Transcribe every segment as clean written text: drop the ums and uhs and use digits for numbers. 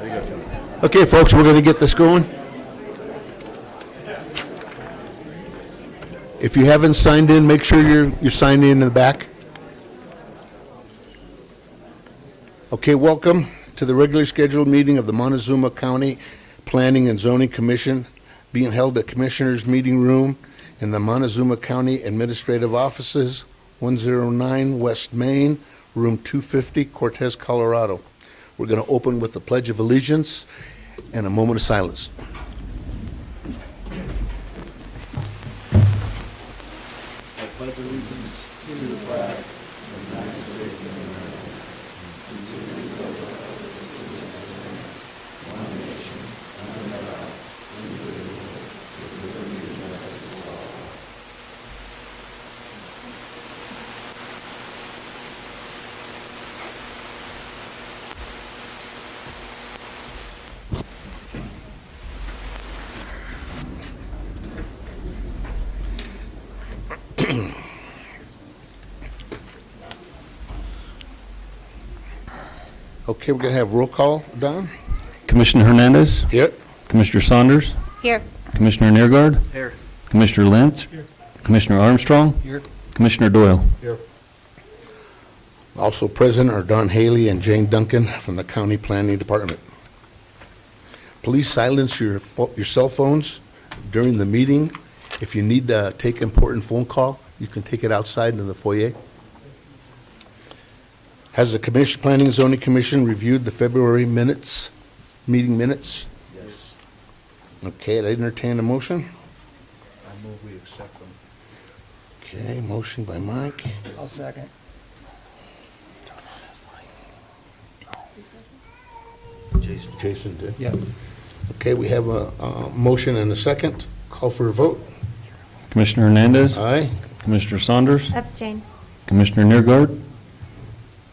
Okay, folks, we're going to get this going. If you haven't signed in, make sure you're signed in the back. Okay, welcome to the regularly scheduled meeting of the Montezuma County Planning and Zoning Commission, being held at Commissioners Meeting Room in the Montezuma County Administrative Offices, 109 West Main, Room 250, Cortez, Colorado. We're going to open with the Pledge of Allegiance and a moment of silence. I pledge allegiance to the flag of the United States of America, and to the republic which stands one nation under God, indivisible, with liberty and justice for all. Okay, we're going to have roll call, Don? Commissioner Hernandez? Yep. Commissioner Saunders? Here. Commissioner Neergaard? Here. Commissioner Lentz? Here. Commissioner Armstrong? Here. Commissioner Doyle? Here. Also present are Don Haley and Jane Duncan from the County Planning Department. Please silence your cell phones during the meeting. If you need to take an important phone call, you can take it outside in the foyer. Has the Planning and Zoning Commission reviewed the February meeting minutes? Yes. Okay, I entertain a motion. I move we accept them. Okay, motion by Mike. I'll second. Jason did. Yeah. Okay, we have a motion and a second. Call for a vote. Commissioner Hernandez? Aye. Commissioner Saunders? Abstain. Commissioner Neergaard?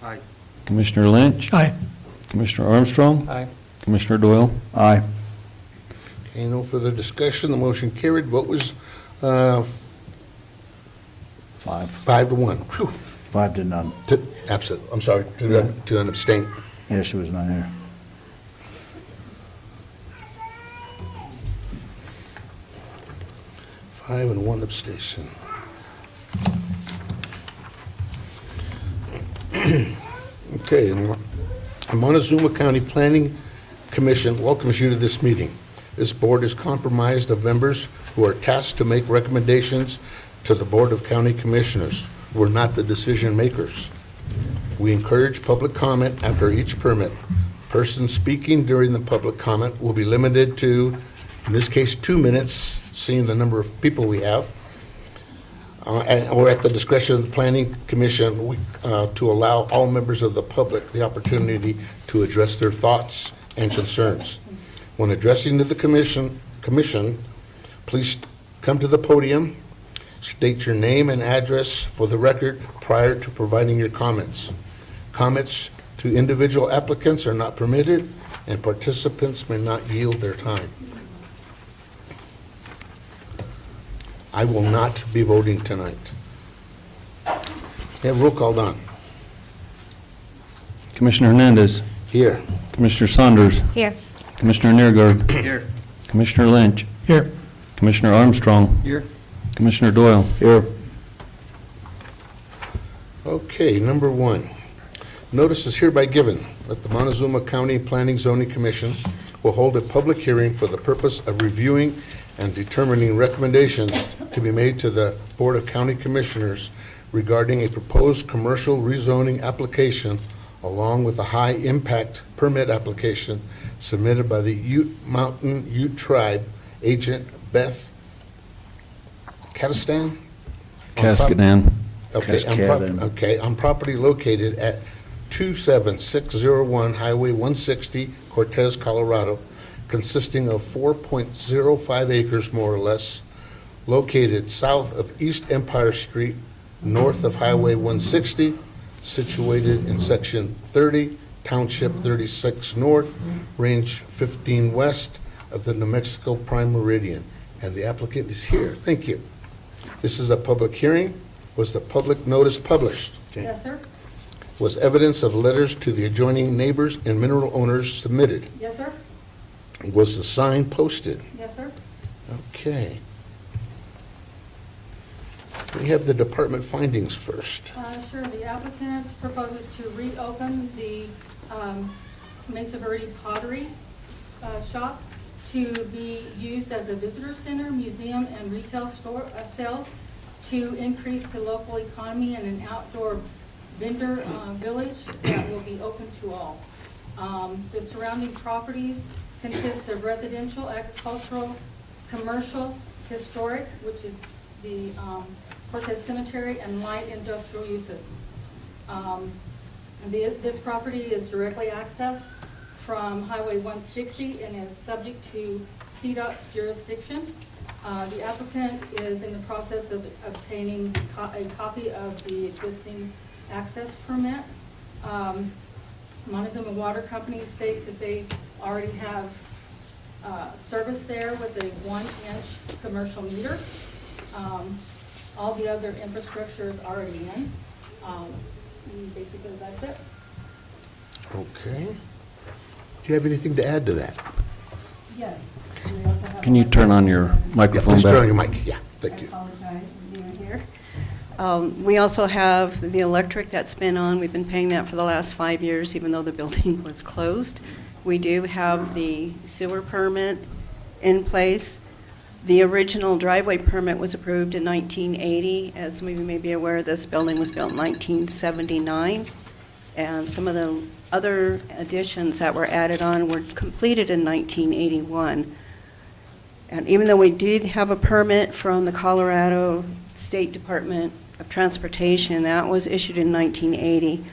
Aye. Commissioner Lynch? Aye. Commissioner Armstrong? Aye. Commissioner Doyle? Aye. Okay, no further discussion. The motion carried. Vote was 5. 5-1. Whew. 5 to none. Absent. I'm sorry, to an abstain. Yeah, she was not here. 5 and 1 abstention. Okay, the Montezuma County Planning Commission welcomes you to this meeting. This board is comprised of members who are tasked to make recommendations to the Board of County Commissioners. We're not the decision makers. We encourage public comment after each permit. Persons speaking during the public comment will be limited to, in this case, 2 minutes, seeing the number of people we have, or at the discretion of the Planning Commission to allow all members of the public the opportunity to address their thoughts and concerns. When addressing to the commission, please come to the podium, state your name and address for the record prior to providing your comments. Comments to individual applicants are not permitted, and participants may not yield their time. I will not be voting tonight. We have roll call on. Commissioner Hernandez? Here. Commissioner Saunders? Here. Commissioner Neergaard? Here. Commissioner Lynch? Here. Commissioner Armstrong? Here. Commissioner Doyle? Here. Okay, number 1. Notice is hereby given that the Montezuma County Planning Zoning Commission will hold a public hearing for the purpose of reviewing and determining recommendations to be made to the Board of County Commissioners regarding a proposed commercial rezoning application along with a high-impact permit application submitted by the Ute Mountain Ute Tribe agent Beth Cascaddan? Cascaddan. Okay, on property located at 27601 Highway 160, Cortez, Colorado, consisting of 4.05 acres, more or less, located south of East Empire Street, north of Highway 160, situated in Section 30, Township 36 North, Range 15 West of the New Mexico Prime Meridian. And the applicant is here. Thank you. This is a public hearing. Was the public notice published? Jane? Yes, sir. Was evidence of letters to the adjoining neighbors and mineral owners submitted? Yes, sir. Was the sign posted? Yes, sir. Okay. We have the department findings first. Sure, the applicant proposes to reopen the Mesa Verde Pottery Shop to be used as a visitor center, museum, and retail store sales to increase the local economy and an outdoor vendor village that will be open to all. The surrounding properties consist of residential, agricultural, commercial, historic, which is the Cortez Cemetery, and light industrial uses. This property is directly accessed from Highway 160 and is subject to CDOT's jurisdiction. The applicant is in the process of obtaining a copy of the existing access permit. Montezuma Water Company states that they already have service there with a 1-inch commercial meter. All the other infrastructure is already in. Basically, that's it. Okay. Do you have anything to add to that? Yes. We also have Can you turn on your Yeah, microphone, please turn on Beth? your mic. Yeah, thank you. I apologize for being here. We also have the electric that's been on. We've been paying that for the last 5 years, even though the building was closed. We do have the sewer permit in place. The original driveway permit was approved in 1980. As some of you may be aware, this building was built in 1979. And some of the other additions that were added on were completed in 1981. And even though we did have a permit from the Colorado State Department of Transportation, that was issued in 1980.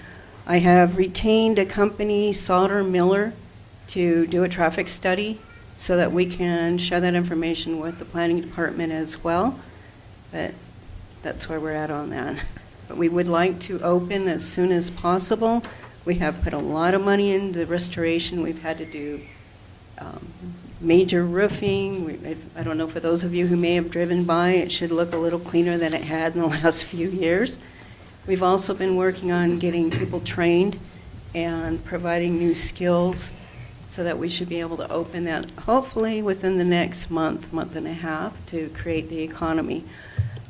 I have retained a company, Sauter Miller, to do a traffic study so that we can share that information with the planning department as well. But that's where we're at on that. But we would like to open as soon as possible. We have put a lot of money into restoration. We've had to do major roofing. I don't know, for those of you who may have driven by, it should look a little cleaner than it had in the last few years. We've also been working on getting people trained and providing new skills so that we should be able to open that hopefully within the next month, month and a half, to create the economy.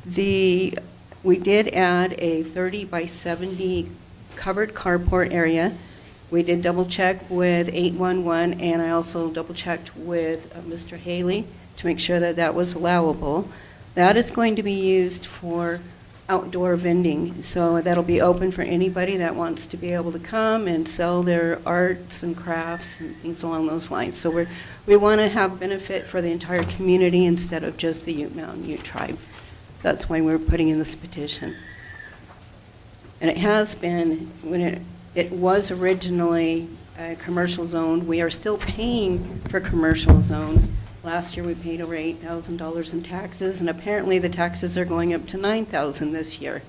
We did add a 30 by 70 covered carport area. We did double check with 811, and I also double checked with Mr. Haley to make sure that that was allowable. That is going to be used for outdoor vending, so that'll be open for anybody that wants to be able to come and sell their arts and crafts and things along those lines. So we want to have benefit for the entire community instead of just the Ute Mountain Ute Tribe. That's why we're putting in this petition. And it has been, when it was originally a commercial zone, we are still paying for commercial zone. Last year we paid over $8,000 in taxes, and apparently the taxes are going up to $9,000 this year.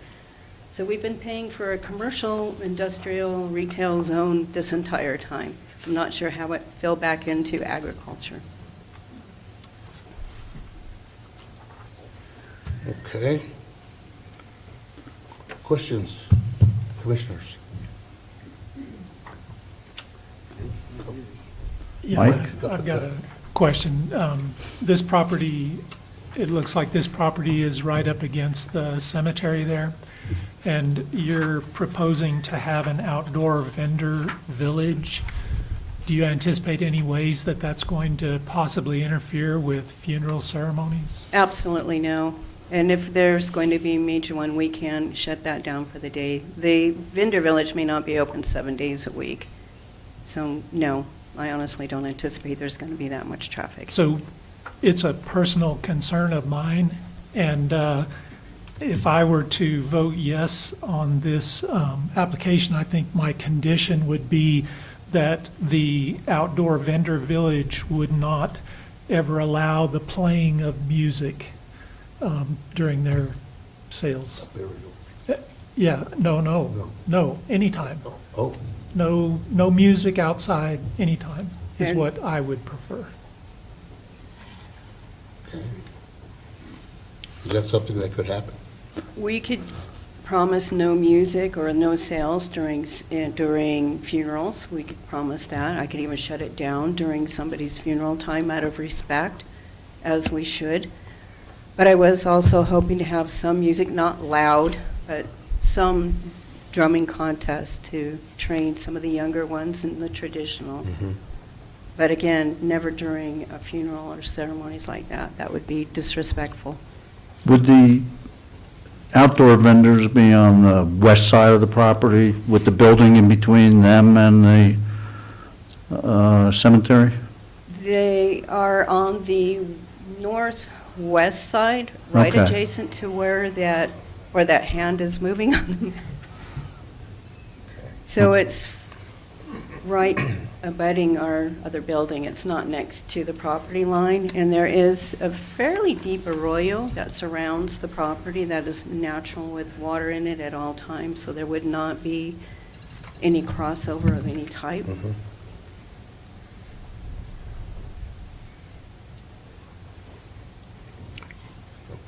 So we've been paying for a commercial, industrial, retail zone this entire time. I'm not sure how it fell back into agriculture. Okay. Questions, commissioners? Yeah, Mike? I've got a question. This property, it looks like this property is right up against the cemetery there, and you're proposing to have an outdoor vendor village. Do you anticipate any ways that that's going to possibly interfere with funeral ceremonies? Absolutely no. And if there's going to be a major one, we can shut that down for the day. The vendor village may not be open 7 days a week. So no, I honestly don't anticipate there's going to be that much traffic. So it's a personal concern of mine, and if I were to vote yes on this application, I think my condition would be that the outdoor vendor village would not ever allow the playing of music during their sales. There we go. Yeah, no, anytime. Oh, No music outside anytime is And- what I would prefer. okay. Is that something that could happen? We could promise no music or no sales during funerals. We could promise that. I could even shut it down during somebody's funeral time out of respect, as we should. But I was also hoping to have some music, not loud, but some drumming contest to train some of the younger ones in the traditional. But again, never during a funeral or ceremonies like that. That would be disrespectful. Would the outdoor vendors be on the west side of the property with the building in between them and the cemetery? They are on the northwest side, right Okay. adjacent to where that hand is moving on the map. So it's right abutting our other building. It's not next to the property line, and there is a fairly deep arroyo that surrounds the property that is natural with water in it at all times, so there would not be any crossover of any type.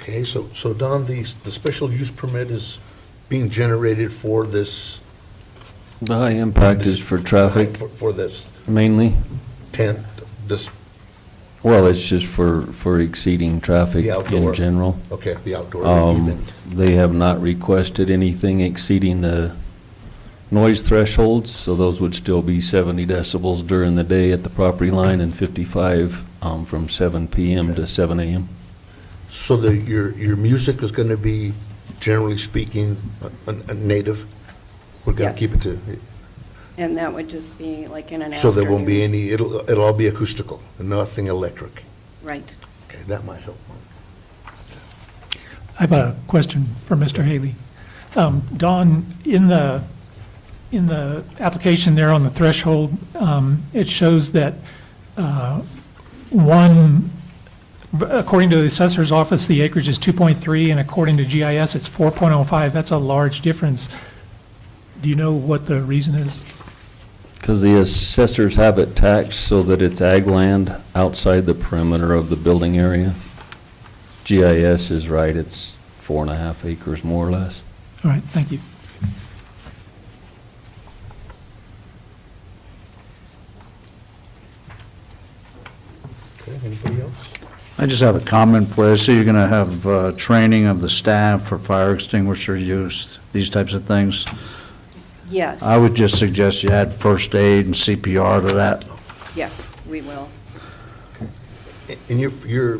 Okay, so Don, the special use permit is being generated for this? The high impact is for traffic For this mainly. tent, this, Well, it's just for exceeding traffic The outdoor. in general. okay, the outdoor Um, event. They have not requested anything exceeding the noise thresholds, so those would still be 70 decibels during the day at the property line and 55 from 7 PM to 7 AM. So your music is going to be, generally speaking, a native? We're going to Yes. keep it to, And that would just be like in an afternoon. so there won't be any, it'll all be acoustical, nothing electric? Right. Okay, that might help. I have a question for Mr. Haley. Don, in the application there on the threshold, it shows that according to the assessor's office, the acreage is 2.3, and according to GIS, it's 4.05. That's a large difference. Do you know what the reason is? Because the assessors have it taxed so that it's ag land outside the perimeter of the building area. GIS is right, it's 4.5 acres more or less. All right, thank you. Okay, anybody else? I just have a comment for you. So you're going to have training of the staff for fire extinguisher use, these types of things. Yes. I would just suggest you add first aid and CPR to that. Yes, we will. And your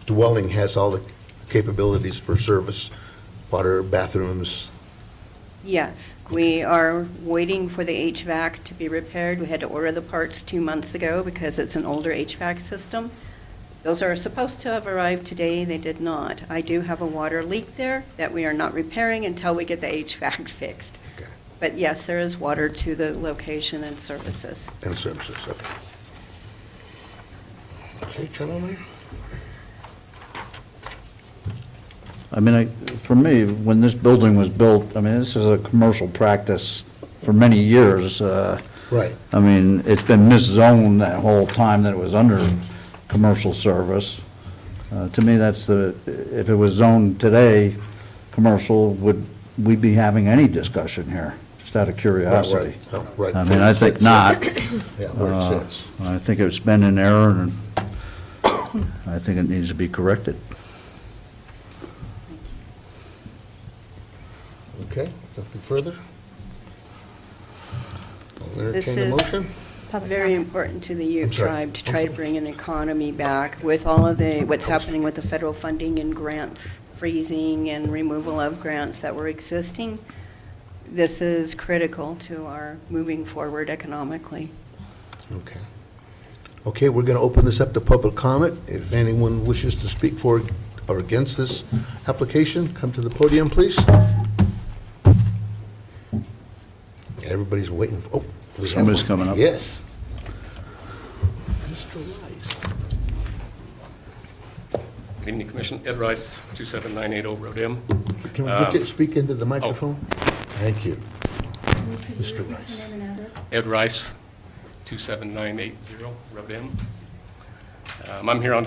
dwelling has all the capabilities for service, water, bathrooms? Yes, we are waiting for the HVAC to be repaired. We had to order the parts 2 months ago because it's an older HVAC system. Those are supposed to have arrived today. They did not. I do have a water leak there that we are not repairing until we get the HVAC fixed. Okay. But yes, there is water to the location and services. And services, okay. Okay, gentlemen? I mean, for me, when this building was built, I mean, this is a commercial practice for many years. Right. I mean, it's been miszoned that whole time that it was under commercial service. To me, if it was zoned today, commercial, would we be having any discussion here? Just out of curiosity. Right. I mean, I think not. Yeah, where it sits. I think it's been in error, and I think it needs to be corrected. Okay, nothing further? I'll This entertain a is- motion. Very important to the I'm Ute sorry. tribe to try to bring an economy back with all of what's happening with the federal funding and grants freezing and removal of grants that were existing. This is critical to our moving forward economically. Okay. Okay, we're going to open this up to public comment. If anyone wishes to speak for or against this application, come to the podium, please. Everybody's waiting. Oh, we have Somebody's one. coming up. Yes. Mr. Rice. Good evening, Commission. Ed Rice, 27980 Road M. Can we get you to speak into the microphone? Thank you. Mr. Rice. Ed Rice, 27980 Road M. I'm here on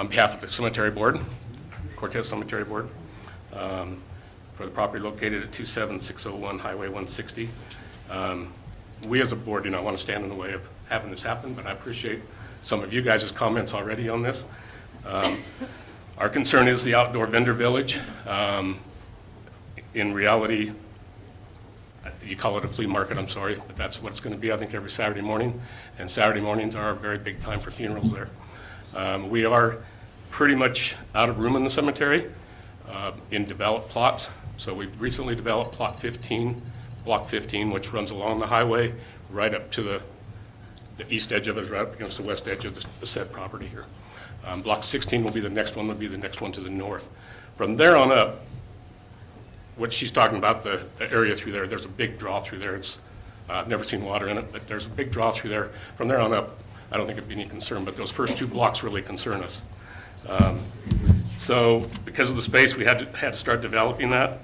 behalf of the Cemetery Board, Cortez Cemetery Board. for the property located at 27601 Highway 160. We as a board do not want to stand in the way of having this happen, but I appreciate some of you guys' comments already on this. Our concern is the outdoor vendor village. In reality, you call it a flea market, I'm sorry, but that's what it's going to be, I think, every Saturday morning. And Saturday mornings are a very big time for funerals there. We are pretty much out of room in the cemetery in developed plots. So we've recently developed plot 15, block 15, which runs along the highway right up to the east edge of it, right up against the west edge of the said property here. Block 16 will be the next one, to the north. From there on up, what she's talking about, the area through there, there's a big draw through there. I've never seen water in it, but there's a big draw through there. From there on up, I don't think it'd be any concern, but those first 2 blocks really concern us. So because of the space, we had to start developing that.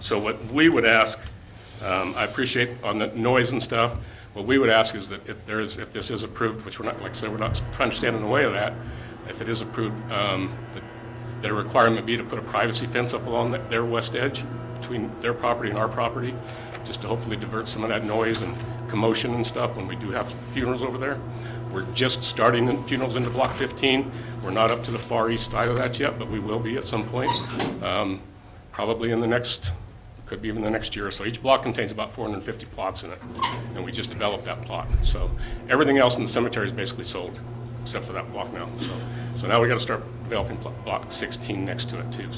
So what we would ask, I appreciate on the noise and stuff, what we would ask is that if this is approved, which we're not, like I said, we're not trying to stand in the way of that, if it is approved, the requirement be to put a privacy fence up along their west edge between their property and our property, just to hopefully divert some of that noise and commotion and stuff when we do have funerals over there. We're just starting the funerals into block 15. We're not up to the far east side of that yet, but we will be at some point, probably in the next, could be even the next year or so. Each block contains about 450 plots in it, and we just developed that plot. So everything else in the cemetery is basically sold, except for that block now. So now we got to start developing block 16 next to it too.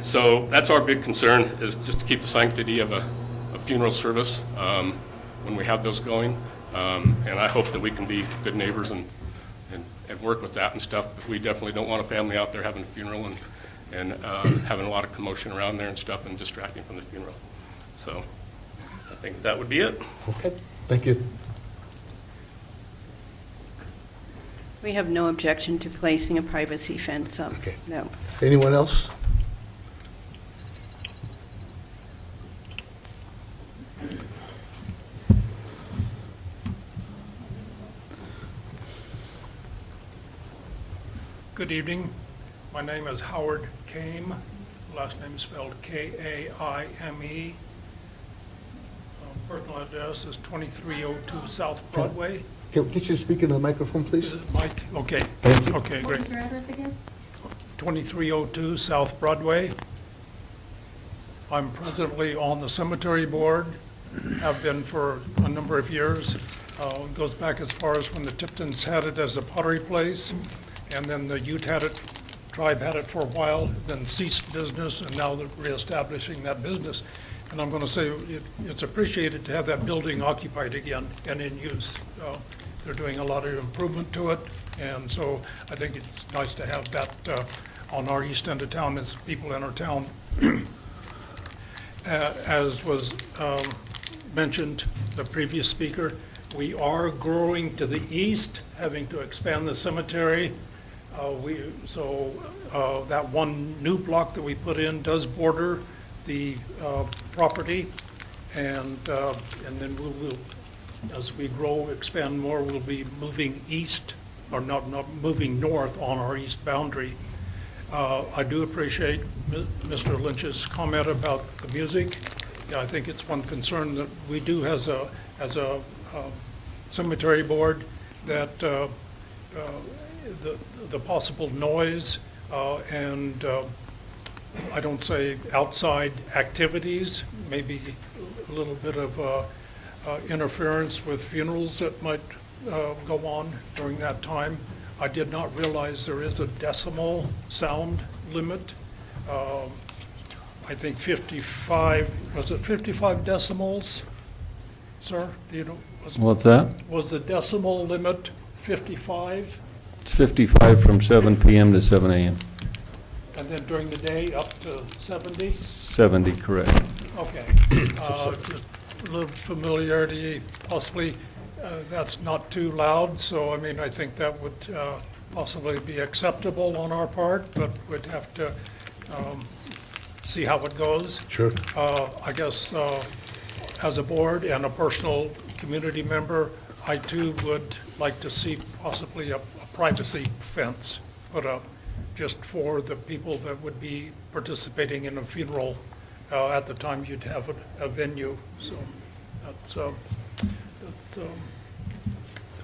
So that's our big concern, is just to keep the sanctity of a funeral service when we have those going. And I hope that we can be good neighbors and work with that and stuff. But we definitely don't want a family out there having a funeral and having a lot of commotion around there and stuff and distracting from the funeral. So I think that would be it. Okay, thank you. We have no objection to placing a privacy fence up. Okay. No. Anyone else? Good evening. My name is Howard Kame. Last name is spelled K-A-I-M-E. Personal address is 2302 South Broadway. Can we get you to speak into the microphone, Is please? it Mike? Okay. Thank you. Okay, What great. is your address again? 2302 South Broadway. I'm presently on the cemetery board, have been for a number of years. It goes back as far as when the Tiptons had it as a pottery place, and then the Ute Tribe had it for a while, then ceased business, and now they're reestablishing that business. And I'm going to say it's appreciated to have that building occupied again and in use. They're doing a lot of improvement to it, and so I think it's nice to have that on our east end of town as people in our town. As was mentioned, the previous speaker, we are growing to the east, having to expand the cemetery. That one new block that we put in does border the property, and then we'll, as we grow, expand more, we'll be moving east, or not moving north on our east boundary. I do appreciate Mr. Lynch's comment about the music. Yeah, I think it's one concern that we do as a cemetery board, that the possible noise and I don't say outside activities, maybe a little bit of interference with funerals that might go on during that time. I did not realize there is a decimal sound limit. I think 55, was it 55 decimals? Sir, do you know? What's that? Was the decimal limit 55? It's 55 from 7 PM to 7 AM. And then during the day up to 70? 70, correct. Okay. Just a little familiarity, possibly that's not too loud, so I mean, I think that would possibly be acceptable on our part, but we'd have to see how it goes. Sure. I guess as a board and a personal community member, I too would like to see possibly a privacy fence put up. just for the people that would be participating in a funeral at the time you'd have a venue. So that's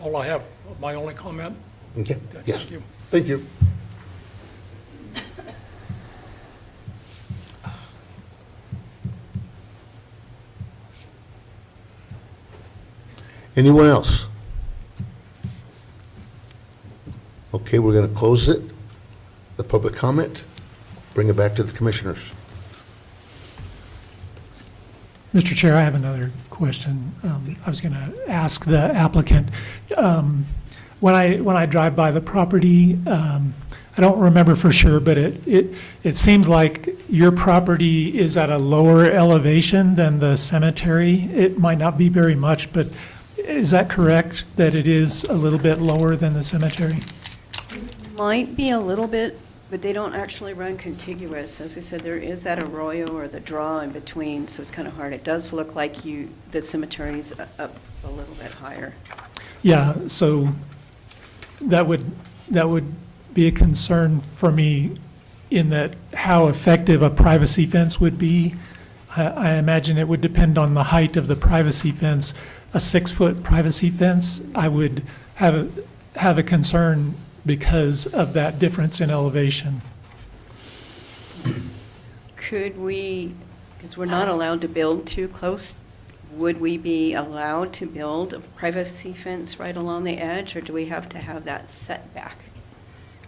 all I have, my only comment. Okay, yes. Thank you. Thank you. Anyone else? Okay, we're going to close it, the public comment, bring it back to the commissioners. Mr. Chair, I have another question. I was going to ask the applicant, when I drive by the property, I don't remember for sure, but it seems like your property is at a lower elevation than the cemetery. It might not be very much, but is that correct, that it is a little bit lower than the cemetery? Might be a little bit, but they don't actually run contiguous. As I said, there is that arroyo or the draw in between, so it's kind of hard. It does look like the cemetery's up a little bit higher. Yeah, so that would be a concern for me in that how effective a privacy fence would be. I imagine it would depend on the height of the privacy fence. A 6-foot privacy fence, I would have a concern because of that difference in elevation. Could we, because we're not allowed to build too close, would we be allowed to build a privacy fence right along the edge, or do we have to have that setback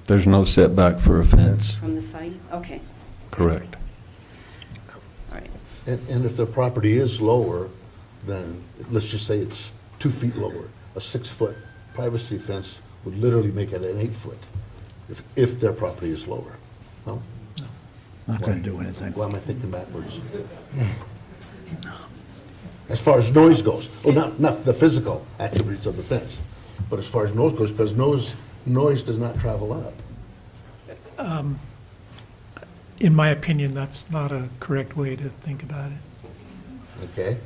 There's no setback for a fence. from the site? Okay, Correct. all right. And if the property is lower, then, let's just say it's 2 feet lower, a 6-foot privacy fence would literally make it an 8-foot, if their property is lower. No? Not going to do anything. Why am I thinking backwards? As far as noise goes, not the physical activities of the fence, but as far as noise goes, because noise does not travel up. In my opinion, that's not a correct way to think about it. Okay?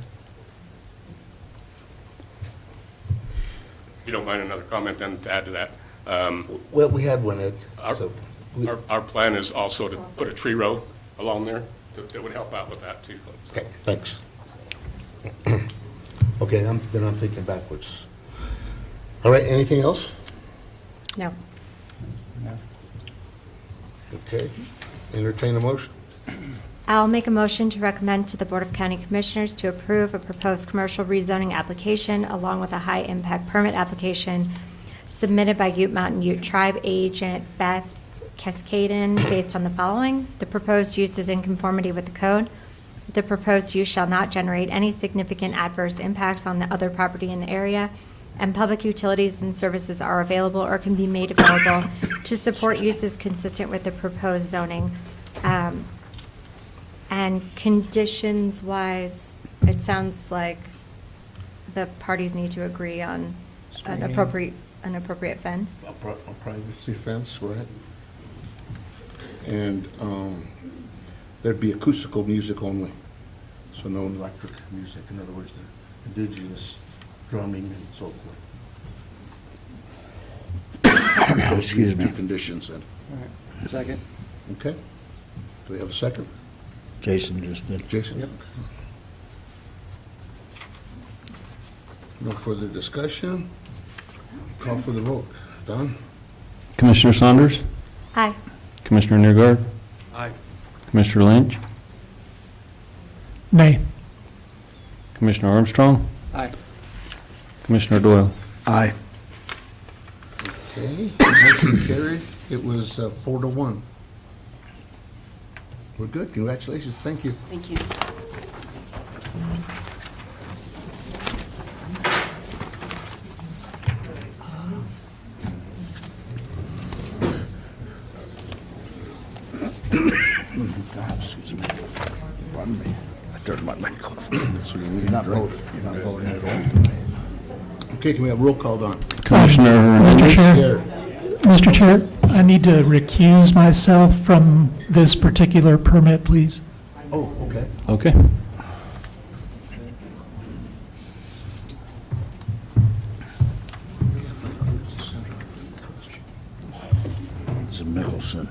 If you don't mind another comment then to add to that. Well, we had one, Ed, so. Our plan is also to put a tree row along there that would help out with that too. Okay, thanks. Okay, then I'm thinking backwards. All right, anything else? No. Okay, entertain a motion. I'll make a motion to recommend to the Board of County Commissioners to approve a proposed commercial rezoning application along with a high-impact permit application submitted by Ute Mountain Ute Tribe agent Beth Cascaddan based on the following. The proposed use is in conformity with the code. The proposed use shall not generate any significant adverse impacts on the other property in the area, and public utilities and services are available or can be made available to support uses consistent with the proposed zoning. And conditions-wise, it sounds like the parties need to agree on an appropriate fence. A privacy fence, right? And there'd be acoustical music only, so no electric music. In other words, the indigenous drumming and so forth. Excuse me. Two conditions then. Second. Okay. Do we have a second? Jason just did. Jason? Yep. No further discussion. Call for the vote. Don? Commissioner Saunders? Aye. Commissioner Newgard? Aye. Commissioner Lynch? Nay. Commissioner Armstrong? Aye. Commissioner Doyle? Aye. Okay, motion carried. It was 4-1. We're good. Congratulations. Thank you. Thank you. Susan, pardon me. I turned my mic off. So you need You're not to drink. voting. You're not voting at all. Okay, can we have roll call, Don? Commissioner Mr. Hernandez? Chair, Here. Mr. Chair, I need to recuse myself from this particular permit, please. Oh, okay. Okay. This is Mikkelson.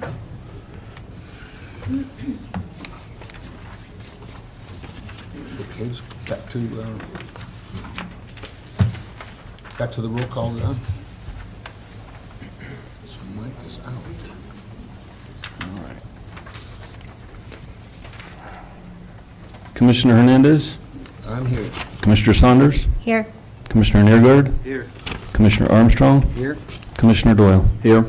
Okay, let's back to the roll call now. So Mike is out. All right. Commissioner Hernandez, I'm here. Commissioner Saunders, Here. Commissioner Neergard. Here. Commissioner Armstrong. Here. Commissioner Doyle. Here.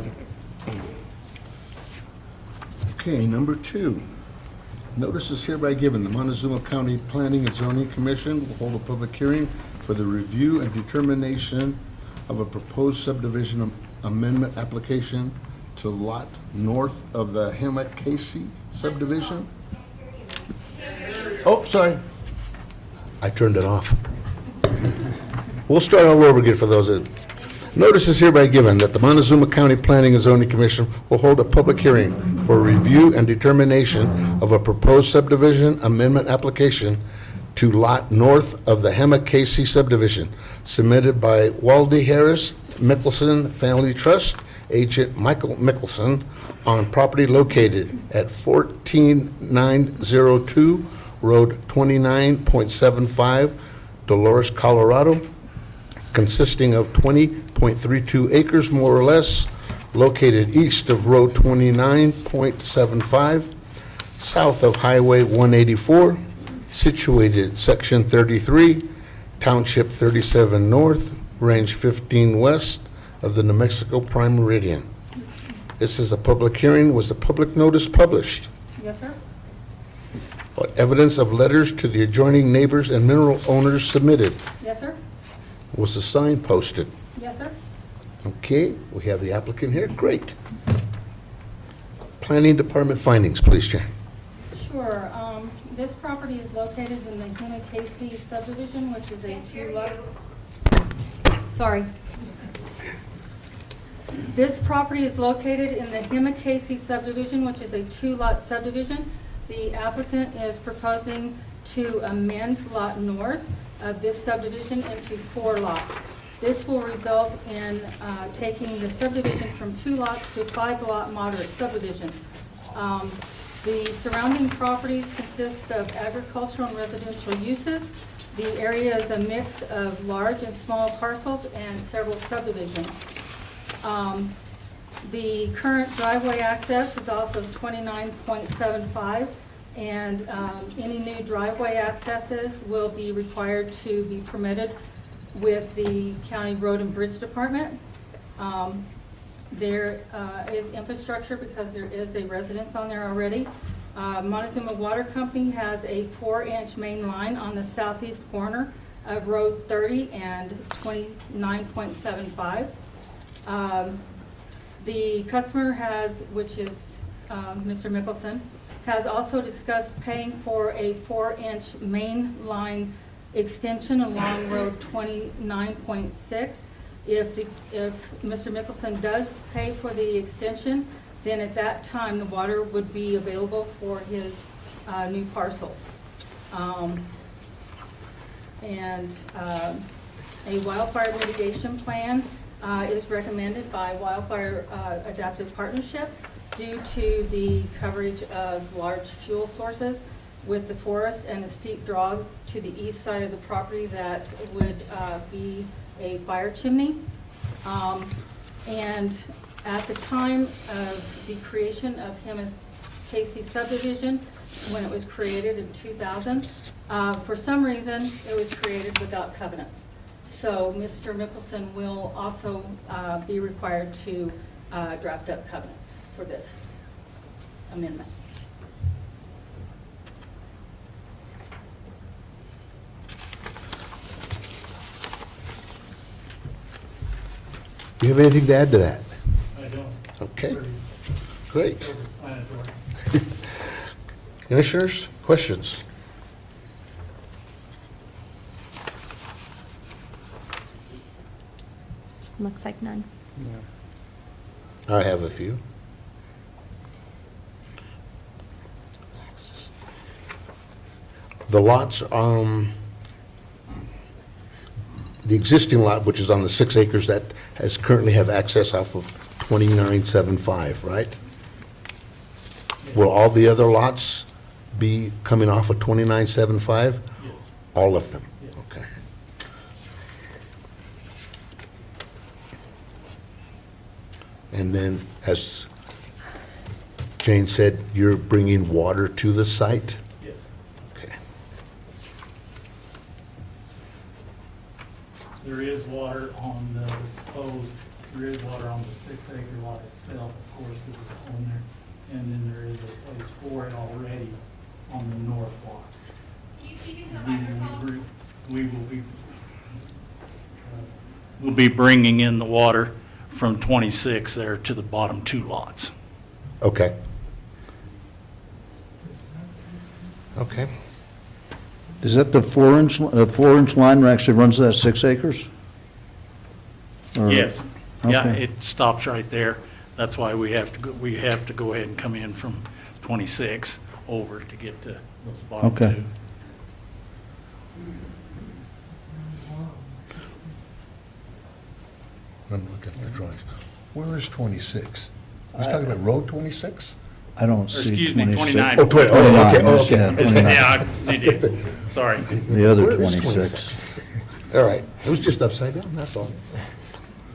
Okay, number 2. Notice is hereby given. The Montezuma County Planning and Zoning Commission will hold a public hearing for the review and determination of a proposed subdivision amendment application to lot north of the Hema-Casey Subdivision. Oh, sorry. I turned it off. We'll start all over again for those that... Notice is hereby given that the Montezuma County Planning and Zoning Commission will hold a public hearing for review and determination of a proposed subdivision amendment application to lot north of the Hema-Casey Subdivision, submitted by Waldey Harris Mikkelson Family Trust, agent Michael Mikkelson, on property located at 14902 Road 29.75, Dolores, Colorado, consisting of 20.32 acres, more or less, located east of Road 29.75, south of Highway 184, situated Section 33, Township 37 North, Range 15 West of the New Mexico Prime Meridian. This is a public hearing. Was the public notice published? Yes, sir. Evidence of letters to the adjoining neighbors and mineral owners submitted. Yes, sir. Was the sign posted? Yes, sir. Okay, we have the applicant here. Great. Planning Department findings, please, Chair. Sure. This property is located in the Hema-Casey Subdivision, which is a 2-lot. Sorry. This property is located in the Hema-Casey Subdivision, which is a 2-lot subdivision. The applicant is proposing to amend Lot North of this subdivision into 4 lots. This will result in taking the subdivision from 2 lots to 5-lot moderate subdivision. The surrounding properties consist of agricultural and residential uses. The area is a mix of large and small parcels and several subdivisions. The current driveway access is off of 29.75, and any new driveway accesses will be required to be permitted with the County Road and Bridge Department. There is infrastructure because there is a residence on there already. Montezuma Water Company has a 4-inch main line on the southeast corner of Road 30 and 29.75. The customer has, which is Mr. Mikkelson, has also discussed paying for a 4-inch main line extension along Road 29.6. If Mr. Mikkelson does pay for the extension, then at that time the water would be available for his new parcels. A wildfire mitigation plan is recommended by Wildfire Adaptive Partnership due to the coverage of large fuel sources with the forest and a steep draw to the east side of the property that would be a fire chimney. And at the time of the creation of Hema-Casey Subdivision, when it was created in 2000, for some reason it was created without covenants. So Mr. Mikkelson will also be required to draft up covenants for this amendment. Do you have anything to add to that? I don't. Okay, great. Commissioners, questions? Looks like none. I have a few. The lots, the existing lot, which is on the 6 acres that currently have access off of 2975, right? Will all the other lots be coming off of 2975? Yes. All of them? Yes. Okay. And then, as Jane said, you're bringing water to the site? Yes. Okay. There is water on the proposed, there is water on the 6-acre lot itself, of course, because it's on there. And then there is a place for it already on the north lot. We will be, we'll be bringing in the water from 26 there to the bottom 2 lots. Okay. Okay. Is that the 4-inch line that actually runs that 6 acres? Or- Yes, yeah, Okay. it stops right there. That's why we have to go ahead and come in from 26 over to get to those bottom 2. Okay. Let me look at the drawings. Where is 26? He's talking about Road 26? I don't see Excuse me, 26. 29. Oh, 20, oh, okay, oh, okay. Yeah, 29. Yeah, I did. Sorry. The other Where is 26. All right, it was just upside down, that's all.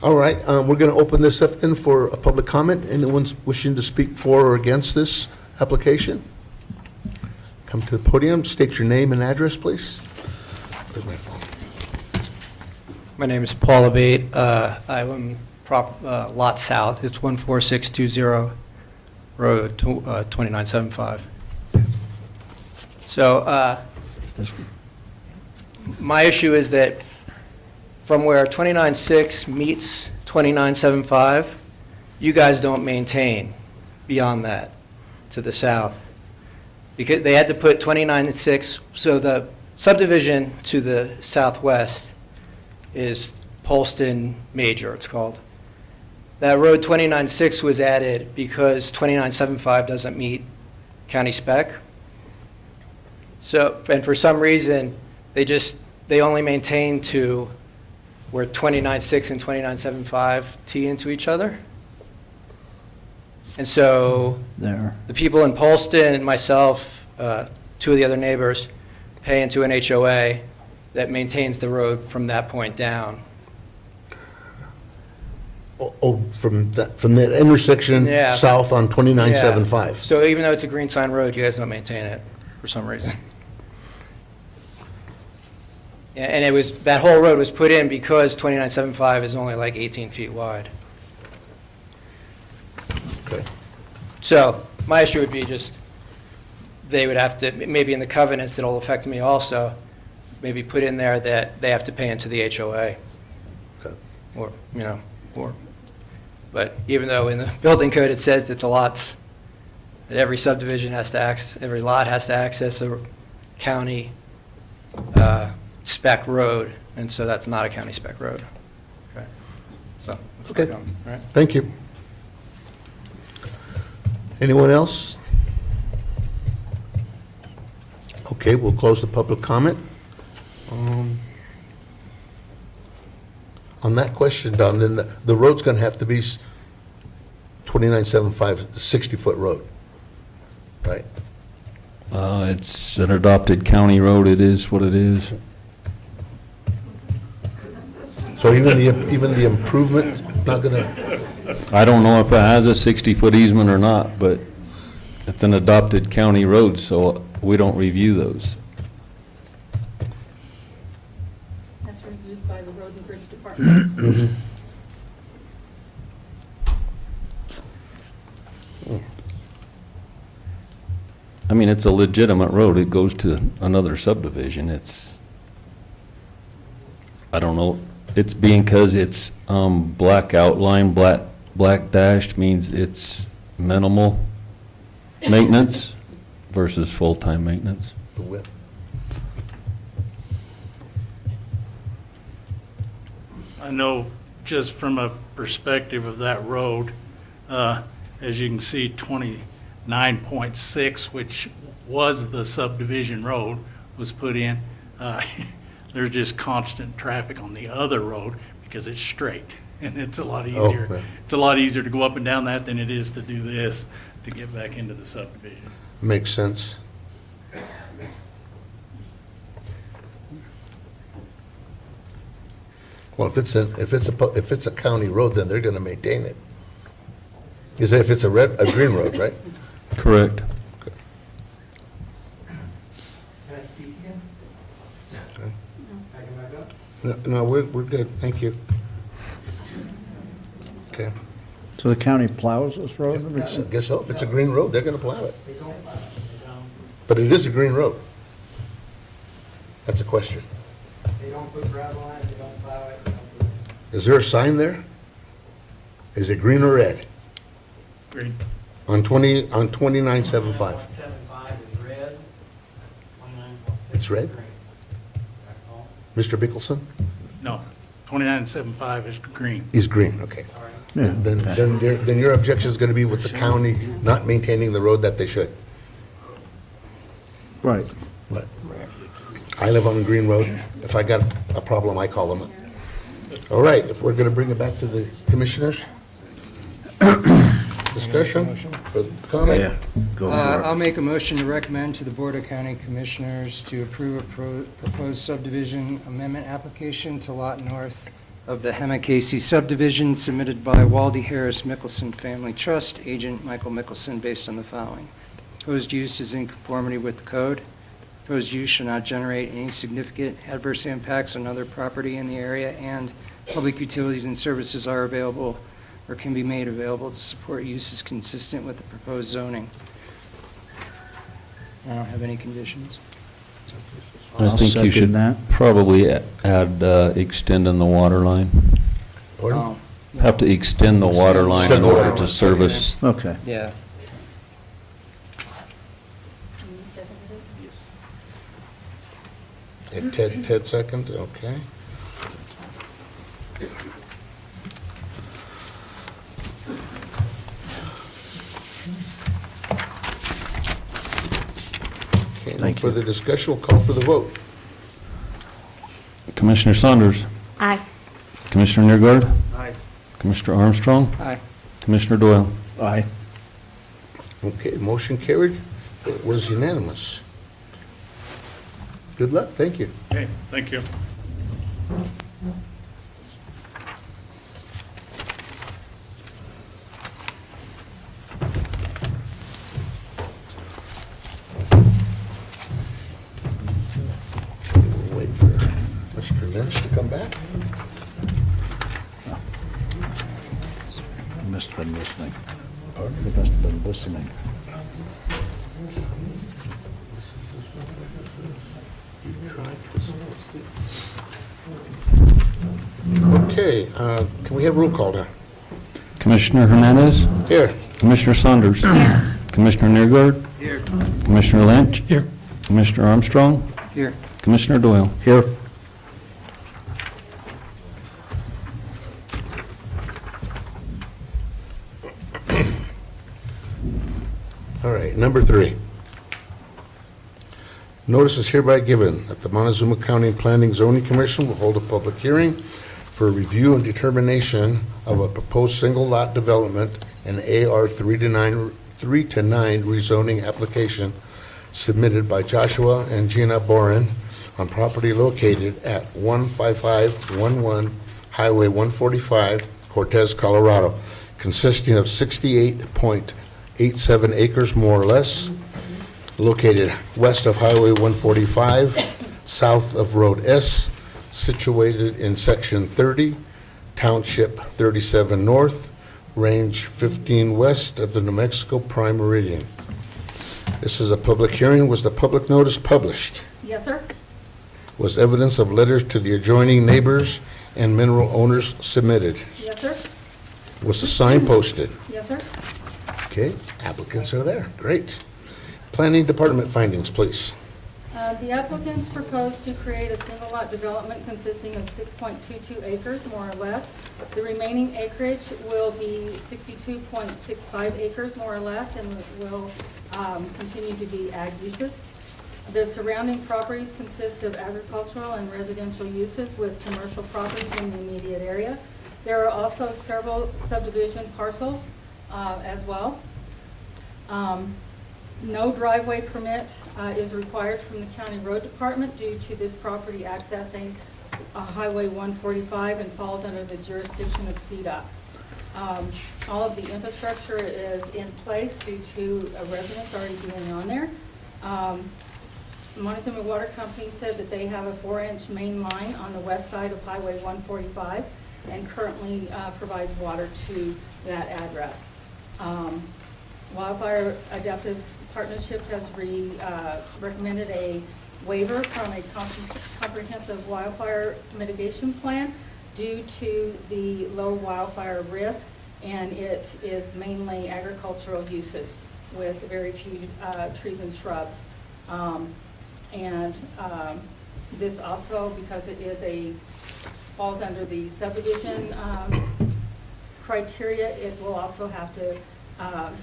All right, we're going to open this up then for a public comment. Anyone wishing to speak for or against this application? Come to the podium, state your name and address, please. Where's my phone? My name is Paul Abate. I own Lot South. It's 14620 Road 2975. So my issue is that from where 296 meets 2975, you guys don't maintain beyond that to the south. Because they had to put 29.6, so the subdivision to the southwest is Polston Major, it's called. That road 29.6 was added because 29.75 doesn't meet county spec. So, and for some reason, they only maintain to where 29.6 and 29.75 tee into each other. And so There. the people in Polston and myself, 2 of the other neighbors, pay into an HOA that maintains the road from that point down. Oh, from that intersection Yeah. south on 2975. So even though it's a green sign road, you guys don't maintain it for some reason. Yeah, and it was, that whole road was put in because 2975 is only like 18 feet wide. Okay. So my issue would be just, they would have to, maybe in the covenants that'll affect me also, maybe put in there that they have to pay into the HOA. Okay. Or, but even though in the building code it says that the lots, that every subdivision has to every lot has to access a county spec road, and so that's not a county spec road. Okay. So, that's Okay. where I'm going, right? Thank you. Anyone else? Okay, we'll close the public comment. On that question, Don, then the road's going to have to be 2975, 60-foot road, right? It's an adopted county road, it is what it is. So even the improvement, not going to, I don't know if it has a 60-foot easement or not, but it's an adopted county road, so we don't review those. That's reviewed by the Road and Bridge Department. I mean, it's a legitimate road, it goes to another subdivision, I don't know, it's because it's black outline, black dashed means it's minimal maintenance versus full-time maintenance. the width. I know just from a perspective of that road, as you can see, 29.6, which was the subdivision road, was put in. There's just constant traffic on the other road because it's straight. and it's a lot Oh, easier. man. It's a lot easier to go up and down that than it is to do this, to get back into the subdivision. Makes sense. Well, if it's a county road, then they're gonna maintain it. Is if it's a green road, right? Correct. Can I speak again? Okay. I can back up? No, we're good, thank you. Okay. So the county plows this road? I guess so, if it's a green road, they're gonna plow it. They don't, they don't, But it is a green road. That's a question. they don't put gravel on it, they don't plow it, they don't do it. Is there a sign there? Is it green or red? Green. On 2975? 29.75 is red, 29.6 It's red? is green. That's all. Mr. Mikkelson? No, 29.75 is green. Is green, okay. All right. Yeah. Then your objection is gonna be with the county not maintaining the road that they should. Right. But I live on a green road. If I got a problem, I call them up. All right, if we're gonna bring it back to the commissioners? Discussion, or comment? Go I'll for make a motion to recommend to the Board of County Commissioners to approve a proposed subdivision amendment application to lot north of the Hema-Casey Subdivision submitted by Waldey Harris Mikkelson Family Trust, agent Michael Mikkelson, based on the following. Proposed use is in conformity with the code. Proposed use shall not generate any significant adverse impacts on other property in the area, and public utilities and services are available or can be made available to support uses consistent with the proposed zoning. I don't have any conditions. I I'll think you second should that. probably add extending the water line. Pardon? Oh, Have to extend the water line in Extend the order water to line. service. Okay. Yeah. And Ted second, okay. Okay, no Thank you. further discussion, we'll call for the vote. Commissioner Saunders, Aye. Commissioner Nergard, Aye. Commissioner Armstrong, Aye. Commissioner Doyle. Aye. Okay, motion carried. It was unanimous. Good luck, thank you. Okay, thank you. We'll wait for Mr. Lynch to come back. You must have been listening. Pardon? You must have been listening. Okay, can we have roll call now? Commissioner Hernandez, Here. Commissioner Saunders, Commissioner Nergard, Here. Commissioner Lynch, Here. Commissioner Armstrong, Here. Commissioner Doyle. Here. All right, number 3. Notice is hereby given that the Montezuma County Planning Zoning Commission will hold a public hearing for review and determination of a proposed single-lot development and AR 3 to 9 rezoning application submitted by Joshua and Gina Boren on property located at 15511 Highway 145, Cortez, Colorado, consisting of 68.87 acres more or less, located west of Highway 145, south of Road S, situated in Section 30, Township 37 North, Range 15 west of the New Mexico Prime Meridian. This is a public hearing. Was the public notice published? Yes, sir? Was evidence of letters to the adjoining neighbors and mineral owners submitted? Yes, sir? Was the sign posted? Yes, sir? Okay, applicants are there. Great. Planning Department findings, please. The applicants propose to create a single lot development consisting of 6.22 acres, more or less. The remaining acreage will be 62.65 acres, more or less, and will continue to be ag uses. The surrounding properties consist of agricultural and residential uses with commercial properties in the immediate area. There are also several subdivision parcels as well. No driveway permit is required from the county road department due to this property accessing Highway 145 and falls under the jurisdiction of CDOT. All of the infrastructure is in place due to residents already being on there. Montezuma Water Company said that they have a 4-inch main line on the west side of Highway 145 and currently provides water to that address. Wildfire Adaptive Partnership has recommended a waiver from a comprehensive wildfire mitigation plan due to the low wildfire risk, and it is mainly agricultural uses with very few trees and shrubs. This also, because it is falls under the subdivision criteria, it will also have to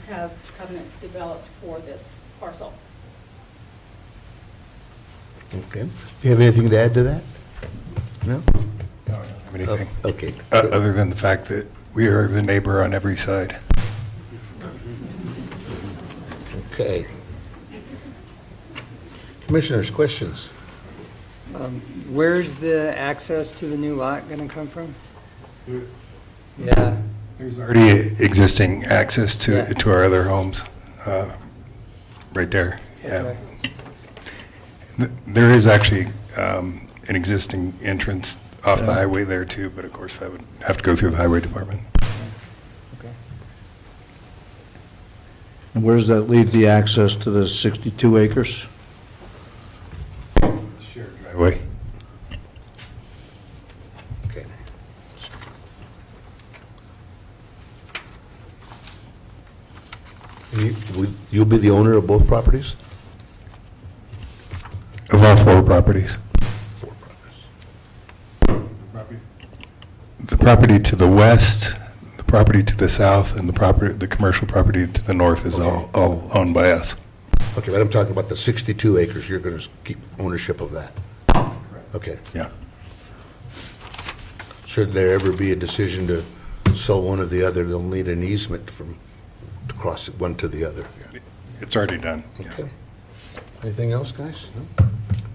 have covenants developed for this parcel. Okay. Do you have anything to add to that? No? No, I don't have anything. Okay. Other than the fact that we are the neighbor on every side. Okay. Commissioners, questions? Where's the access to the new lot going to come from? Yeah. There's already existing access to our other homes, right there, yeah. Okay. There is actually an existing entrance off the highway there too, but of course that would have to go through the highway department. Okay. And where does that leave the access to the 62 acres? Shared driveway. Okay. You'll be the owner of both properties? Of all 4 properties. 4 properties. The property to the west, the property to the south, and the commercial property to the north is all owned by us. Okay, but I'm talking about the 62 acres. You're going to keep ownership of that? Okay. Yeah. Should there ever be a decision to sell one or the other, they'll need an easement to cross one to the other. Yeah. It's already done. Yeah. Okay. Anything else, guys?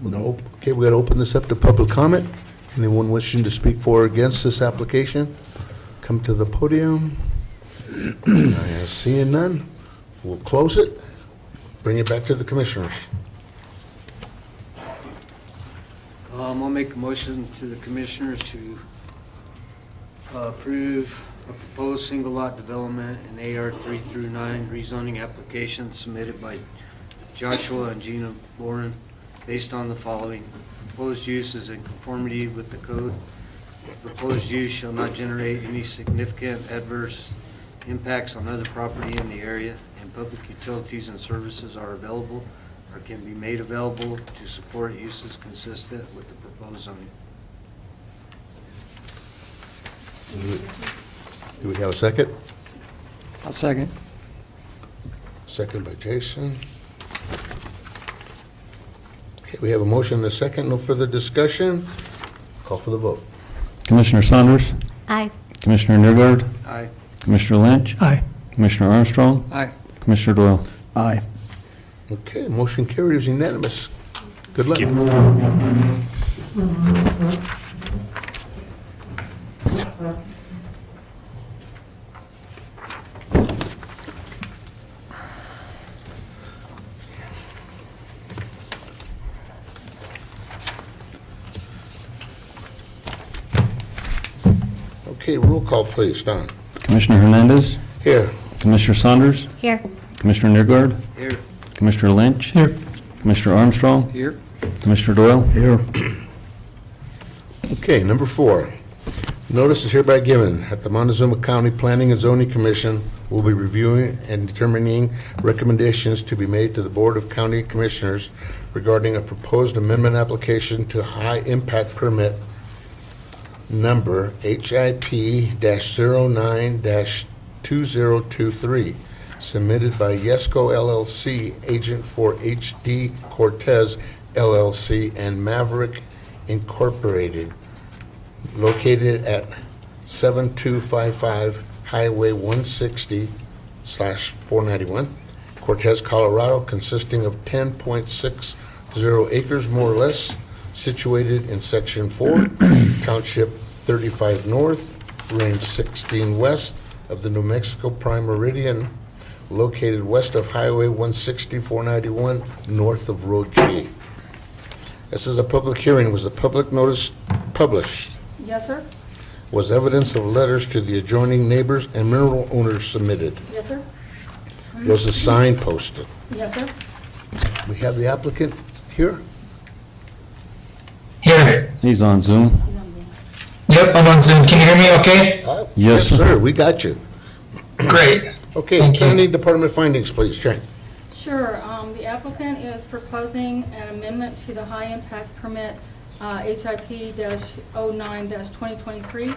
No? Okay, we're going to open this up to public comment. Anyone wishing to speak for or against this application, come to the podium. I see none. We'll close it, bring it back to the commissioners. I'll make a motion to the commissioners to approve a proposed single lot development in AR 3 through 9 rezoning application submitted by Joshua and Gina Boren based on the following. Proposed use is in conformity with the code. Proposed use shall not generate any significant adverse impacts on other property in the area, and public utilities and services are available or can be made available to support uses consistent with the proposed zoning. Do we have a second? I'll second. Second by Jason. Okay, we have a motion and a second. No further discussion. Call for the vote. Commissioner Saunders? Aye. Commissioner Nergard? Aye. Commissioner Lynch? Aye. Commissioner Armstrong? Aye. Commissioner Doyle? Aye. Okay, motion carries unanimous. Good luck. Okay, roll call, please. Don. Commissioner Hernandez? Here. Commissioner Saunders? Here. Commissioner Nergard? Here. Commissioner Lynch? Here. Commissioner Armstrong? Here. Commissioner Doyle? Here. Okay, number 4. Notice is hereby given that the Montezuma County Planning and Zoning Commission will be reviewing and determining recommendations to be made to the Board of County Commissioners regarding a proposed amendment application to high impact permit number HIP-09-2023, submitted by Yesco LLC, agent for HD Cortez LLC, and Maverick Incorporated, located at 7255 Highway 160/491, Cortez, Colorado, consisting of 10.60 acres, more or less, situated in Section 4, Township 35 North, Range 16 West of the New Mexico Prime Meridian, located west of Highway 160/491, north of Road G. This is a public hearing. Was the public notice published? Yes, sir? Was evidence of letters to the adjoining neighbors and mineral owners submitted? Yes, sir? Was the sign posted? Yes, sir? We have the applicant here? Here. He's on Zoom. Yep, I'm on Zoom. Can you hear me okay? Yes, sir. Sir, we got you. Great. Okay, Thank you. planning department findings, please, Jane. Sure. The applicant is proposing an amendment to the high-impact permit HIP-09-2023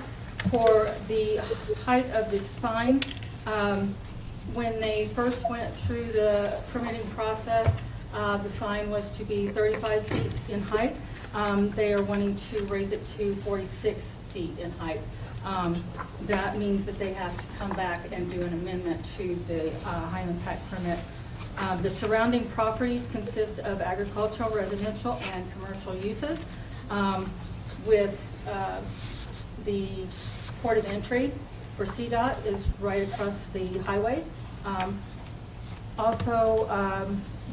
for the height of the sign. When they first went through the permitting process, the sign was to be 35 feet in height. They are wanting to raise it to 46 feet in height. That means that they have to come back and do an amendment to the high impact permit. The surrounding properties consist of agricultural, residential, and commercial uses, with the port of entry for CDOT is right across the highway. Also,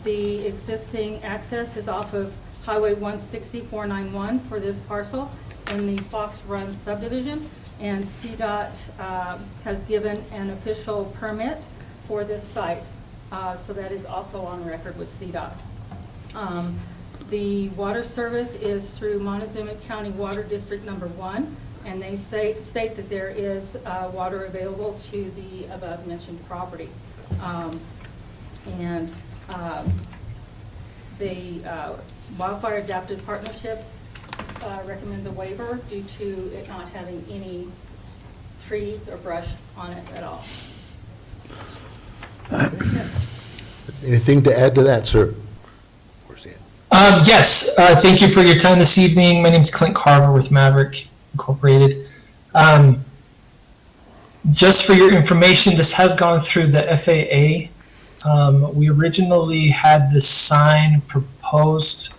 the existing access is off of Highway 160/491 for this parcel in the Fox Run subdivision, and CDOT has given an official permit for this site, so that is also on record with CDOT. The water service is through Montezuma County Water District Number 1, and they state that there is water available to the above-mentioned property. The Wildfire Adaptive Partnership recommends a waiver due to it not having any trees or brush on it at all. Anything to add to that, sir? Where's he at? Yes, thank you for your time this evening. My name is Clint Carver with Maverick Incorporated. Just for your information, this has gone through the FAA. We originally had this sign proposed,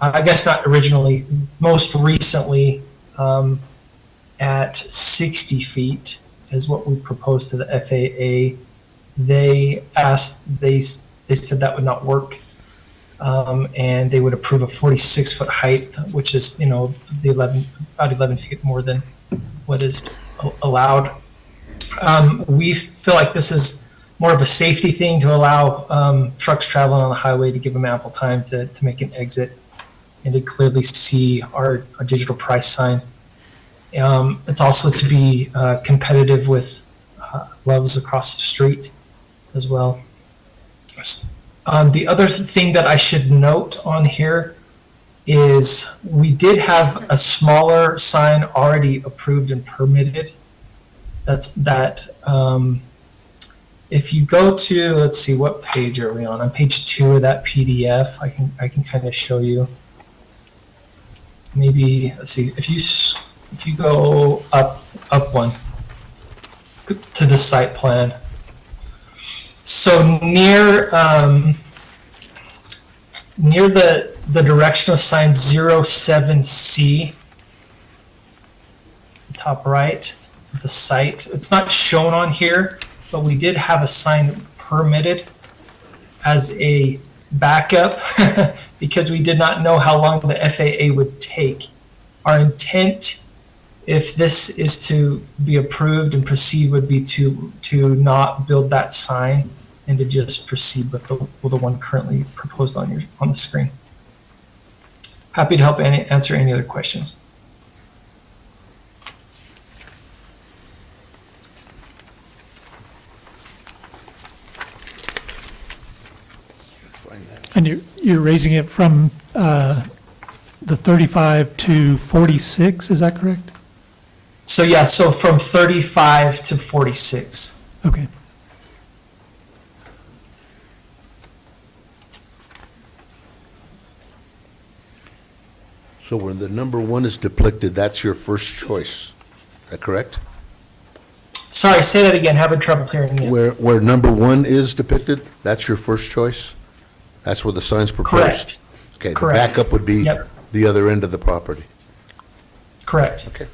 I guess not originally, most recently at 60 feet is what we proposed to the FAA. They said that would not work, and they would approve a 46-foot height, which is, about 11 feet more than what is allowed. We feel like this is more of a safety thing to allow trucks traveling on the highway to give them ample time to make an exit and to clearly see our digital price sign. It's also to be competitive with Love's across the street as well. The other thing that I should note on here is we did have a smaller sign already approved and permitted. If you go to, let's see, what page are we on? On page 2 of that PDF, I can kind of show you. Maybe, let's see, if you go up one to the site plan. So near the directional sign 07C, top right of the site. It's not shown on here, but we did have a sign permitted as a backup because we did not know how long the FAA would take. Our intent, if this is to be approved and proceed, would be to not build that sign and to just proceed with the one currently proposed on the screen. Happy to help answer any other questions. And you're raising it from the 35 to 46, is that correct? So yeah, so from 35 to 46. Okay. So when the number 1 is depicted, that's your first choice? Is that correct? Sorry, say that again, having trouble hearing you. Where number 1 is depicted, that's your first choice? That's where the sign's proposed? Correct. Okay, the Correct. backup would be Yep. the other end of the property? Correct. Okay.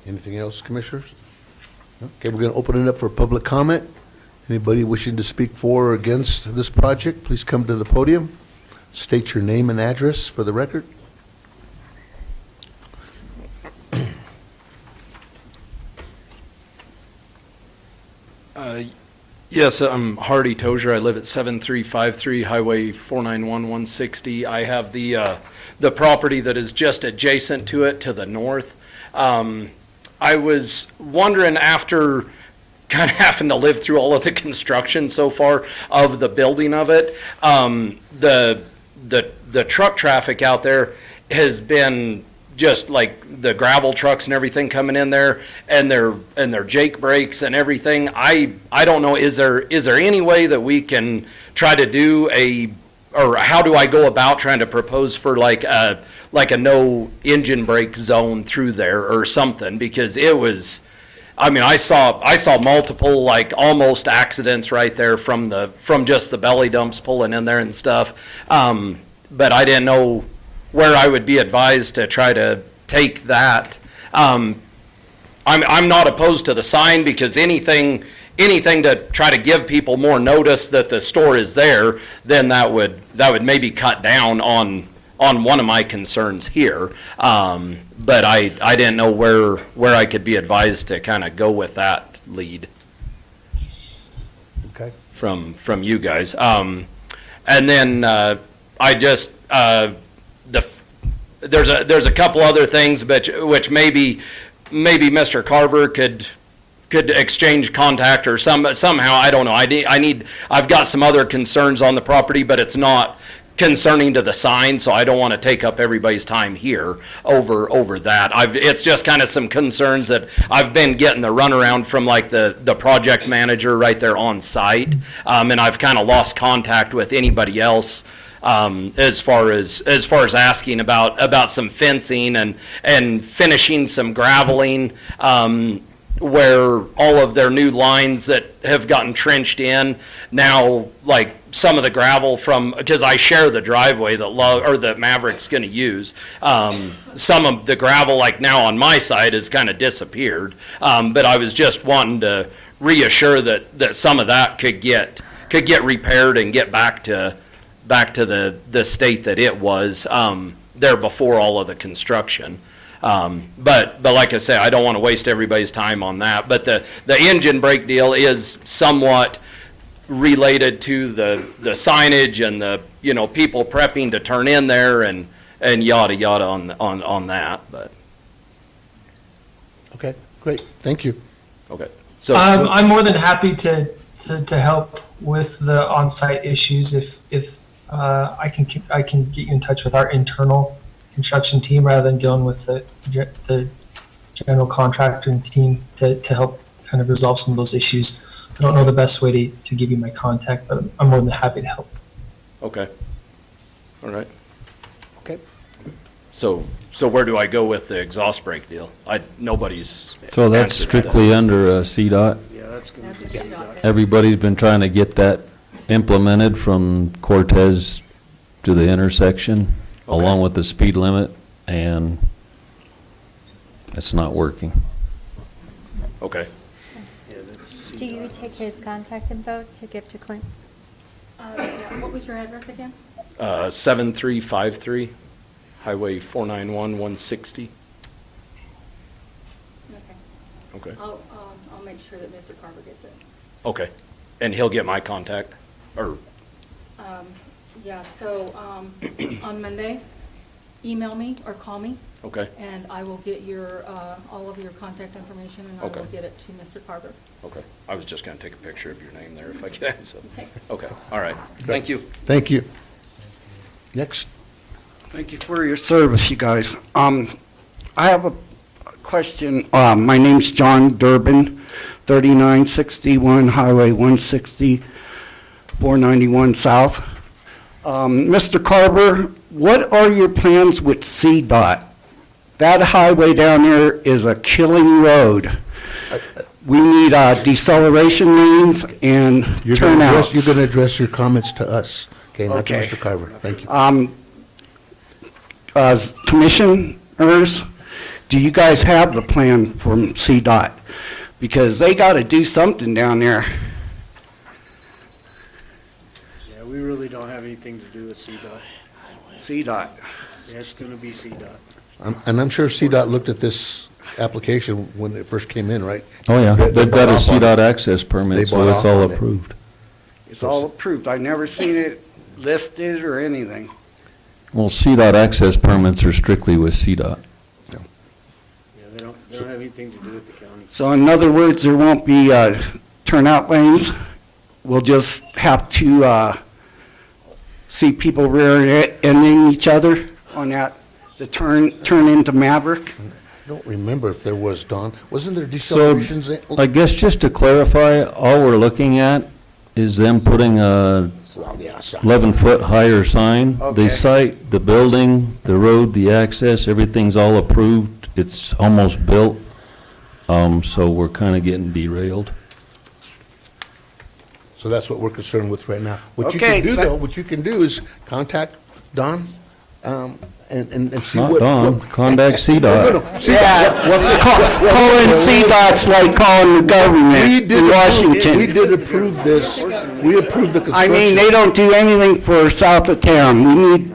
Anything else, Commissioners? No? Okay, we're going to open it up for public comment. Anybody wishing to speak for or against this project, please come to the podium. State your name and address for the record. Yes, I'm Hardy Tozier. I live at 7353 Highway 491-160. I have the property that is just adjacent to it to the north. I was wondering, after kind of having to live through all of the construction so far of the building of it, the truck traffic out there has been just like the gravel trucks and everything coming in there, and their Jake brakes and everything. I don't know, is there any way that we can try to do or how do I go about trying to propose for like a no engine brake zone through there or something? Because it was, I mean, I saw multiple like almost accidents right there from just the belly dumps pulling in there and stuff. But I didn't know where I would be advised to try to take that. I'm not opposed to the sign, because anything to try to give people more notice that the store is there, then that would maybe cut down on one of my concerns here. But I didn't know where I could be advised to kind of go with that lead. Okay. From you guys. And then I just there's a couple other things, which maybe Mr. Carver could exchange contact or somehow, I don't know. I've got some other concerns on the property, but it's not concerning to the sign, so I don't want to take up everybody's time here over that. It's just kind of some concerns that I've been getting the runaround from like the project manager right there on site, and I've kind of lost contact with anybody else as far as asking about some fencing and finishing some graveling, where all of their new lines that have gotten trenched in now, like some of the gravel because I share the driveway that Maverick's going to use. Some of the gravel, like now on my side, has kind of disappeared. But I was just wanting to reassure that some of that could get repaired and get back to the state that it was there before all of the construction. But like I say, I don't want to waste everybody's time on that. But the engine brake deal is somewhat related to the signage and the people prepping to turn in there and yada yada on that. But Okay, great. Thank you. okay, so I'm more than happy to help with the on-site issues if I can get you in touch with our internal construction team rather than dealing with the general contracting team to help kind of resolve some of those issues. I don't know the best way to give you my contact, but I'm more than happy to help. okay, all right. Okay. So where do I go with the exhaust brake deal? Nobody's So that's answered strictly under CDOT? Yeah, that's going to be CDOT. Everybody's been trying to get that implemented from Cortez to the intersection, along with the speed limit, and it's not working. Okay. Yeah, that's Do you take his contact info to give to Clint? Yeah, what was your address again? 7353 Highway 491-160. Okay. Okay. I'll make sure that Mr. Carver gets it. Okay. And he'll get my contact? Or, Yeah, so on Monday, email me or call me, okay, and I will get your, all of your contact information, and I will Okay. get it to Mr. Carver. okay. I was just going to take a picture of your name there if I can, so. Okay. Okay, all right. Thank you. Thank you. Next. Thank you for your service, you guys. I have a question. My name's John Durbin, 3961 Highway 160, 491 South. Mr. Carver, what are your plans with CDOT? That highway down there is a killing road. We need deceleration lanes and turnouts. You're going to address your comments to us, okay, not to Okay. Mr. Carver. Thank you. As commissioners, do you guys have the plan from CDOT? Because they got to do something down there. Yeah, we really don't have anything to do with CDOT. CDOT. Yeah, it's going to be CDOT. And I'm sure CDOT looked at this application when it first came in, right? Oh, yeah, They they've got a bought off on CDOT it. access They permit, so bought it's off all on it. approved. It's all approved. I've never seen it listed or anything. Well, CDOT access permits are strictly with CDOT. Yeah, they don't have anything to do with the county. So in other words, there won't be turnout lanes. We'll just have to see people rear-ending each other on that, the turn into Maverick. I don't remember if there was, Don. Wasn't there So, decelerations? I guess just to clarify, all we're looking at is them putting a 11-foot higher sign. Okay. They cite the building, the road, the access, everything's all approved. It's almost built, so we're kind of getting derailed. So that's what we're concerned with right now. What you Okay, can do, but- though, what you can do is contact Don, and see Not what. Don, contact No, CDOT. no, CDOT. Yeah, calling CDOT's like calling the We government did in approve- Washington. We did approve this. We approved the I construction. mean, they don't do anything for south of town. We need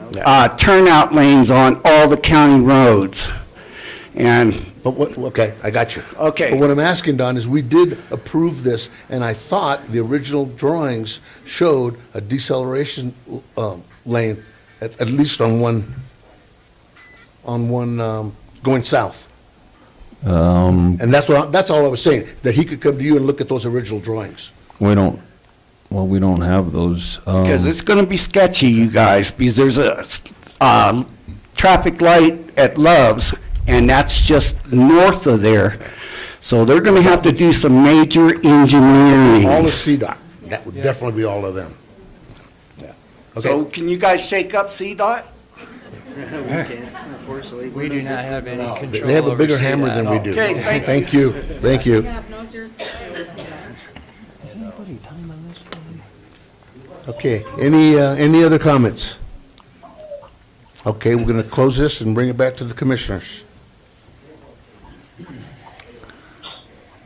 turnout lanes on all the county roads. And, But what, okay, I got you. Okay. But what I'm asking, Don, is we did approve this, and I thought the original drawings showed a deceleration lane, at least on one, going south. And that's all I was saying, that he could come to you and look at those original drawings. We don't have those. because it's going to be sketchy, you guys, because there's a traffic light at Love's, and that's just north of there. So they're going to have to do some major engineering. All of CDOT, that would definitely be all of them. Yeah. So Okay, can you guys shake up CDOT? We can't, unfortunately. We do not have any control they have a over bigger hammer CDOT. than we do. Okay, Thank you, thank you. We have no jurisdiction over CDOT. Okay, any other comments? Okay, we're going to close this and bring it back to the commissioners.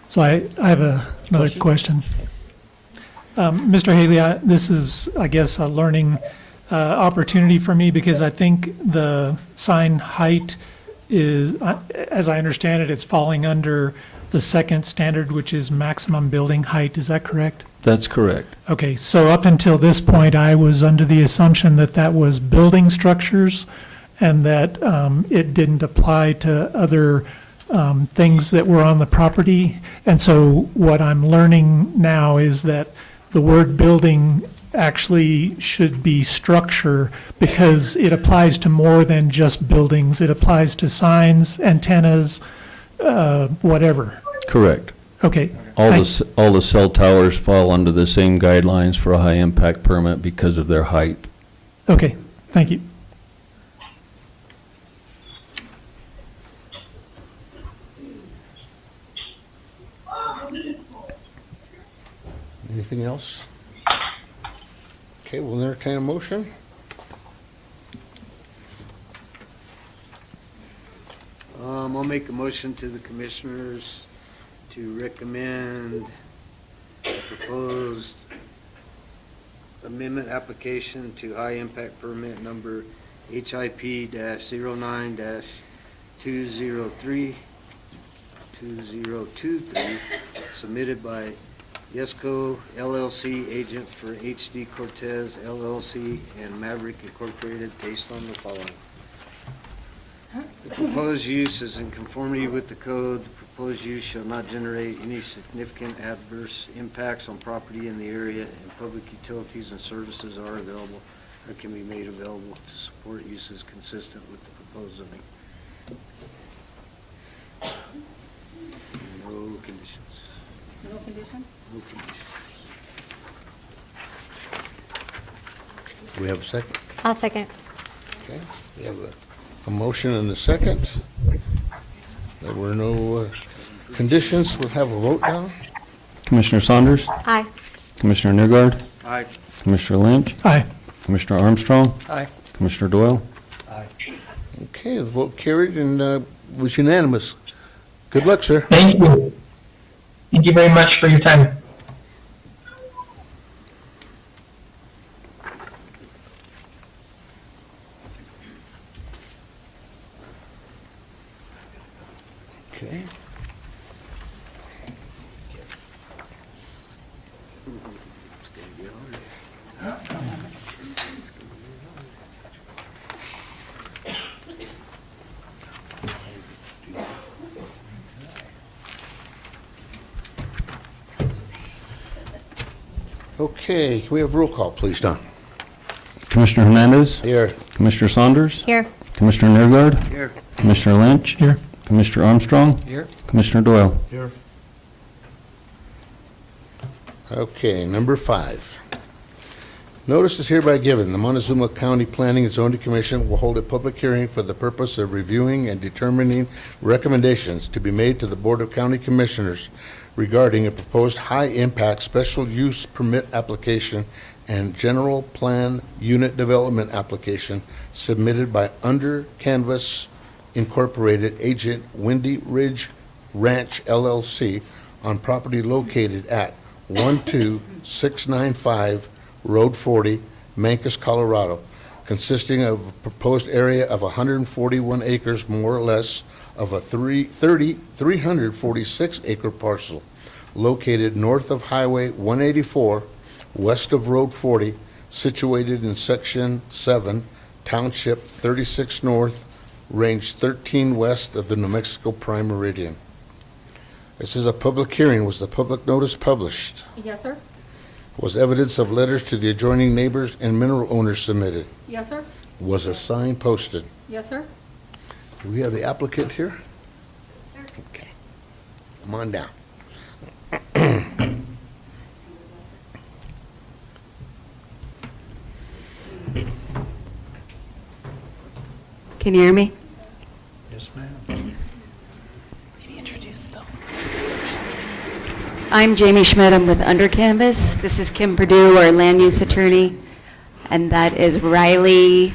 So I have another question. Mr. Haley, this is, I guess, a learning opportunity for me because I think the sign height is, as I understand it, it's falling under the second standard, which is maximum building height. Is that correct? That's correct. Okay, so up until this point, I was under the assumption that that was building structures and that it didn't apply to other things that were on the property. And so what I'm learning now is that the word building actually should be structure because it applies to more than just buildings. It applies to signs, antennas, whatever. Correct. Okay. All the cell towers fall under the same guidelines for a high-impact permit because of their height. Okay, thank you. Anything else? Okay, we'll entertain a motion. I'll make a motion to the commissioners to recommend the proposed amendment application to high impact permit number HIP-09-203 submitted by Yesco LLC, agent for HD Cortez LLC and Maverick Incorporated, based on the following. The proposed use is in conformity with the code. The proposed use shall not generate any significant adverse impacts on property in the area, and public utilities and services are available. that can be made available to support uses consistent with the proposed zoning. No conditions. No condition? No conditions. Do we have a second? I'll second. Okay, we have a motion and a second. There were no conditions. We'll have a vote now. Commissioner Saunders? Aye. Commissioner Newgaard? Aye. Commissioner Lynch? Aye. Commissioner Armstrong? Aye. Commissioner Doyle? Okay, the vote carried and was unanimous. Good luck, sir. Thank you. Thank you very much for your time. Okay. Okay, can we have roll call, please, Don? Commissioner Hernandez? Here. Commissioner Saunders? Here. Commissioner Newgaard? Here. Commissioner Lynch? Here. Commissioner Armstrong? Here. Commissioner Doyle? Here. Okay, number 5. Notice is hereby given. The Montezuma County Planning and Zoning Commission will hold a public hearing for the purpose of reviewing and determining recommendations to be made to the Board of County Commissioners regarding a proposed high-impact special use permit application and general plan unit development application submitted by Under Canvas Incorporated agent Windy Ridge Ranch LLC on property located at 12695 Road 40, Mancos, Colorado, consisting of a proposed area of 141 acres, more or less, of a 346-acre parcel located north of Highway 184, west of Road 40, situated in Section 7, Township 36 North, Range 13 west of the New Mexico Prime Meridian. This is a public hearing. Was the public notice published? Yes, sir. Was evidence of letters to the adjoining neighbors and mineral owners submitted? Yes, sir. Was a sign posted? Yes, sir. Do we have the applicant here? Sir. Okay. Come on down. Can you hear me? Yes, ma'am. I'm Jamie Schmidt. I'm with Under Canvas. This is Kim Perdue, our land use attorney, and that is Riley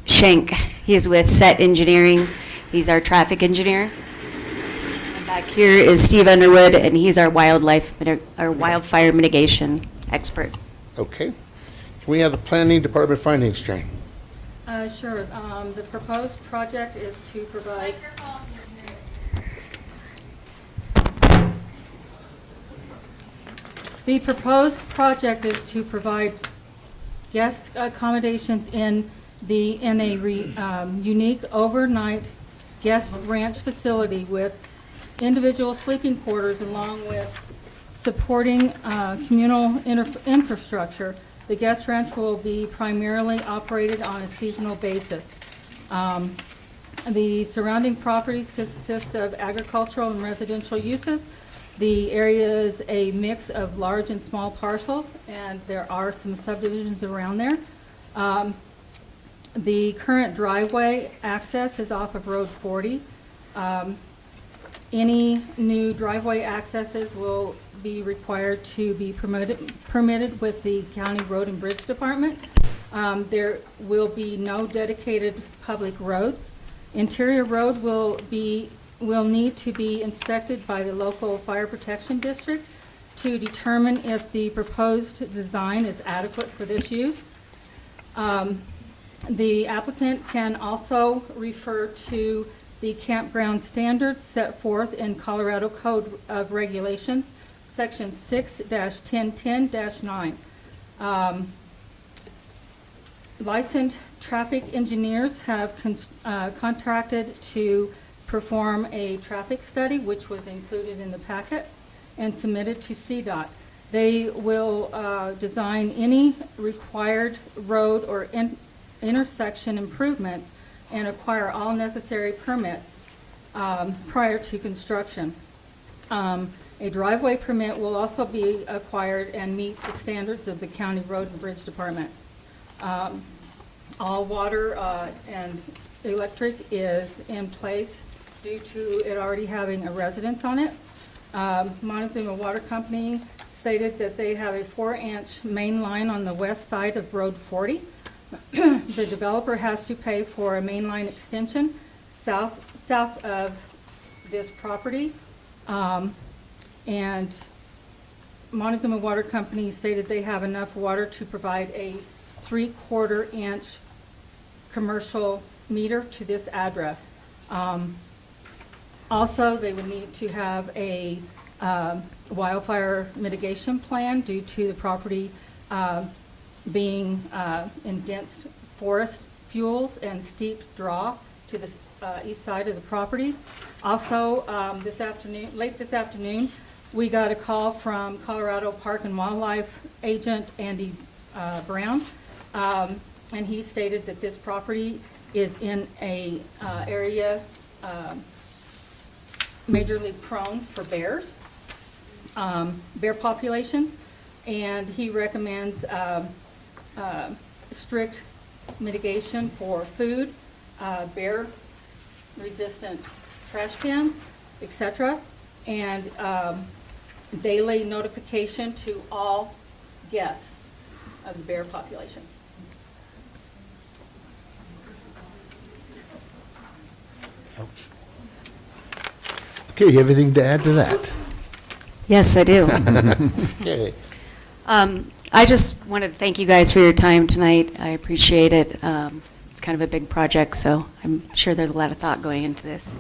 Schenk. He is with Set Engineering. He's our traffic engineer. And back here is Steve Underwood, and he's our wildfire mitigation expert. Okay. Can we have the planning department findings, Jane? Sure. The proposed project is to provide. The proposed project is to provide guest accommodations in a unique overnight guest ranch facility with individual sleeping quarters along with supporting communal infrastructure. The guest ranch will be primarily operated on a seasonal basis. The surrounding properties consist of agricultural and residential uses. The area is a mix of large and small parcels, and there are some subdivisions around there. The current driveway access is off of Road 40. Any new driveway accesses will be required to be permitted with the County Road and Bridge Department. There will be no dedicated public roads. Interior road will need to be inspected by the local fire protection district to determine if the proposed design is adequate for this use. The applicant can also refer to the campground standards set forth in Colorado Code of Regulations, Section 6-1010-9. Licensed traffic engineers have contracted to perform a traffic study, which was included in the packet and submitted to CDOT. They will design any required road or intersection improvements and acquire all necessary permits prior to construction. A driveway permit will also be acquired and meet the standards of the County Road and Bridge Department. All water and electric is in place due to it already having a residence on it. Montezuma Water Company stated that they have a 4-inch main line on the west side of Road 40. The developer has to pay for a main line extension south of this property. And Montezuma Water Company stated they have enough water to provide a 3/4-inch commercial meter to this address. Also, they would need to have a wildfire mitigation plan due to the property being in dense forest fuels and steep draw to the east side of the property. Also, late this afternoon, we got a call from Colorado Park and Wildlife agent Andy Brown, and he stated that this property is in a area majorly prone for bears, bear populations, and he recommends strict mitigation for food, bear-resistant trash cans, etc., and daily notification to all guests of the bear populations. Okay, you have anything to add to that? Yes, I do. Okay. I just wanted to thank you guys for your time tonight. I appreciate it. It's kind of a big project, so I'm sure there's a lot of thought going into this.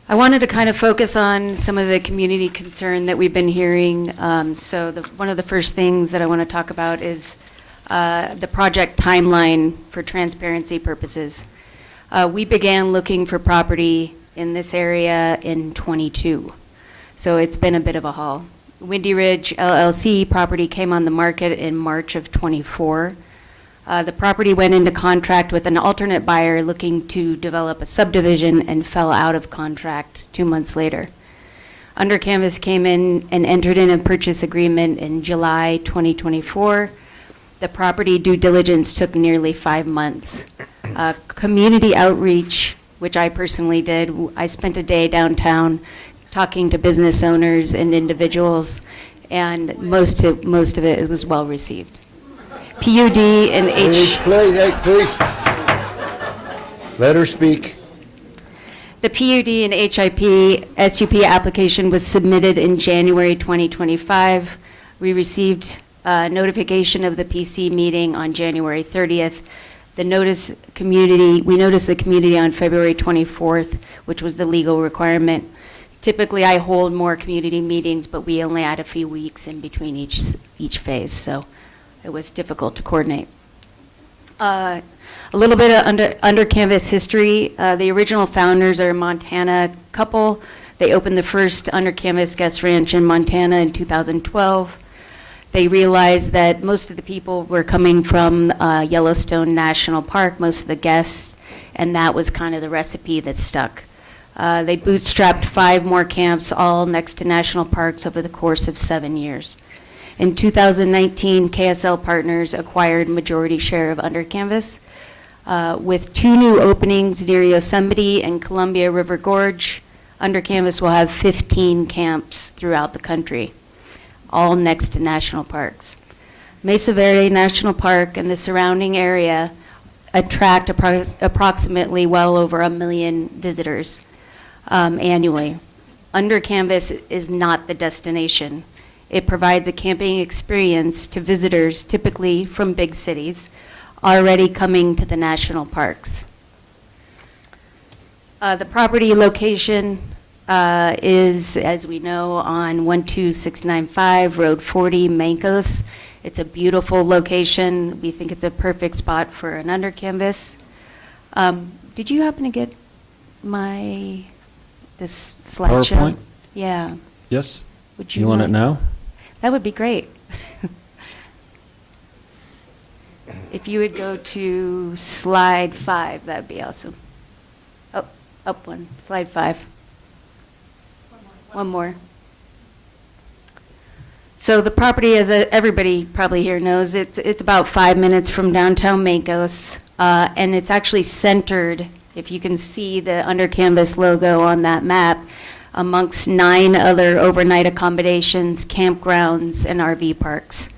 I wanted to kind of focus on some of the community concern that we've been hearing. So one of the first things that I want to talk about is the project timeline for transparency purposes. We began looking for property in this area in '22. So it's been a bit of a haul. Windy Ridge LLC property came on the market in March of '24. The property went into contract with an alternate buyer looking to develop a subdivision and fell out of contract 2 months later. Under Canvas came in and entered in a purchase agreement in July 2024. The property due diligence took nearly 5 months. Community outreach, which I personally did, I spent a day downtown talking to business owners and individuals, and most of it was well received. PUD and Please. Let her speak. The PUD and HIP SUP application was submitted in January 2025. We received notification of the PC meeting on January 30th. We noticed the community on February 24th, which was the legal requirement. Typically, I hold more community meetings, but we only had a few weeks in between each phase, so it was difficult to coordinate. A little bit of under Canvas history. The original founders are a Montana couple. They opened the first Under Canvas Guest Ranch in Montana in 2012. They realized that most of the people were coming from Yellowstone National Park, most of the guests, and that was kind of the recipe that stuck. They bootstrapped 5 more camps, all next to national parks, over the course of 7 years. In 2019, KSL Partners acquired majority share of Under Canvas. With 2 new openings near Yosemite and Columbia River Gorge, Under Canvas will have 15 camps throughout the country, all next to national parks. Mesa Verde National Park and the surrounding area attract approximately well over 1 million visitors annually. Under Canvas is not the destination. It provides a camping experience to visitors, typically from big cities, already coming to the national parks. The property location is, as we know, on 12695 Road 40, Mancos. It's a beautiful location. We think it's a perfect spot for an Under Canvas. Did you happen to get this slideshow? PowerPoint? Yeah. Yes. Would You want it mind? now? That would be great. If you would go to slide 5, that'd be awesome. Oh, up one, slide 5. One more. So the property, as everybody probably here knows, it's about 5 minutes from downtown Mancos, and it's actually centered, if you can see the under canvas logo on that map, amongst 9 other overnight accommodations, campgrounds, and RV parks.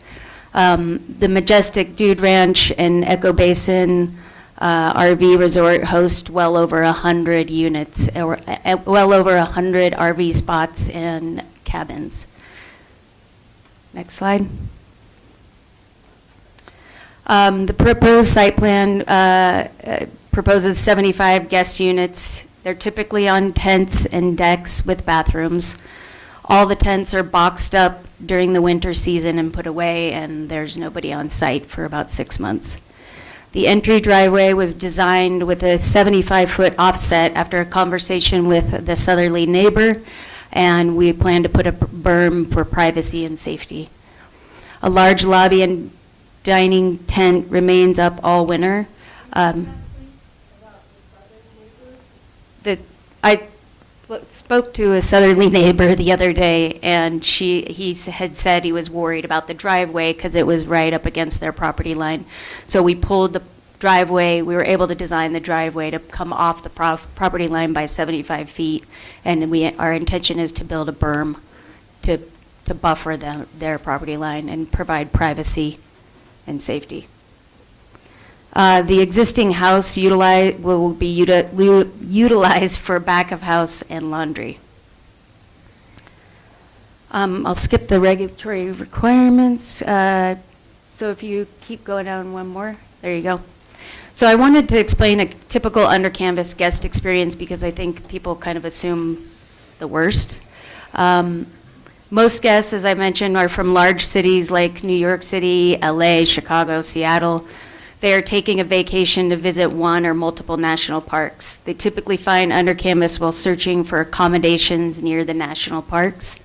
The majestic Dude Ranch and Echo Basin RV resort host well over 100 units, or well over 100 RV spots and cabins. Next slide. The proposed site plan proposes 75 guest units. They're typically on tents and decks with bathrooms. All the tents are boxed up during the winter season and put away, and there's nobody on site for about 6 months. The entry driveway was designed with a 75-foot offset after a conversation with the southerly neighbor, and we plan to put a berm for privacy and safety. A large lobby and dining tent remains up all winter. I spoke to a southerly neighbor the other day, and he had said he was worried about the driveway because it was right up against their property line. So we pulled the driveway. We were able to design the driveway to come off the property line by 75 feet, and our intention is to build a berm to buffer their property line and provide privacy and safety. The existing house will be utilized for back of house and laundry. I'll skip the regulatory requirements. So if you keep going down one more, there you go. So I wanted to explain a typical under canvas guest experience because I think people kind of assume the worst. Most guests, as I mentioned, are from large cities like New York City, LA, Chicago, Seattle. They are taking a vacation to visit one or multiple national parks. They typically find under canvas while searching for accommodations near the national parks.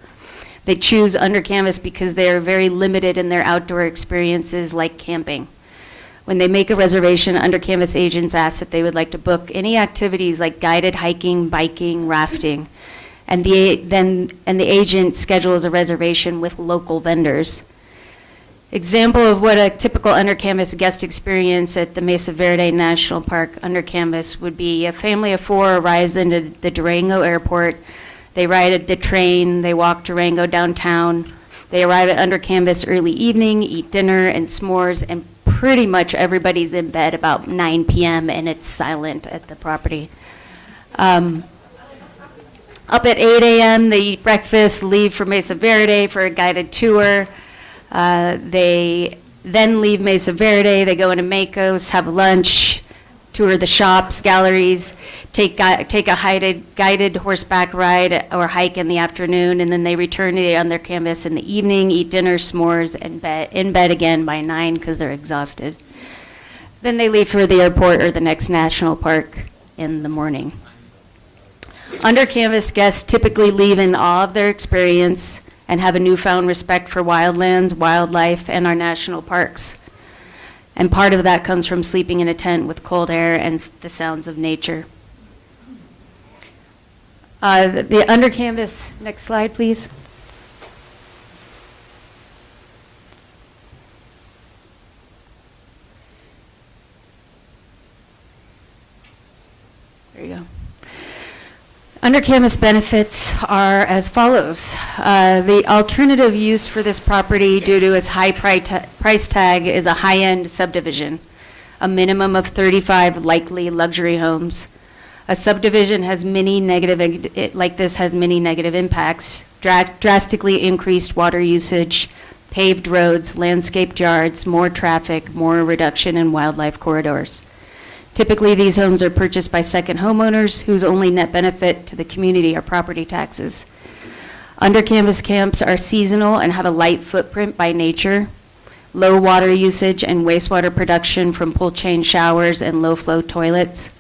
They choose under canvas because they are very limited in their outdoor experiences like camping. When they make a reservation, under canvas agents ask if they would like to book any activities like guided hiking, biking, rafting. And the agent schedules a reservation with local vendors. Example of what a typical under canvas guest experience at the Mesa Verde National Park under canvas would be: a family of 4 arrives into the Durango airport. They ride the train, they walk Durango downtown. They arrive at under canvas early evening, eat dinner and s'mores, and pretty much everybody's in bed about 9 p.m. and it's silent at the property. Up at 8 a.m., they eat breakfast, leave for Mesa Verde for a guided tour. They then leave Mesa Verde, they go into Mancos, have lunch, tour the shops, galleries, take a guided horseback ride or hike in the afternoon, and then they return on their canvas in the evening, eat dinner, s'mores, and in bed again by 9 because they're exhausted. Then they leave for the airport or the next national park in the morning. Under canvas guests typically leave in awe of their experience and have a newfound respect for wildlands, wildlife, and our national parks. And part of that comes from sleeping in a tent with cold air and the sounds of nature. The under canvas, next slide, please. There you go. Under canvas benefits are as follows. The alternative use for this property due to its high price tag is a high-end subdivision, a minimum of 35 likely luxury homes. A subdivision has many negative impacts: drastically increased water usage, paved roads, landscaped yards, more traffic, more reduction in wildlife corridors. Typically, these homes are purchased by second homeowners whose only net benefit to the community are property taxes. Under canvas camps are seasonal and have a light footprint by nature. Low water usage and wastewater production from pull chain showers and low flow toilets.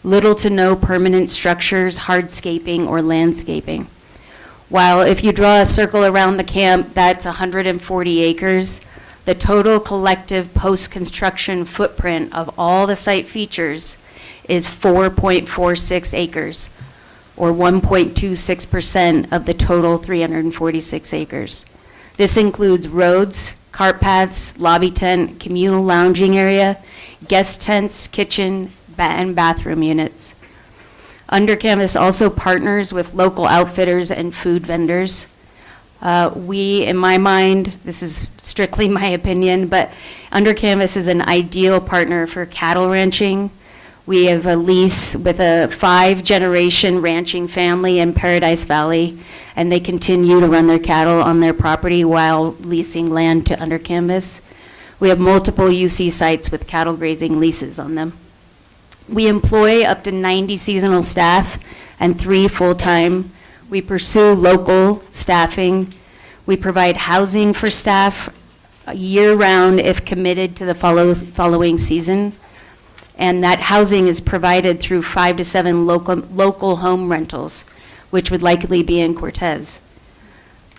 Little to no permanent structures, hardscaping, or landscaping. While if you draw a circle around the camp, that's 140 acres. The total collective post-construction footprint of all the site features is 4.46 acres, or 1.26% of the total 346 acres. This includes roads, cart paths, lobby tent, communal lounging area, guest tents, kitchen, and bathroom units. Undercanvas also partners with local outfitters and food vendors. We, in my mind, this is strictly my opinion, but Undercanvas is an ideal partner for cattle ranching. We have a lease with a 5-generation ranching family in Paradise Valley, and they continue to run their cattle on their property while leasing land to Undercanvas. We have multiple UC sites with cattle grazing leases on them. We employ up to 90 seasonal staff and 3 full-time. We pursue local staffing. We provide housing for staff year-round if committed to the following season. And that housing is provided through 5 to 7 local home rentals, which would likely be in Cortez.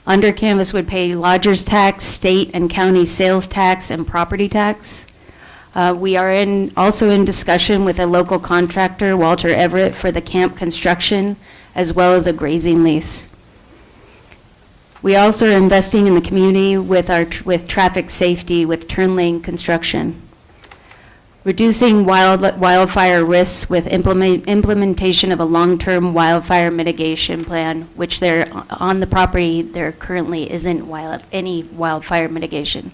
Undercanvas would pay lodger's tax, state and county sales tax, and property tax. We are also in discussion with a local contractor, Walter Everett, for the camp construction, as well as a grazing lease. We also are investing in the community with traffic safety, with turn lane construction. Reducing wildfire risks with implementation of a long-term wildfire mitigation plan, which on the property, there currently isn't any wildfire mitigation.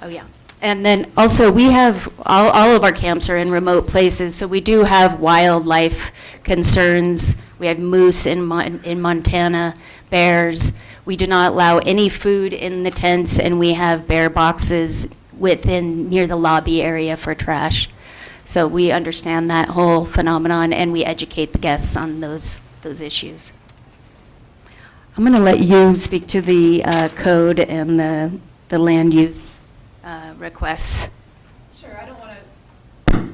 Oh, yeah. And then also, we have, all of our camps are in remote places, so we do have wildlife concerns. We have moose in Montana, bears. We do not allow any food in the tents, and we have bear boxes near the lobby area for trash. So we understand that whole phenomenon, and we educate the guests on those issues. I'm going to let you speak to the code and the land use requests. Sure, I don't want to,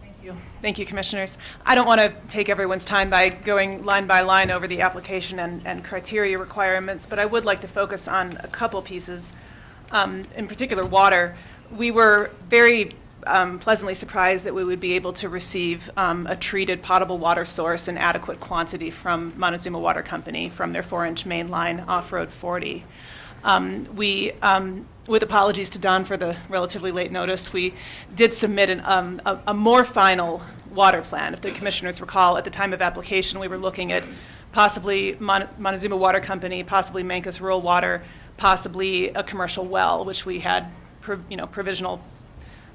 thank you. Thank you, Commissioners. I don't want to take everyone's time by going line by line over the application and criteria requirements, but I would like to focus on a couple pieces, in particular water. We were very pleasantly surprised that we would be able to receive a treated potable water source in adequate quantity from Montezuma Water Company from their 4-inch main line off Road 40. With apologies to Don for the relatively late notice, we did submit a more final water plan. If the commissioners recall, at the time of application, we were looking at possibly Montezuma Water Company, possibly Mancos Rural Water, possibly a commercial well, which we had provisional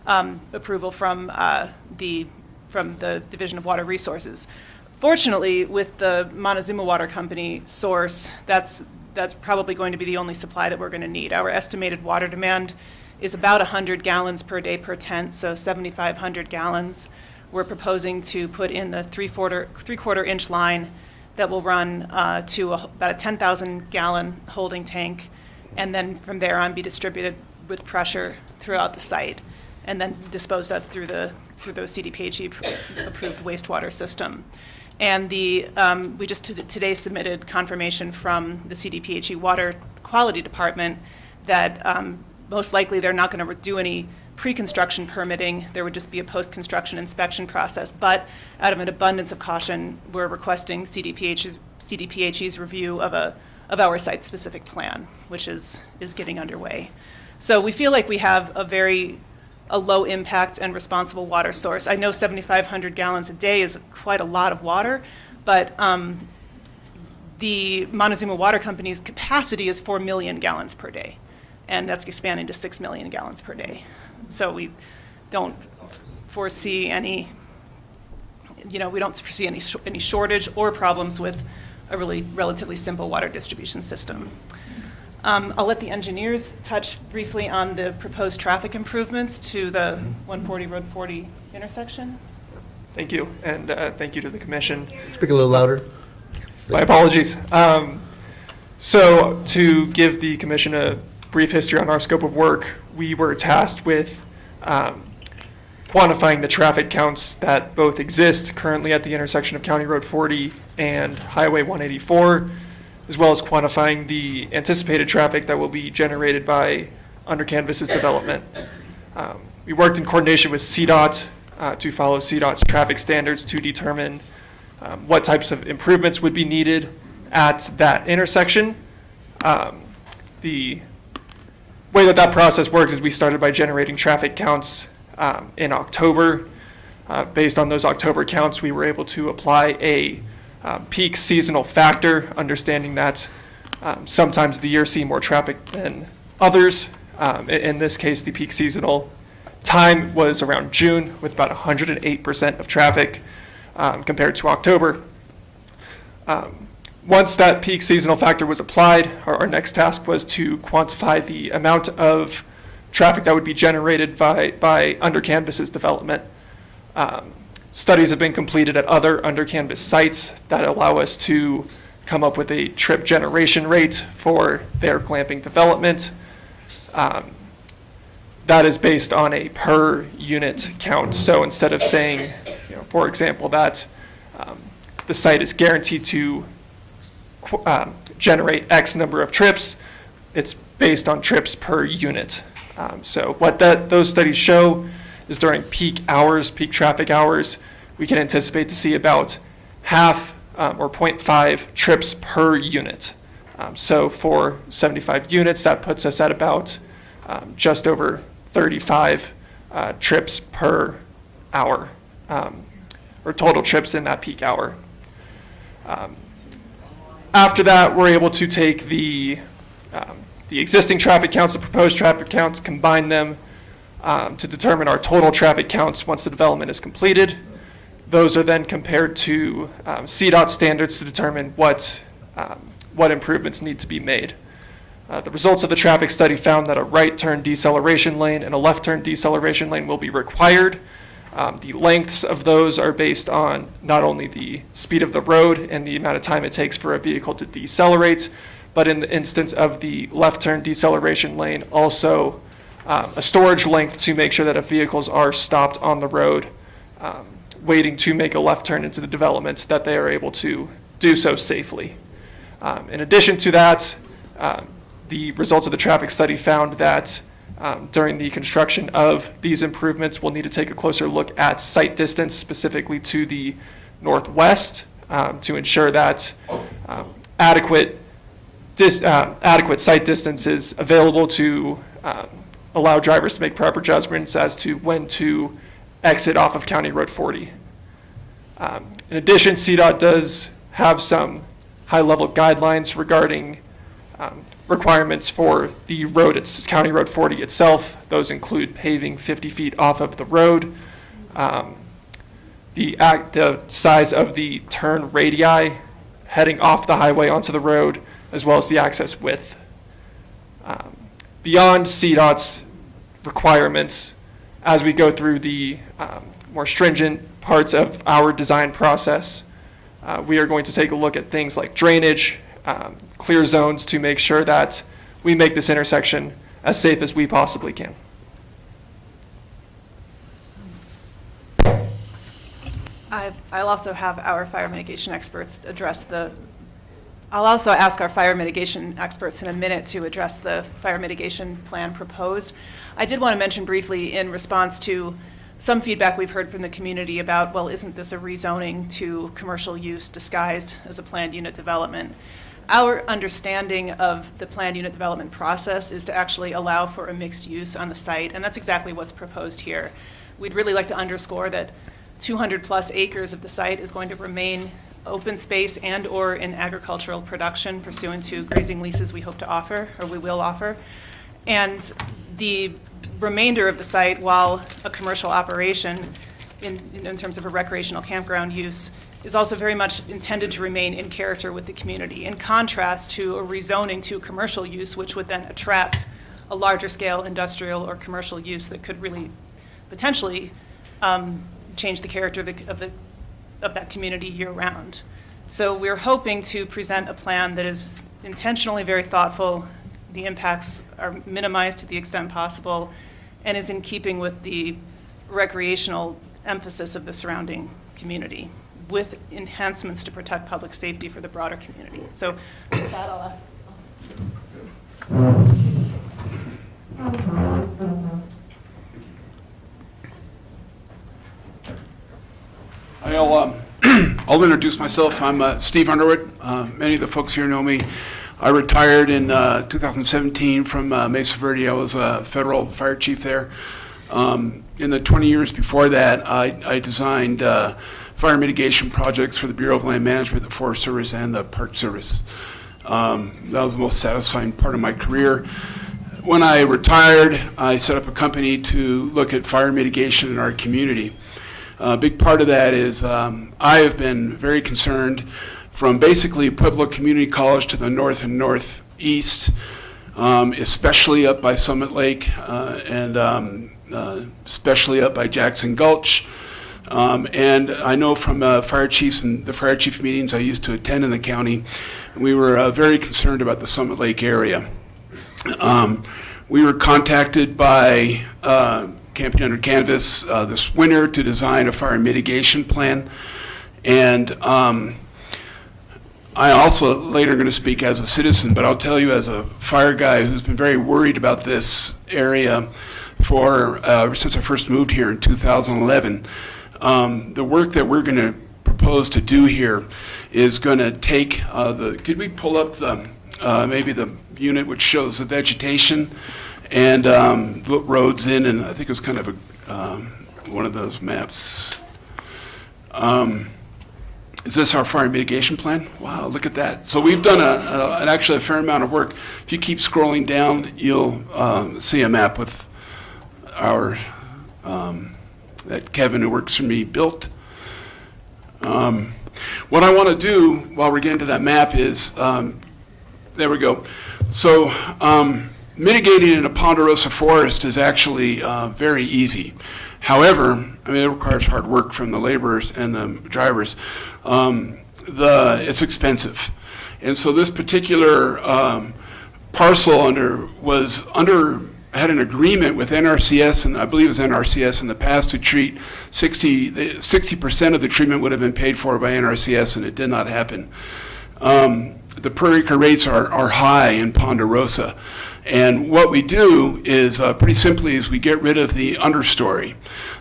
approval from the Division of Water Resources. Fortunately, with the Montezuma Water Company source, that's probably going to be the only supply that we're going to need. Our estimated water demand is about 100 gallons per day per tent, so 7,500 gallons. We're proposing to put in the three-quarter inch line that will run to about a 10,000 gallon holding tank, and then from there on be distributed with pressure throughout the site, and then disposed of through the CDPHE approved wastewater system. And we just today submitted confirmation from the CDPHE Water Quality Department that most likely they're not going to do any pre-construction permitting. There would just be a post-construction inspection process. But out of an abundance of caution, we're requesting CDPHE's review of our site-specific plan, which is getting underway. So we feel like we have a low impact and responsible water source. I know 7,500 gallons a day is quite a lot of water, but the Montezuma Water Company's capacity is 4 million gallons per day, and that's expanding to 6 million gallons per day. So we don't foresee any shortage or problems with a really relatively simple water distribution system. I'll let the engineers touch briefly on the proposed traffic improvements to the 140 Road 40 intersection. Thank you, and thank you to the commission. Speak a little louder. My apologies. So to give the commission a brief history on our scope of work, we were tasked with quantifying the traffic counts that both exist currently at the intersection of County Road 40 and Highway 184, as well as quantifying the anticipated traffic that will be generated by Under Canvas's development. We worked in coordination with CDOT to follow CDOT's traffic standards to determine what types of improvements would be needed at that intersection. The way that process works is we started by generating traffic counts in October. Based on those October counts, we were able to apply a peak seasonal factor, understanding that sometimes of the year see more traffic than others. In this case, the peak seasonal time was around June, with about 108% of traffic compared to October. Once that peak seasonal factor was applied, our next task was to quantify the amount of traffic that would be generated by Under Canvas's development. Studies have been completed at other Under Canvas sites that allow us to come up with a trip generation rate for their glamping development. That is based on a per unit count. So instead of saying, for example, that the site is guaranteed to generate X number of trips, it's based on trips per unit. So what those studies show is during peak hours, peak traffic hours, we can anticipate to see about half or 0.5 trips per unit. So for 75 units, that puts us at about just over 35 trips per hour, or total trips in that peak hour. After that, we're able to take the existing traffic counts, the proposed traffic counts, combine them to determine our total traffic counts once the development is completed. Those are then compared to CDOT standards to determine what improvements need to be made. The results of the traffic study found that a right turn deceleration lane and a left turn deceleration lane will be required. The lengths of those are based on not only the speed of the road and the amount of time it takes for a vehicle to decelerate, but in the instance of the left turn deceleration lane, also a storage length to make sure that if vehicles are stopped on the road waiting to make a left turn into the development, that they are able to do so safely. In addition to that, the results of the traffic study found that during the construction of these improvements, we'll need to take a closer look at site distance, specifically to the northwest, to ensure that adequate site distance is available to allow drivers to make proper judgments as to when to exit off of County Road 40. In addition, CDOT does have some high-level guidelines regarding requirements for the road, it's County Road 40 itself. Those include paving 50 feet off of the road, the size of the turn radii heading off the highway onto the road, as well as the access width. Beyond CDOT's requirements, as we go through the more stringent parts of our design process, we are going to take a look at things like drainage, clear zones, to make sure that we make this intersection as safe as we possibly can. I'll also have our fire mitigation experts address I'll also ask our fire mitigation experts in a minute to address the fire mitigation plan proposed. I did want to mention briefly, in response to some feedback we've heard from the community about, well, isn't this a rezoning to commercial use disguised as a planned unit development? Our understanding of the planned unit development process is to actually allow for a mixed use on the site, and that's exactly what's proposed here. We'd really like to underscore that 200 plus acres of the site is going to remain open space and or in agricultural production pursuant to grazing leases we hope to offer, or we will offer. And the remainder of the site, while a commercial operation in terms of a recreational campground use, is also very much intended to remain in character with the community, in contrast to a rezoning to commercial use, which would then attract a larger scale industrial or commercial use that could really potentially change the character of that community year-round. So we're hoping to present a plan that is intentionally very thoughtful, the impacts are minimized to the extent possible, and is in keeping with the recreational emphasis of the surrounding community with enhancements to protect public safety for the broader community. So with that, I'll ask. I'll introduce myself. I'm Steve Underwood. Many of the folks here know me. I retired in 2017 from Mesa Verde. I was a federal fire chief there. In the 20 years before that, I designed fire mitigation projects for the Bureau of Land Management, the Forest Service, and the Park Service. That was the most satisfying part of my career. When I retired, I set up a company to look at fire mitigation in our community. A big part of that is I have been very concerned from basically Pueblo Community College to the north and northeast, especially up by Summit Lake and especially up by Jackson Gulch. And I know from fire chiefs and the fire chief meetings I used to attend in the county, we were very concerned about the Summit Lake area. We were contacted by Camping Under Canvas this winter to design a fire mitigation plan. And I also later going to speak as a citizen, but I'll tell you as a fire guy who's been very worried about this area for since I first moved here in 2011. The work that we're going to propose to do here is going to take could we pull up the maybe the unit which shows the vegetation and roads in, and I think it was kind of a one of those maps. Is this our fire mitigation plan? Wow, look at that. So we've done actually a fair amount of work. If you keep scrolling down, you'll see a map with our that Kevin, who works for me, built. What I want to do while we're getting to that map is, there we go. So mitigating in a ponderosa forest is actually very easy. However, I mean, it requires hard work from the laborers and the drivers. It's expensive. And so this particular parcel had an agreement with NRCS, and I believe it was NRCS in the past, to treat 60% of the treatment would have been paid for by NRCS, and it did not happen. The per acre rates are high in Ponderosa. And what we do is, pretty simply, is we get rid of the understory.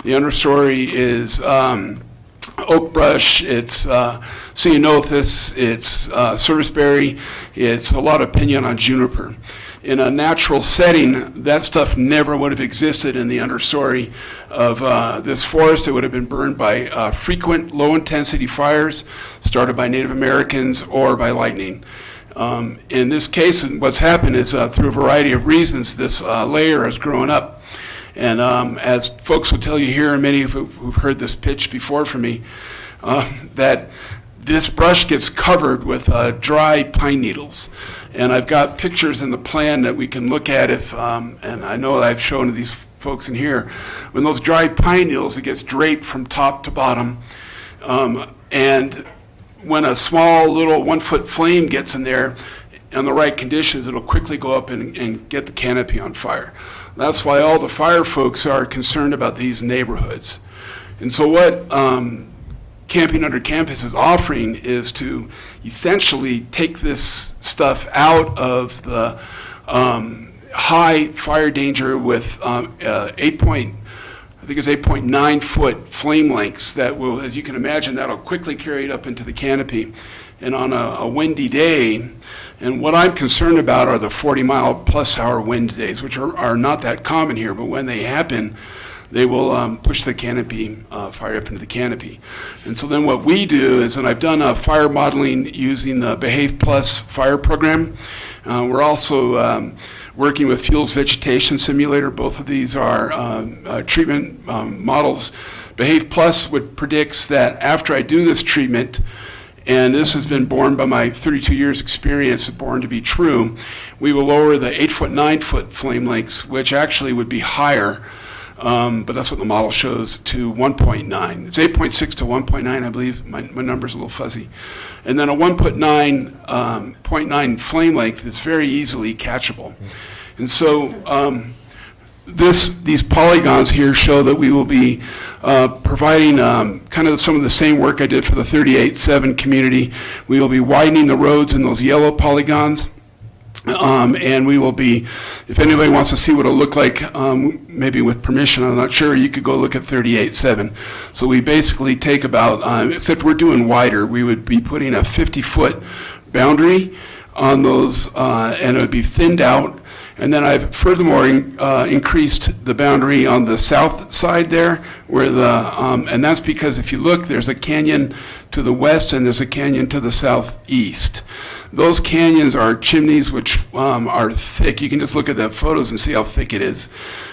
The understory is oak brush, it's ceanothus, it's serviceberry, it's a lot of pinyon on juniper. In a natural setting, that stuff never would have existed in the understory of this forest. It would have been burned by frequent low-intensity fires started by Native Americans or by lightning. In this case, what's happened is through a variety of reasons, this layer has grown up. And as folks will tell you here, and many who've heard this pitch before from me, that this brush gets covered with dry pine needles. And I've got pictures in the plan that we can look at if, and I know I've shown these folks in here, when those dry pine needles, it gets draped from top to bottom. And when a small little 1-foot flame gets in there, on the right conditions, it'll quickly go up and get the canopy on fire. That's why all the fire folks are concerned about these neighborhoods. And so what Camping Under Campus is offering is to essentially take this stuff out of the high fire danger with 8.9 foot flame lengths that will, as you can imagine, that'll quickly carry it up into the canopy. And on a windy day, and what I'm concerned about are the 40-mile-plus-hour wind days, which are not that common here, but when they happen, they will push the canopy, fire up into the canopy. And so then what we do is, and I've done fire modeling using the Behave Plus fire program. We're also working with Fuels Vegetation Simulator. Both of these are treatment models. Behave Plus predicts that after I do this treatment, and this has been borne by my 32 years experience, born to be true, we will lower the 8-foot, 9-foot flame lengths, which actually would be higher, but that's what the model shows, to 1.9. It's 8.6 to 1.9, I believe. My number's a little fuzzy. And then a 1.9 flame length is very easily catchable. And so these polygons here show that we will be providing kind of some of the same work I did for the 38-7 community. We will be widening the roads in those yellow polygons. And we will be, if anybody wants to see what it'll look like, maybe with permission, I'm not sure, you could go look at 38-7. So we basically take about, except we're doing wider, we would be putting a 50-foot boundary on those, and it would be thinned out. And then I've furthermore increased the boundary on the south side there, where and that's because if you look, there's a canyon to the west and there's a canyon to the southeast. Those canyons are chimneys which are thick. You can just look at the photos and see how thick it is.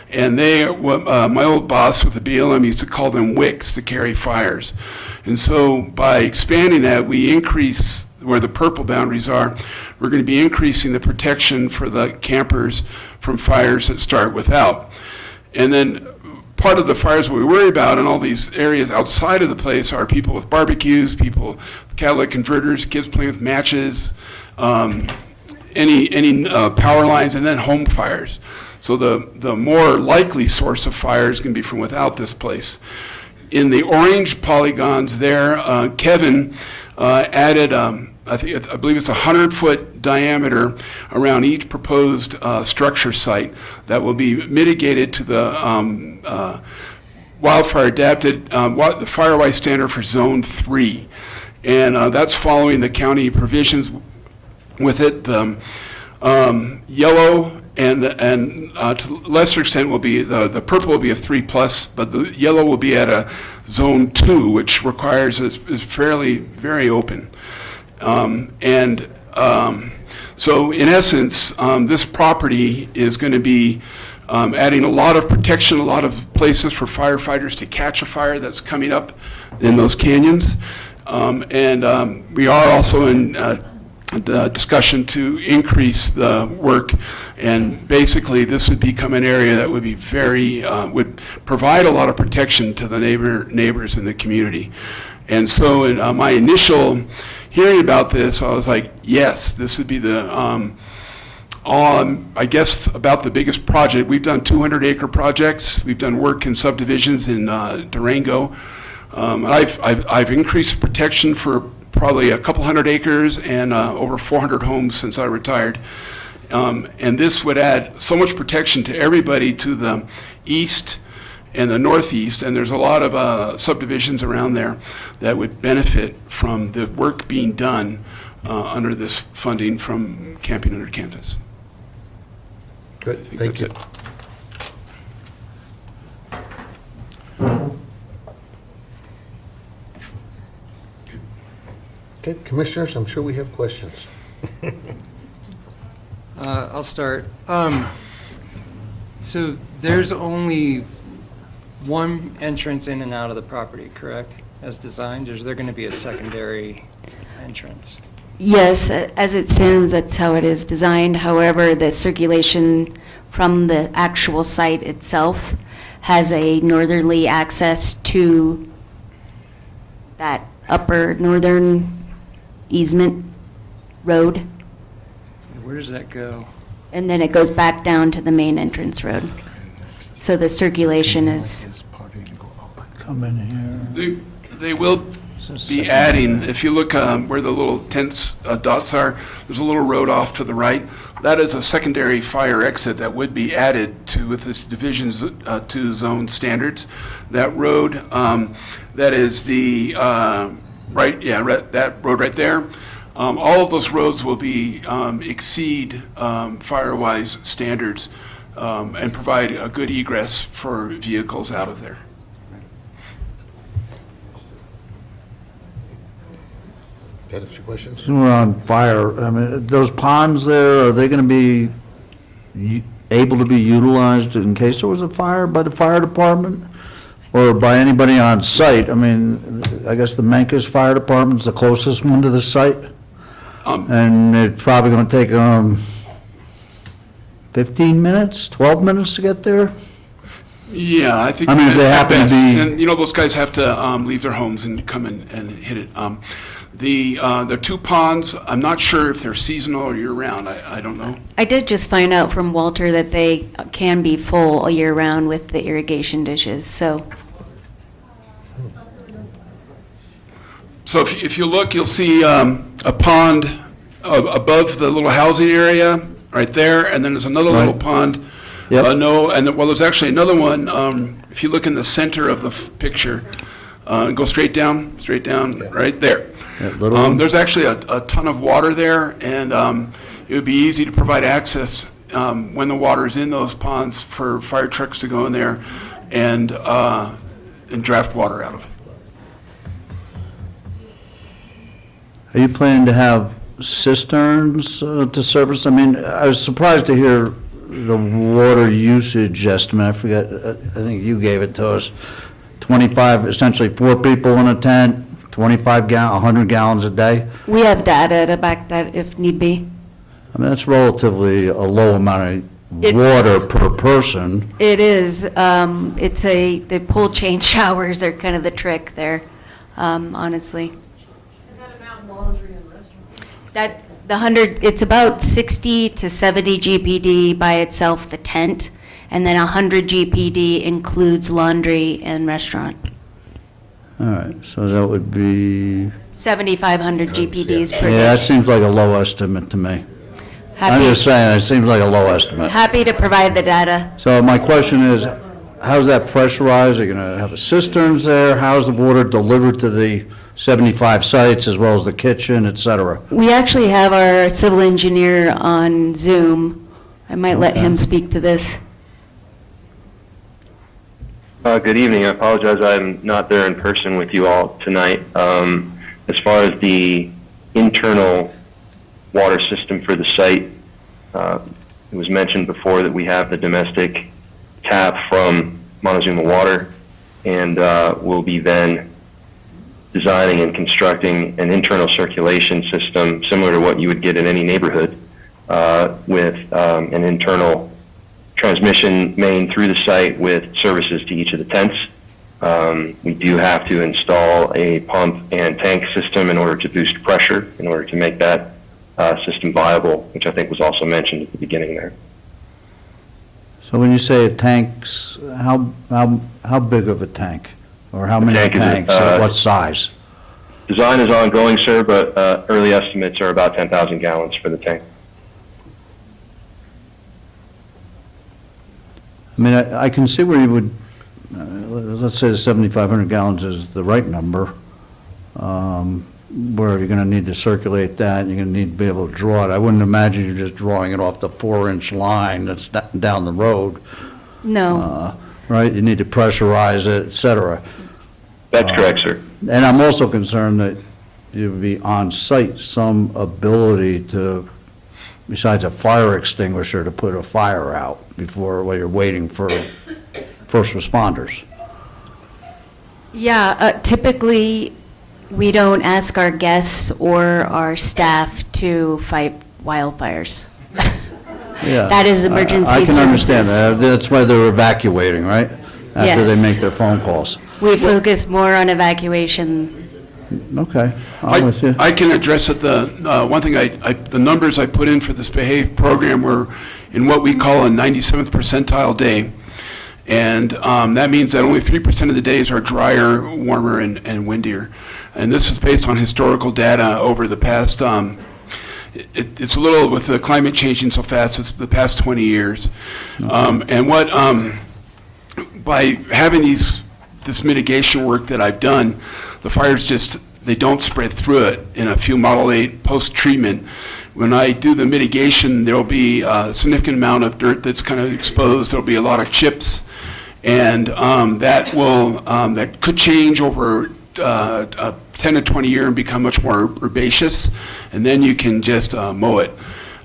And my old boss with the BLM used to call them wicks to carry fires. And so by expanding that, we increase where the purple boundaries are. We're going to be increasing the protection for the campers from fires that start without. And then part of the fires we worry about in all these areas outside of the place are people with barbecues, people with catalytic converters, kids playing with matches, any power lines, and then home fires. So the more likely source of fire is going to be from without this place. In the orange polygons there, Kevin added, I believe it's a 100-foot diameter around each proposed structure site that will be mitigated to the wildfire adapted, the fire-wise standard for Zone 3. And that's following the county provisions with it. The yellow and to a lesser extent will be, the purple will be a 3+, but the yellow will be at a Zone 2, which requires, is fairly, very open. So in essence, this property is going to be adding a lot of protection, a lot of places for firefighters to catch a fire that's coming up in those canyons. We are also in discussion to increase the work, and basically this would become an area that would be would provide a lot of protection to the neighbors in the community. And so in my initial hearing about this, I was like, yes, this would be the, I guess, about the biggest project. We've done 200-acre projects. We've done work in subdivisions in Durango. I've increased protection for probably a couple hundred acres and over 400 homes since I retired. And this would add so much protection to everybody to the east and the northeast, and there's a lot of subdivisions around there that would benefit from the work being done under this funding from Camping Under Kansas. Good, thank you. Okay, commissioners, I'm sure we have questions. I'll start. So there's only one entrance in and out of the property, correct, as designed? Or is there going to be a secondary entrance? Yes, as it stands, that's how it is designed. However, the circulation from the actual site itself has a northerly access to that upper northern easement road. Where does that go? And then it goes back down to the main entrance road. So the circulation is... Come in here. They will be adding, if you look where the little tents dots are, there's a little road off to the right. That is a secondary fire exit that would be added to with this division's to zone standards. That road, that is the that road right there. All of those roads will be exceed fire-wise standards and provide a good egress for vehicles out of there. That is your questions? We're on fire. I mean, those ponds there, are they going to be able to be utilized in case there was a fire by the fire department or by anybody on site? I mean, I guess the Menkes Fire Department's the closest one to the site. And it's probably going to take 15 minutes, 12 minutes to get there? Yeah, I think. I mean, if they at happen to best. be- And, those guys have to leave their homes and come in and hit it. The two ponds, I'm not sure if they're seasonal or year-round. I don't know. I did just find out from Walter that they can be full all year round with the irrigation dishes, so. So if you look, you'll see a pond above the little housing area right there, and then there's another little pond. Yep. Well, there's actually another one. If you look in the center of the picture, go straight down, right there. That little one? There's actually a ton of water there, and it would be easy to provide access when the water is in those ponds for fire trucks to go in there and draft water out of it. Are you planning to have cisterns to service? I mean, I was surprised to hear the water usage estimate. I forget, I think you gave it to us. 25, essentially 4 people in a tent, 100 gallons a day. We have data to back that if need be. I mean, that's relatively a low amount of water per person. It is, the pool change showers are kind of the trick there, honestly. That, it's about 60 to 70 GPD by itself, the tent, and then 100 GPD includes laundry and restaurant. All right, so that would be, 7,500 GPDs per yeah, day. that seems like a low estimate to me. I'm Happy- just saying, it seems like a low estimate. Happy to provide the data. So my question is, how's that pressurized? Are you going to have cisterns there? How's the water delivered to the 75 sites as well as the kitchen, et cetera? We actually have our civil engineer on Zoom. I might let him speak to this. Good evening. I apologize I'm not there in person with you all tonight. As far as the internal water system for the site, it was mentioned before that we have the domestic tap from Montezuma Water, and we'll be then designing and constructing an internal circulation system similar to what you would get in any neighborhood with an internal transmission main through the site with services to each of the tents. We do have to install a pump and tank system in order to boost pressure, in order to make that system viable, which I think was also mentioned at the beginning there. So when you say tanks, how big of a tank? Or how many tank is, tanks, at what size? Design is ongoing, sir, but early estimates are about 10,000 gallons for the tank. I mean, I can see where you would, let's say the 7,500 gallons is the right number, where you're going to need to circulate that, and you're going to need to be able to draw it. I wouldn't imagine you're just drawing it off the 4-inch line that's down the road. No. Right? You need to pressurize it, et cetera. That's correct, sir. And I'm also concerned that you would be on-site some ability to, besides a fire extinguisher, to put a fire out while you're waiting for first responders. Yeah, typically, we don't ask our guests or our staff to fight wildfires. Yeah. That is emergency I can understand services. that. That's why they're evacuating, right? After they Yes. make their phone calls. We focus more on evacuation. Okay, I'm with you. I can address it. One thing, the numbers I put in for this BEHAVE program were in what we call a 97th percentile day. And that means that only 3% of the days are drier, warmer, and windier. And this is based on historical data over the past, it's a little, with the climate changing so fast, it's the past 20 years. And what, by having this mitigation work that I've done, the fires they don't spread through it in a few Model 8 post-treatment. When I do the mitigation, there'll be a significant amount of dirt that's kind of exposed. There'll be a lot of chips, and that could change over 10 to 20 years and become much more herbaceous, and then you can just mow it.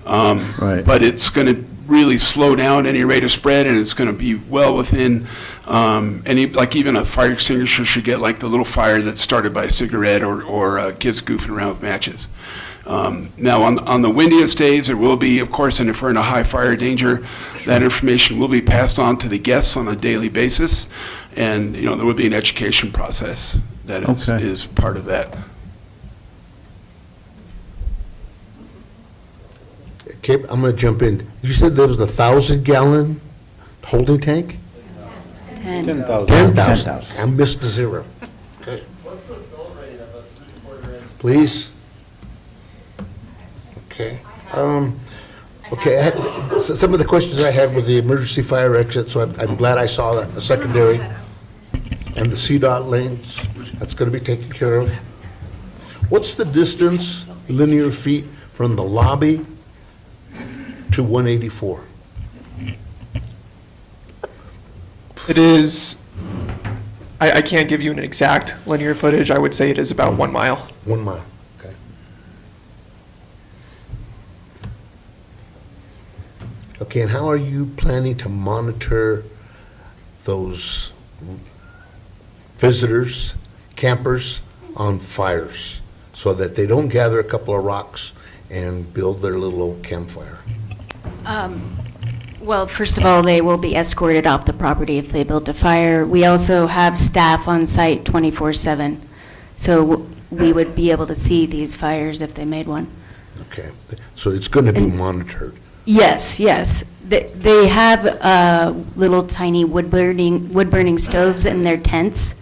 Right. But it's going to really slow down any rate of spread, and it's going to be well within like even a fire extinguisher should get like the little fire that's started by a cigarette or kids goofing around with matches. Now on the windiest days, there will be, of course, and if we're in a high fire danger, that information will be passed on to the guests on a daily basis, and there will be an education process that is part of that. Okay, I'm going to jump in. You said there was a 1,000-gallon holding tank? 10,000. 10,000. I missed the zero. Okay. Please? Okay. Okay, some of the questions I had were the emergency fire exit, so I'm glad I saw that, the secondary, and the CDOT lanes, that's going to be taken care of. What's the distance, linear feet, from the lobby to 184? It is, I can't give you an exact linear footage. I would say it is about 1 mile. 1 mile, okay. Okay, and how are you planning to monitor those visitors, campers on fires so that they don't gather a couple of rocks and build their little old campfire? Well, first of all, they will be escorted off the property if they build a fire. We also have staff on site 24/7, so we would be able to see these fires if they made one. Okay, so it's going to be monitored. Yes, yes. They have little tiny wood-burning stoves in their tents,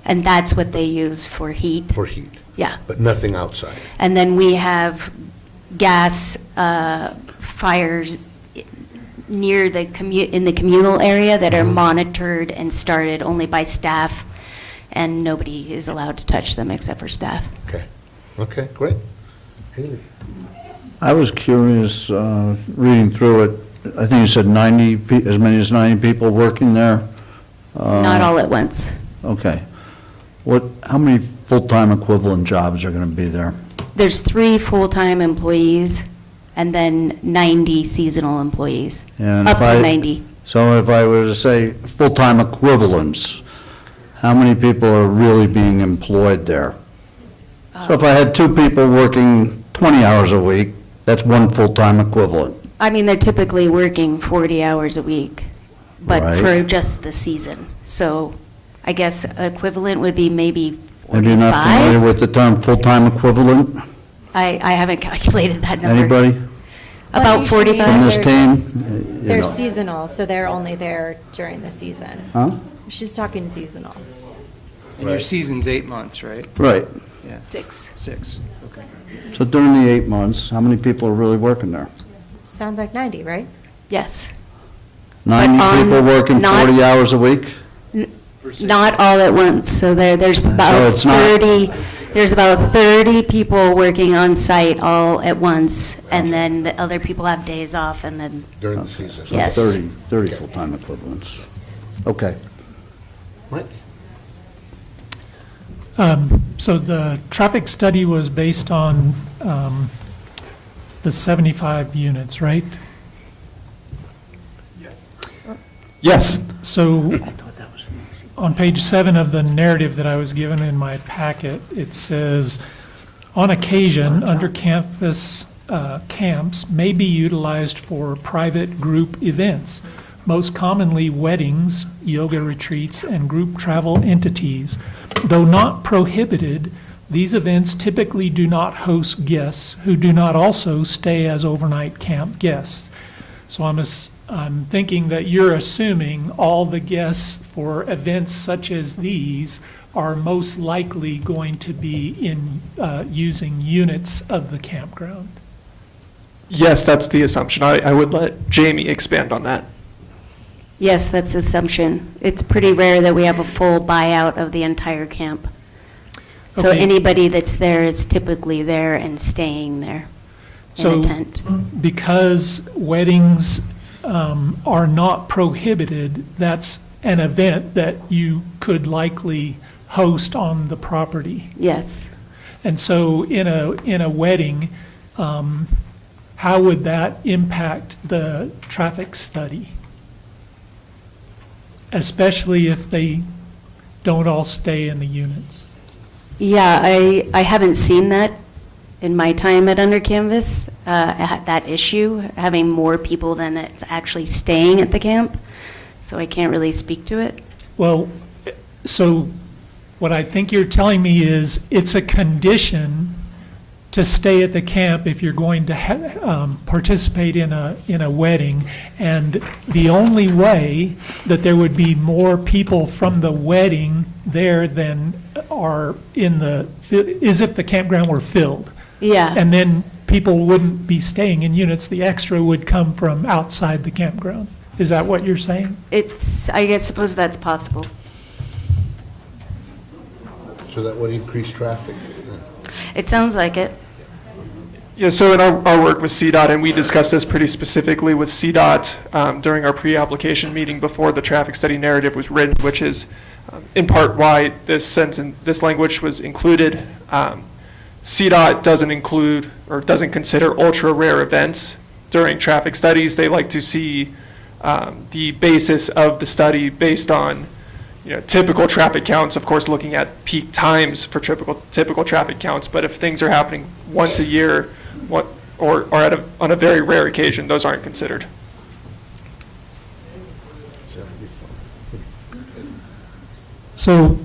and that's what they use for heat. For heat? Yeah. But nothing outside? And then we have gas fires near the in the communal area that are monitored and started only by staff, and nobody is allowed to touch them except for staff. Okay, okay, great. Haley? I was curious, reading through it, I think you said as many as 90 people working there? Not all at once. Okay. How many full-time equivalent jobs are going to be there? There's 3 full-time employees and then 90 seasonal employees, And up if to 90. So if I were to say full-time equivalents, how many people are really being employed there? So if I had 2 people working 20 hours a week, that's 1 full-time equivalent. I mean, they're typically working 40 hours a week, but Right. for just the season. So I guess equivalent would be maybe 45. And you're not familiar with the term full-time equivalent? I haven't calculated that number. Anybody? About 45. From this team? You They're know. seasonal, so they're only there during the season. Huh? She's talking seasonal. And your Right. season's 8 months, right? Right. Yeah. 6. 6, okay. So during the 8 months, how many people are really working there? Sounds like 90, right? Yes. 90 But on- people working not- 40 hours a week? Not all at once, so there's So about it's not- 30 people working on site all at once, and then the other people have days off, and then, During the season? So Yes. 30 full-time equivalents. Okay. Mike? So the traffic study was based on the 75 units, right? Yes. So on page 7 of the narrative that I was given in my packet, it says, on occasion, under-campus camps may be utilized for private group events, most commonly weddings, yoga retreats, and group travel entities. Though not prohibited, these events typically do not host guests who do not also stay as overnight camp guests. So I'm thinking that you're assuming all the guests for events such as these are most likely going to be in using units of the campground. Yes, that's the assumption. I would let Jamie expand on that. yes, that's the assumption. It's pretty rare that we have a full buyout of the entire camp. So Okay. anybody that's there is typically there and staying there in So a tent. because weddings are not prohibited, that's an event that you could likely host on the property. Yes. And so in a wedding, how would that impact the traffic study? Especially if they don't all stay in the units. Yeah, I haven't seen that in my time at Under Canvas, that issue, having more people than that's actually staying at the camp. So I can't really speak to it. Well, so what I think you're telling me is it's a condition to stay at the camp if you're going to participate in a wedding. And the only way that there would be more people from the wedding there than are is if the campground were filled. Yeah. And then people wouldn't be staying in units. The extra would come from outside the campground. Is that what you're saying? I suppose that's possible. So that would increase traffic. It sounds like it. Yeah, so in our work with CDOT, and we discussed this pretty specifically with CDOT during our pre-application meeting before the traffic study narrative was written, which is in part why this language was included. CDOT doesn't include or doesn't consider ultra rare events during traffic studies. They like to see the basis of the study based on typical traffic counts, of course, looking at peak times for typical traffic counts. But if things are happening once a year, or on a very rare occasion, those aren't considered. So,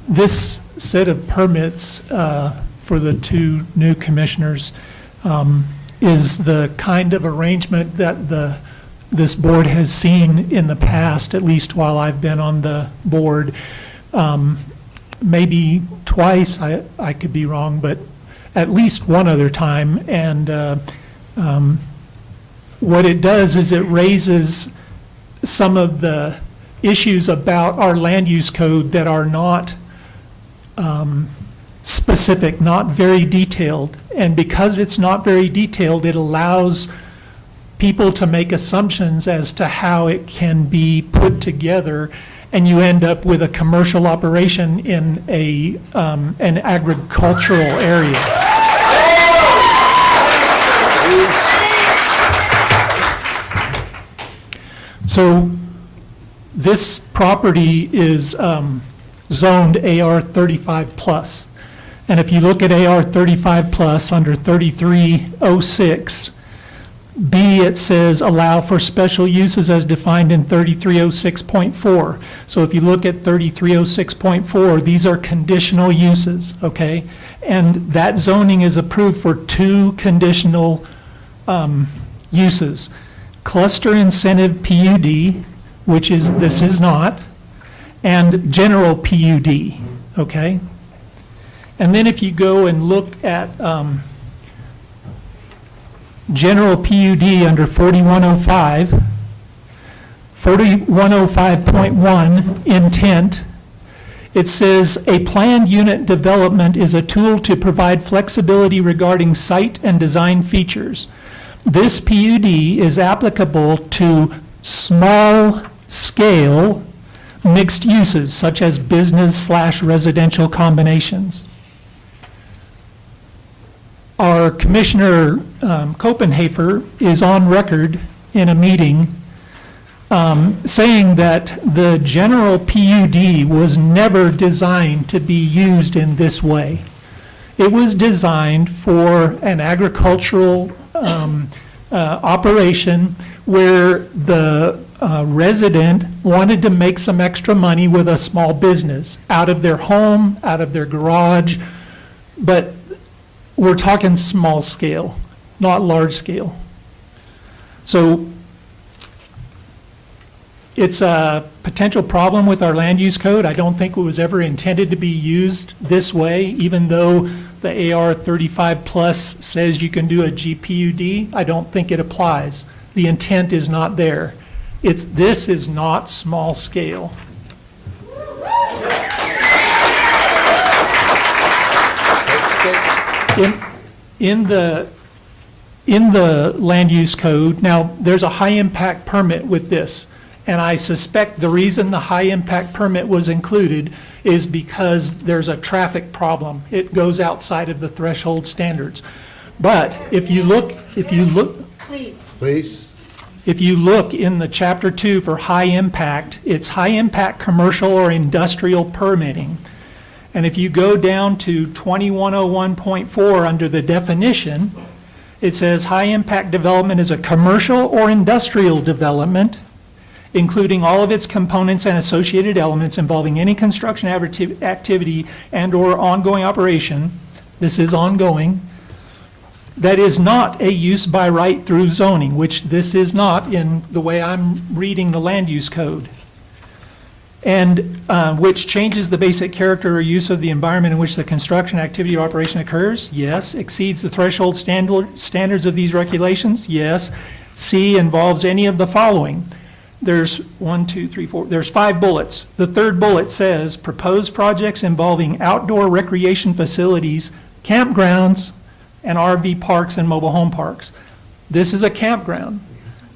this set of permits for the two new commissioners is the kind of arrangement that this board has seen in the past, at least while I've been on the board. Maybe twice, I could be wrong, but at least one other time. And what it does is it raises some of the issues about our land use code that are not specific, not very detailed. And because it's not very detailed, it allows people to make assumptions as to how it can be put together, and you end up with a commercial operation in an agricultural area. So this property is zoned AR 35 plus. And if you look at AR 35 plus under 3306, B, it says allow for special uses as defined in 3306.4. So if you look at 3306.4, these are conditional uses, okay? And that zoning is approved for two conditional uses. Cluster incentive PUD, which is, this is not, and general PUD, okay? And then if you go and look at general PUD under 4105, 4105.1 intent, it says a planned unit development is a tool to provide flexibility regarding site and design features. This PUD is applicable to small scale mixed uses such as business/residential combinations. Our Commissioner Copenhaver is on record in a meeting saying that the general PUD was never designed to be used in this way. It was designed for an agricultural operation where the resident wanted to make some extra money with a small business out of their home, out of their garage, but we're talking small scale, not large scale. So it's a potential problem with our land use code. I don't think it was ever intended to be used this way, even though the AR 35 plus says you can do a GPUD. I don't think it applies. The intent is not there. This is not small scale. In the land use code, now there's a high impact permit with this, and I suspect the reason the high impact permit was included is because there's a traffic problem. It goes outside of the threshold standards. But if you look, Please. If you look in the chapter 2 for high impact, it's high impact commercial or industrial permitting. And if you go down to 2101.4 under the definition, it says high impact development is a commercial or industrial development. including all of its components and associated elements involving any construction activity and/or ongoing operation, this is ongoing, that is not a use by right through zoning, which this is not in the way I'm reading the land use code, and which changes the basic character or use of the environment in which the construction activity or operation occurs, yes. Exceeds the threshold standards of these regulations, yes. C, involves any of the following. There's 1, 2, 3, 4, there's 5 bullets. The third bullet says, proposed projects involving outdoor recreation facilities, campgrounds, and RV parks and mobile home parks. This is a campground.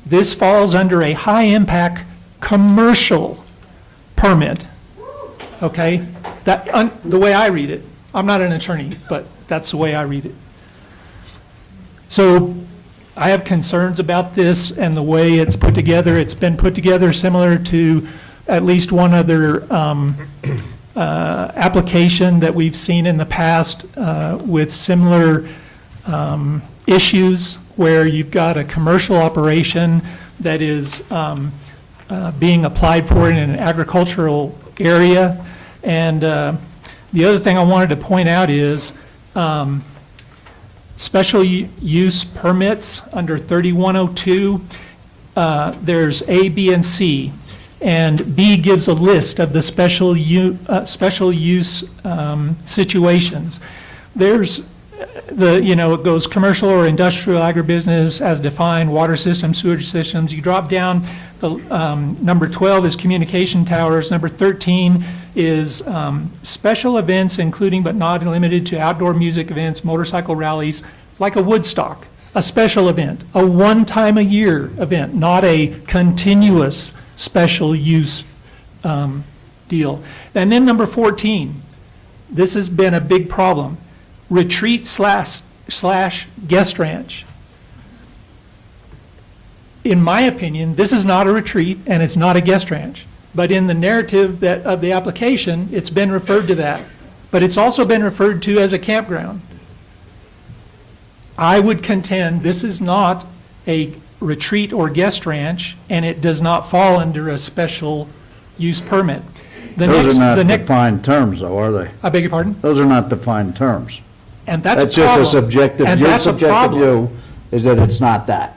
This falls under a high-impact commercial permit, okay? The way I read it. I'm not an attorney, but that's the way I read it. So I have concerns about this and the way it's put together. It's been put together similar to at least one other application that we've seen in the past with similar issues where you've got a commercial operation that is being applied for in an agricultural area. And the other thing I wanted to point out is special use permits under 3102, there's A, B, and C. And B gives a list of the special use situations. There's it goes commercial or industrial agribusiness as defined, water systems, sewage systems. You drop down, the number 12 is communication towers. Number 13 is special events, including but not limited to outdoor music events, motorcycle rallies, like a Woodstock, a special event, a one-time-a-year event, not a continuous special use deal. And then number 14, this has been a big problem. Retreat slash guest ranch. In my opinion, this is not a retreat and it's not a guest ranch. But in the narrative of the application, it's been referred to that. But it's also been referred to as a campground. I would contend this is not a retreat or guest ranch, and it does not fall under a special use permit. Those are not defined terms, though, are they? I beg your pardon? Those are not defined terms. And that's a just problem. a subjective, And your that's a subjective problem. view is that it's not that.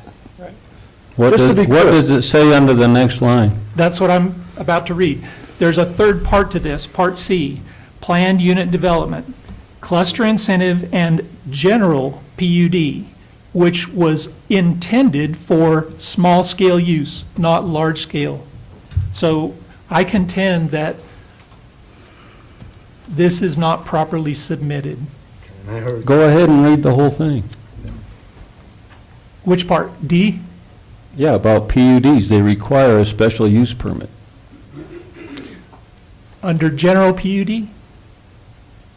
What Just to be clear. does it say under the next line? That's what I'm about to read. There's a third part to this, Part C, planned unit development, cluster incentive, and general PUD, which was intended for small-scale use, not large-scale. So I contend that this is not properly submitted. Go ahead and read the whole thing. Which part? D? Yeah, about PUDs, they require a special use permit. Under general PUD?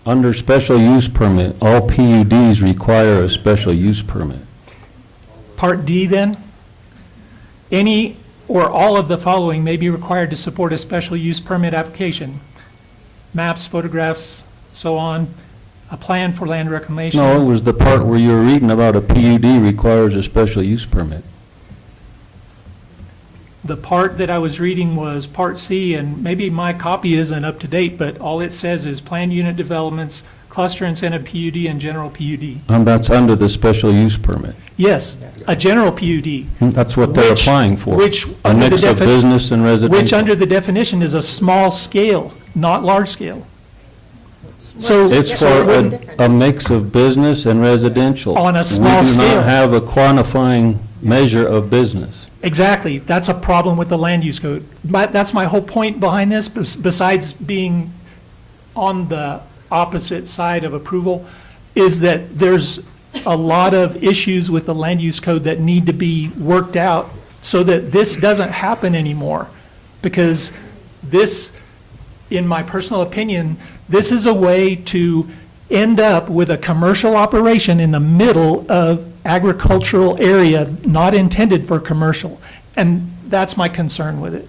Under special use permit, all PUDs require a special use permit. Part D then? Any or all of the following may be required to support a special use permit application. Maps, photographs, so on, a plan for land reclamation. No, it was the part where you were reading about a PUD requires a special use permit. The part that I was reading was Part C, and maybe my copy isn't up to date, but all it says is planned unit developments, cluster incentive PUD, and general PUD. That's under the special use permit. Yes, a general PUD. That's what they're applying for. Which A under the mix of business and residential. Which under the definition is a small scale, not large scale. So It's for a mix of business and residential. On a small We do scale. not have a quantifying measure of business. Exactly, that's a problem with the land use code. That's my whole point behind this, besides being on the opposite side of approval, is that there's a lot of issues with the land use code that need to be worked out so that this doesn't happen anymore. Because this, in my personal opinion, this is a way to end up with a commercial operation in the middle of agricultural area not intended for commercial. And that's my concern with it.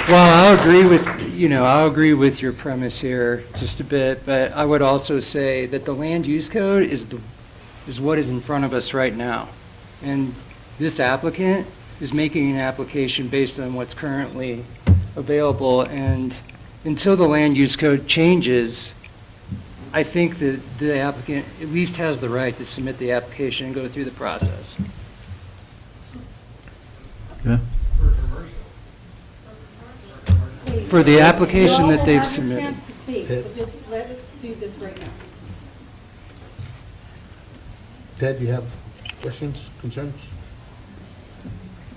Well, I'll agree with your premise here just a bit, but I would also say that the land use code is what is in front of us right now. And this applicant is making an application based on what's currently available, and until the land use code changes, I think that the applicant at least has the right to submit the application and go through the process. Yeah. For the application that they've You submitted. all will have a chance to speak, so just let us do this right now. Ted, you have questions, concerns?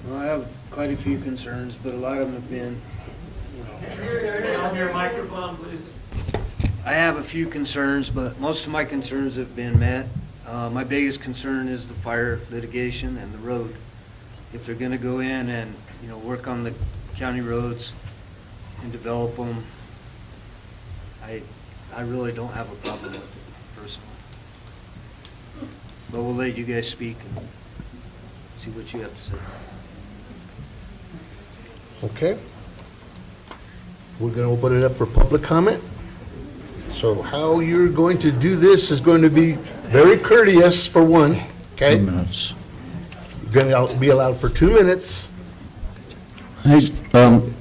Well, I have quite a few concerns, but a lot of them have been, On your microphone, please. I have a few concerns, but most of my concerns have been met. My biggest concern is the fire litigation and the road. If they're going to go in and, work on the county roads and develop them, I really don't have a problem with it personally. But we'll let you guys speak and see what you have to say. Okay. We're going to open it up for public comment. So how you're going to do this is going to be very courteous, for one, okay? 2 minutes. You're going to be allowed for 2 minutes. Hey,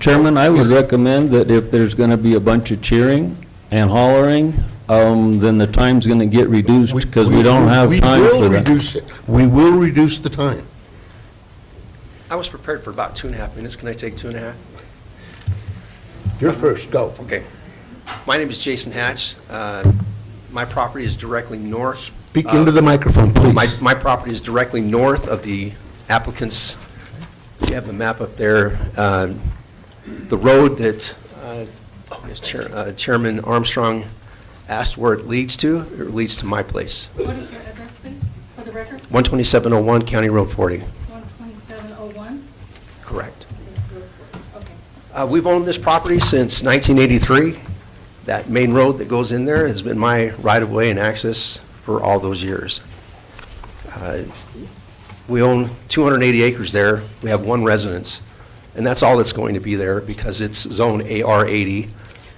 Chairman, I would recommend that if there's going to be a bunch of cheering and hollering, then the time's going to get reduced because we don't have time for that. We will reduce it. We will reduce the time. I was prepared for about 2.5 minutes. Can I take 2.5? You're first, go. Okay. My name is Jason Hatch. My property is directly north. Speak into the microphone, please. My property is directly north of the applicant's. You have the map up there. The road that Chairman Armstrong asked where it leads to my place. What is your address, please, for the record? 12701 County Road 40. 12701? Correct. Okay. We've owned this property since 1983. That main road that goes in there has been my right-of-way and access for all those years. We own 280 acres there. We have one residence, and that's all that's going to be there because it's zone AR80.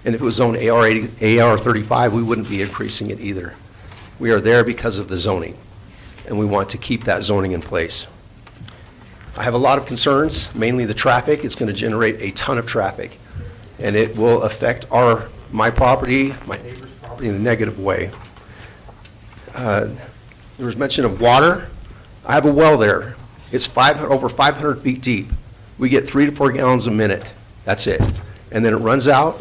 And if it was zone AR80, AR35, we wouldn't be increasing it either. We are there because of the zoning, and we want to keep that zoning in place. I have a lot of concerns, mainly the traffic. It's going to generate a ton of traffic, and it will affect my property, my neighbor's property in a negative way. There was mention of water. I have a well there. It's over 500 feet deep. We get 3 to 4 gallons a minute. That's it. And then it runs out,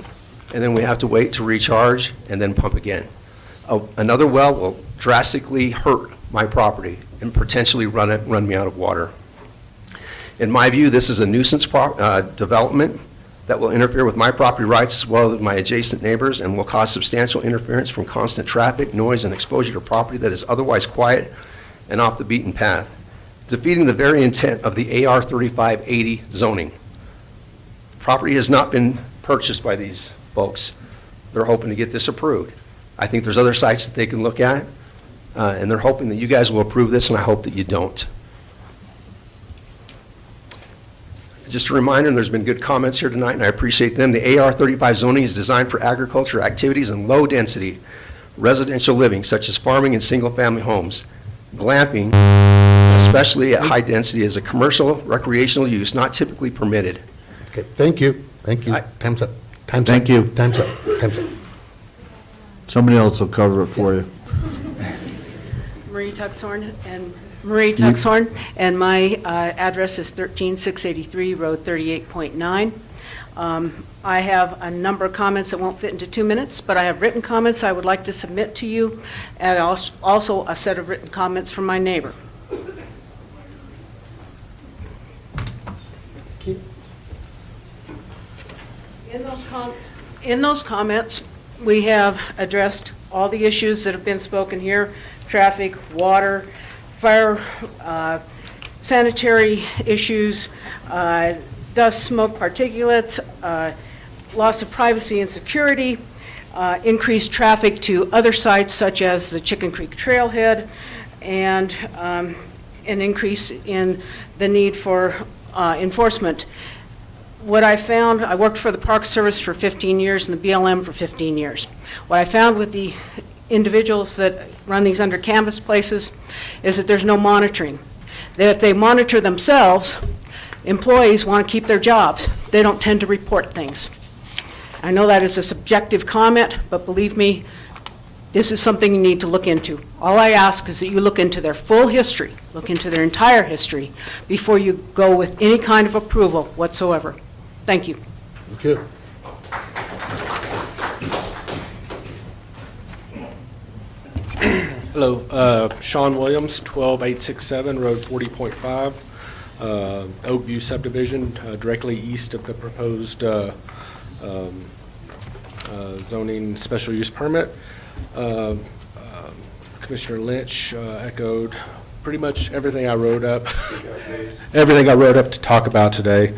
and then we have to wait to recharge and then pump again. Another well will drastically hurt my property and potentially run me out of water. In my view, this is a nuisance development that will interfere with my property rights as well as my adjacent neighbors and will cause substantial interference from constant traffic, noise, and exposure to property that is otherwise quiet and off the beaten path, defeating the very intent of the AR 3580 zoning. Property has not been purchased by these folks. They're hoping to get this approved. I think there's other sites that they can look at, and they're hoping that you guys will approve this, and I hope that you don't. Just a reminder, and there's been good comments here tonight, and I appreciate them. The AR 35 zoning is designed for agriculture activities and low-density residential living, such as farming and single-family homes. Glamping, especially at high density, is a commercial recreational use not typically permitted. Okay, thank you. Thank you. Time's up. Time's up. Thank you. Time's up. Time's up. Somebody else will cover it for you. Marie Tuxhorn, and my address is 13683 Road 38.9. I have a number of comments that won't fit into 2 minutes, but I have written comments I would like to submit to you, and also a set of written comments from my neighbor. In those comments, we have addressed all the issues that have been spoken here: traffic, water, fire, sanitary issues, dust, smoke, particulates, loss of privacy and security, increased traffic to other sites such as the Chicken Creek Trailhead, and an increase in the need for enforcement. What I found, I worked for the Park Service for 15 years and the BLM for 15 years. What I found with the individuals that run these under canvas places is that there's no monitoring. that if they monitor themselves, employees want to keep their jobs. They don't tend to report things. I know that is a subjective comment, but believe me, this is something you need to look into. All I ask is that you look into their full history, look into their entire history, before you go with any kind of approval whatsoever. Thank you. Thank you. Hello, Sean Williams, 12867 Road 40.5, Oakview Subdivision, directly east of the proposed zoning special use permit. Commissioner Lynch echoed pretty much everything I wrote up, to talk about today.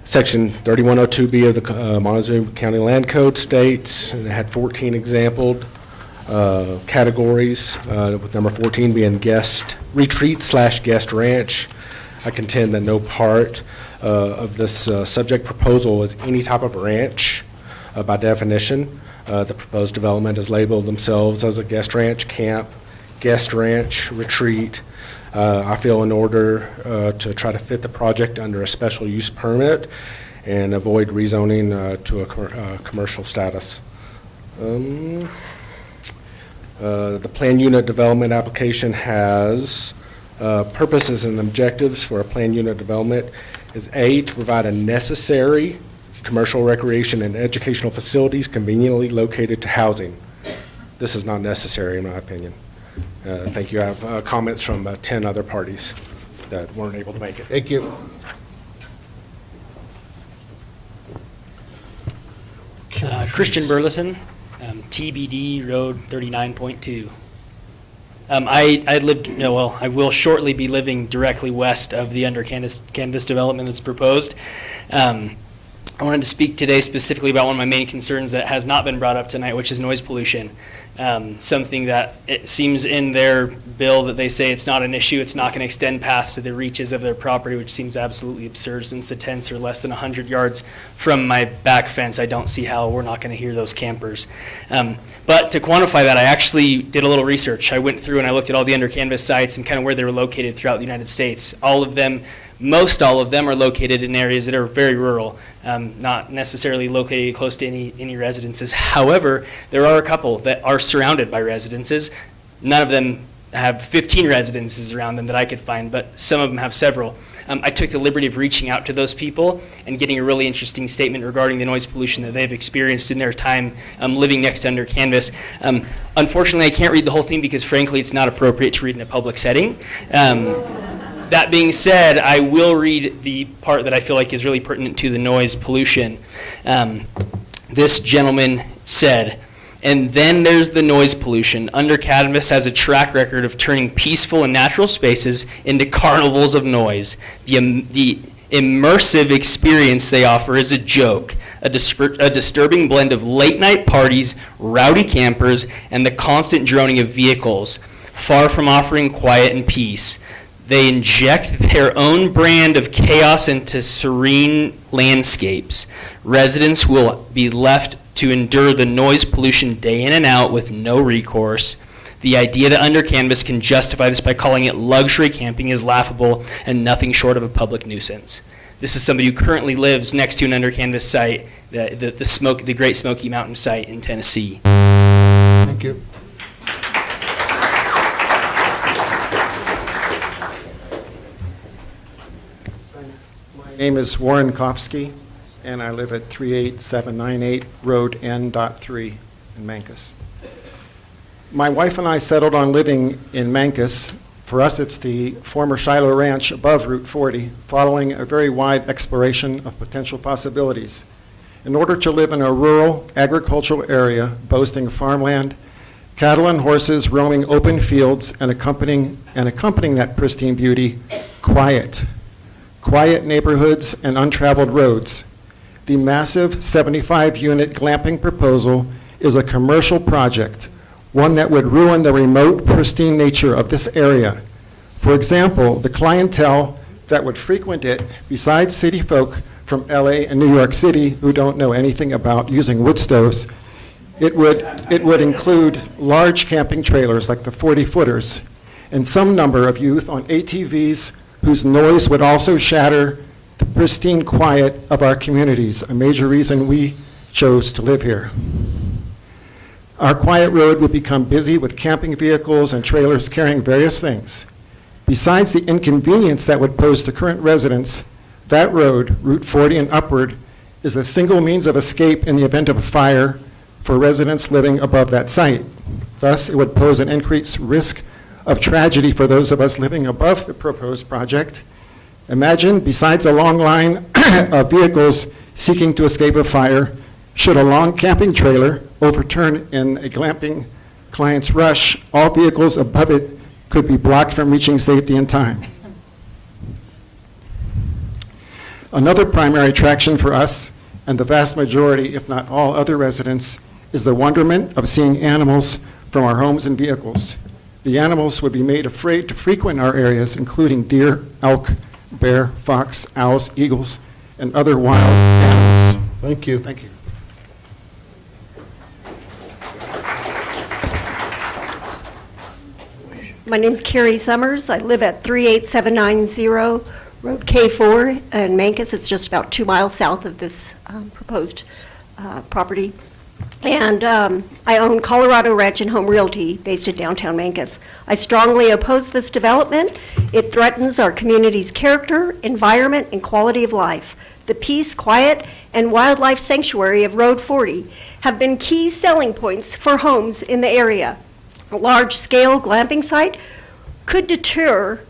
Section 3102B of the Montezuma County Land Code states, and it had 14 exampled categories, with number 14 being guest retreat/guest ranch. I contend that no part of this subject proposal is any type of ranch by definition. The proposed development has labeled themselves as a guest ranch, camp, guest ranch, retreat. I feel in order to try to fit the project under a special use permit and avoid rezoning to a commercial status. The plan unit development application has purposes and objectives for a plan unit development is A, to provide a necessary commercial recreation and educational facilities conveniently located to housing. This is not necessary in my opinion. Thank you. I have comments from 10 other parties that weren't able to make it. Thank you. Christian Burleson, TBD Road 39.2. I will shortly be living directly west of the under canvas development that's proposed. I wanted to speak today specifically about one of my main concerns that has not been brought up tonight, which is noise pollution. Something that it seems in their bill that they say it's not an issue, it's not going to extend past to the reaches of their property, which seems absolutely absurd since the tents are less than 100 yards from my back fence. I don't see how we're not going to hear those campers. But to quantify that, I actually did a little research. I went through and I looked at all the under canvas sites and kind of where they were located throughout the United States. Most all of them are located in areas that are very rural, not necessarily located close to any residences. However, there are a couple that are surrounded by residences. None of them have 15 residences around them that I could find, but some of them have several. I took the liberty of reaching out to those people and getting a really interesting statement regarding the noise pollution that they've experienced in their time living next to under canvas. Unfortunately, I can't read the whole thing because frankly it's not appropriate to read in a public setting. That being said, I will read the part that I feel like is really pertinent to the noise pollution. This gentleman said, "And then there's the noise pollution. Under canvas has a track record of turning peaceful and natural spaces into carnivals of noise. The immersive experience they offer is a joke, a disturbing blend of late night parties, rowdy campers, and the constant droning of vehicles, far from offering quiet and peace. They inject their own brand of chaos into serene landscapes. Residents will be left to endure the noise pollution day in and out with no recourse. The idea that under canvas can justify this by calling it luxury camping is laughable and nothing short of a public nuisance." This is somebody who currently lives next to an under canvas site, the Great Smoky Mountain site in Tennessee. Thank you. My name is Warren Kofsky, and I live at 38798 Road N.3 in Mancos. My wife and I settled on living in Mancos. For us, it's the former Shiloh Ranch above Route 40, following a very wide exploration of potential possibilities. In order to live in a rural agricultural area boasting farmland, cattle and horses roaming open fields, and accompanying that pristine beauty, quiet neighborhoods and untraveled roads, the massive 75-unit glamping proposal is a commercial project, one that would ruin the remote, pristine nature of this area. For example, the clientele that would frequent it, besides city folk from LA and New York City who don't know anything about using wood stoves, it would include large camping trailers like the 40-footers and some number of youth on ATVs whose noise would also shatter the pristine quiet of our communities, a major reason we chose to live here. Our quiet road would become busy with camping vehicles and trailers carrying various things. Besides the inconvenience that would pose to current residents, that road, Route 40 and upward, is the single means of escape in the event of a fire for residents living above that site. Thus, it would pose an increased risk of tragedy for those of us living above the proposed project. Imagine, besides a long line of vehicles seeking to escape a fire, should a long camping trailer overturn in a glamping client's rush, all vehicles above it could be blocked from reaching safety in time. Another primary attraction for us, and the vast majority, if not all other residents, is the wonderment of seeing animals from our homes and vehicles. The animals would be made afraid to frequent our areas, including deer, elk, bear, fox, owls, eagles, and other wild animals. Thank you. Thank you. My name's Carrie Summers. I live at 38790 Road K4 in Mancus. It's just about 2 miles south of this proposed property. And I own Colorado Ranch and Home Realty based in downtown Mancus. I strongly oppose this development. It threatens our community's character, environment, and quality of life. The peace, quiet, and wildlife sanctuary of Road 40 have been key selling points for homes in the area. A large-scale glamping site could deter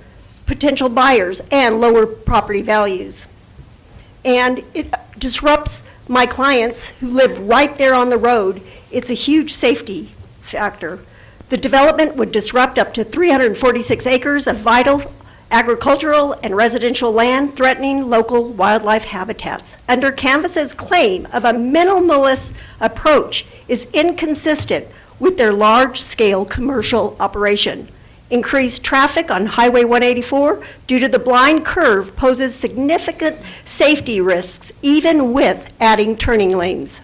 potential buyers and lower property values. And it disrupts my clients who live right there on the road. It's a huge safety factor. The development would disrupt up to 346 acres of vital agricultural and residential land, threatening local wildlife habitats. Under Canvas's claim of a minimalist approach is inconsistent with their large-scale commercial operation. Increased traffic on Highway 184 due to the blind curve poses significant safety risks, even with adding turning lanes.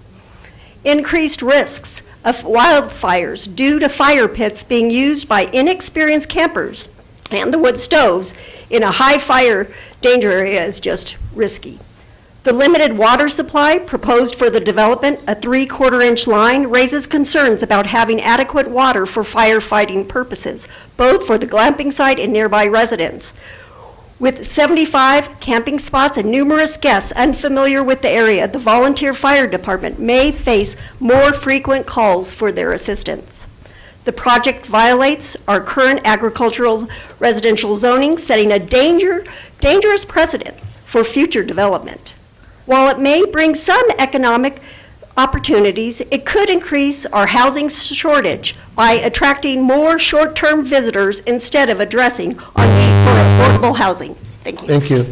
Increased risks of wildfires due to fire pits being used by inexperienced campers and the wood stoves in a high fire danger area is just risky. The limited water supply proposed for the development, a 3/4-inch line, raises concerns about having adequate water for firefighting purposes, both for the glamping site and nearby residents. With 75 camping spots and numerous guests unfamiliar with the area, the volunteer fire department may face more frequent calls for their assistance. The project violates our current agricultural residential zoning, setting a dangerous precedent for future development. While it may bring some economic opportunities, it could increase our housing shortage by attracting more short-term visitors instead of addressing our need for affordable housing. Thank you. Thank you.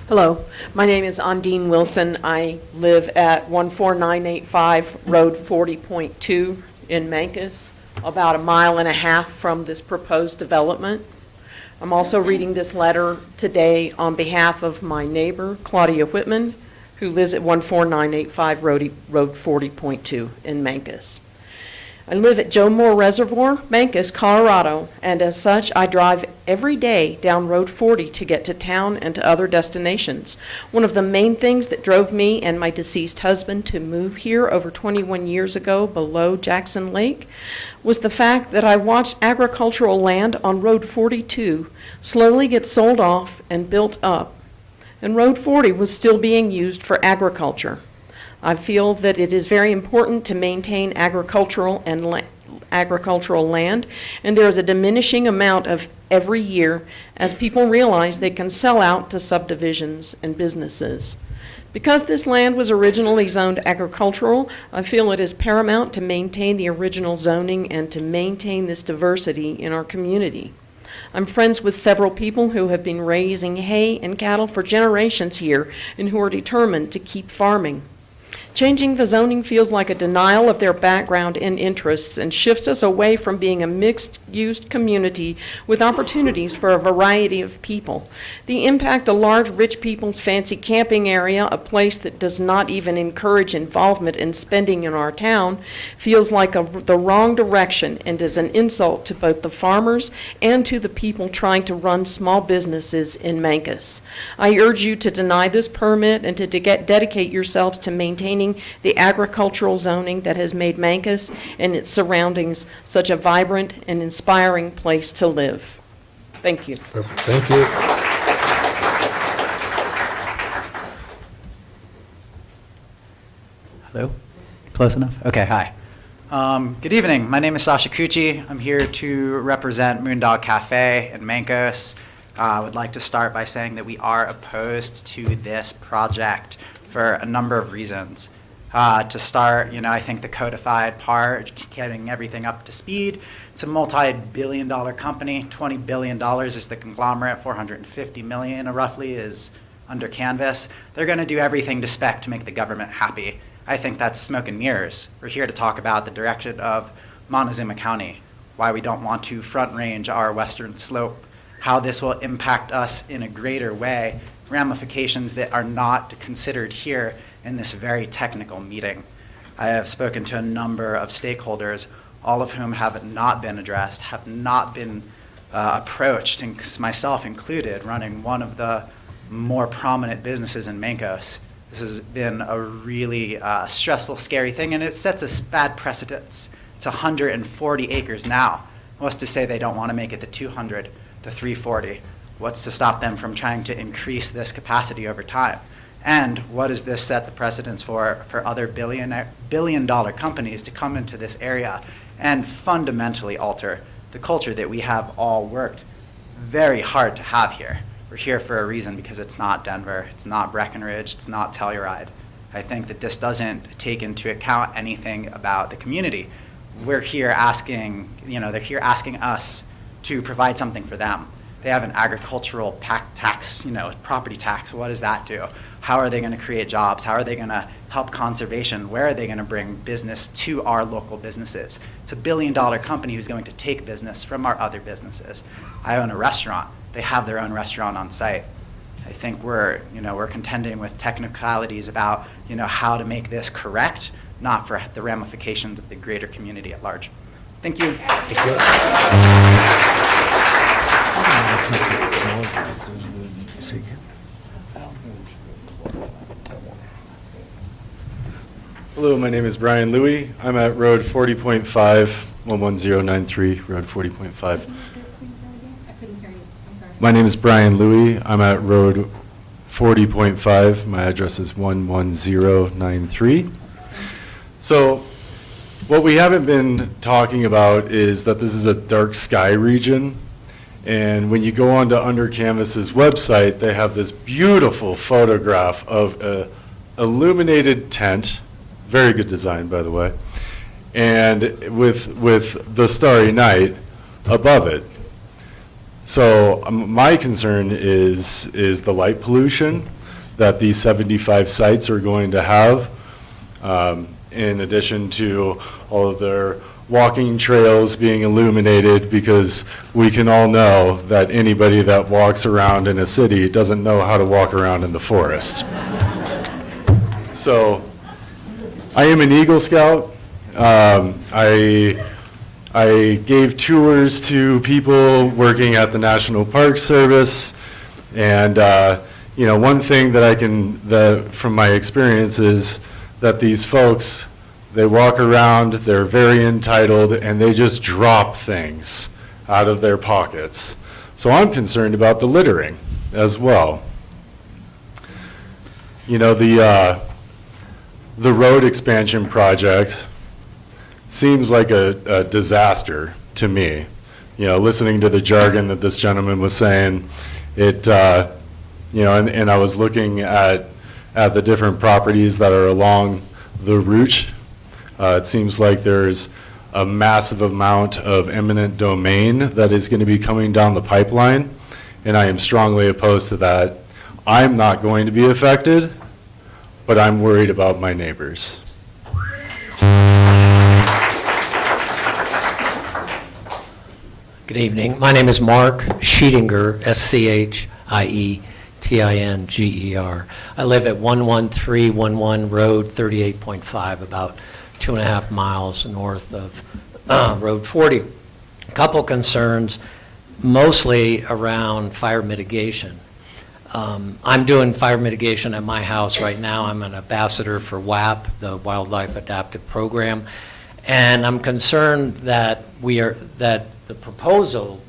Hello, my name is Ondine Wilson. I live at 14985 Road 40.2 in Mancus, about 1.5 miles from this proposed development. I'm also reading this letter today on behalf of my neighbor, Claudia Whitman, who lives at 14985 Road 40.2 in Mancus. I live at Joe Moore Reservoir, Mancus, Colorado, and as such, I drive every day down Road 40 to get to town and to other destinations. One of the main things that drove me and my deceased husband to move here over 21 years ago below Jackson Lake was the fact that I watched agricultural land on Road 42 slowly get sold off and built up, and Road 40 was still being used for agriculture. I feel that it is very important to maintain agricultural land, and there is a diminishing amount of every year as people realize they can sell out to subdivisions and businesses. Because this land was originally zoned agricultural, I feel it is paramount to maintain the original zoning and to maintain this diversity in our community. I'm friends with several people who have been raising hay and cattle for generations here and who are determined to keep farming. Changing the zoning feels like a denial of their background and interests and shifts us away from being a mixed-use community with opportunities for a variety of people. The impact a large, rich people's fancy camping area, a place that does not even encourage involvement in spending in our town, feels like the wrong direction and is an insult to both the farmers and to the people trying to run small businesses in Mancos. I urge you to deny this permit and to dedicate yourselves to maintaining the agricultural zoning that has made Mancos and its surroundings such a vibrant and inspiring place to live. Thank you. Perfect. Thank you. Hello? Close enough? Okay, hi. Good evening. My name is Sasha Cucci. I'm here to represent Moondog Cafe in Mancos. I would like to start by saying that we are opposed to this project for a number of reasons. To start, I think the codified part, getting everything up to speed. It's a multi-billion-dollar company. $20 billion is the conglomerate. $450 million roughly is under canvas. They're going to do everything to spec to make the government happy. I think that's smoke and mirrors. We're here to talk about the direction of Montezuma County, why we don't want to front range our western slope, how this will impact us in a greater way, ramifications that are not considered here in this very technical meeting. I have spoken to a number of stakeholders, all of whom have not been addressed, have not been approached, and myself included, running one of the more prominent businesses in Mancos. This has been a really stressful, scary thing, and it sets a bad precedence. It's 140 acres now. What's to say they don't want to make it to 200, to 340? What's to stop them from trying to increase this capacity over time? And what does this set the precedence for other billion-dollar companies to come into this area and fundamentally alter the culture that we have all worked very hard to have here? We're here for a reason, because it's not Denver, it's not Breckenridge, it's not Telluride. I think that this doesn't take into account anything about the community. We're here asking, they're here asking us to provide something for them. They have an agricultural tax, property tax. What does that do? How are they going to create jobs? How are they going to help conservation? Where are they going to bring business to our local businesses? It's a billion-dollar company who's going to take business from our other businesses. I own a restaurant. They have their own restaurant on site. I think we're contending with technicalities about, how to make this correct, not for the ramifications of the greater community at large. Thank you. Hello, my name is Brian Louie. I'm at Road 40.5, 11093, Road 40.5. My name is Brian Louie. I'm at Road 40.5. My address is 11093. So what we haven't been talking about is that this is a dark sky region. And when you go onto Under Canvas's website, they have this beautiful photograph of a illuminated tent, very good design, by the way, and with the starry night above it. So my concern is the light pollution that these 75 sites are going to have, in addition to all of their walking trails being illuminated, because we can all know that anybody that walks around in a city doesn't know how to walk around in the forest. So I am an Eagle Scout. I gave tours to people working at the National Park Service, and one thing that from my experience is that these folks, they walk around, they're very entitled, and they just drop things out of their pockets. So I'm concerned about the littering as well. The road expansion project seems like a disaster to me. Listening to the jargon that this gentleman was saying, and I was looking at the different properties that are along the route. It seems like there's a massive amount of eminent domain that is going to be coming down the pipeline, and I am strongly opposed to that. I'm not going to be affected, but I'm worried about my neighbors. Good evening. My name is Mark Schietinger, Schieitinger. I live at 11311 Road 38.5, about 2.5 miles north of Road 40. A couple concerns, mostly around fire mitigation. I'm doing fire mitigation at my house right now. I'm an ambassador for WAP, the Wildlife Adaptive Program, and I'm concerned that the proposal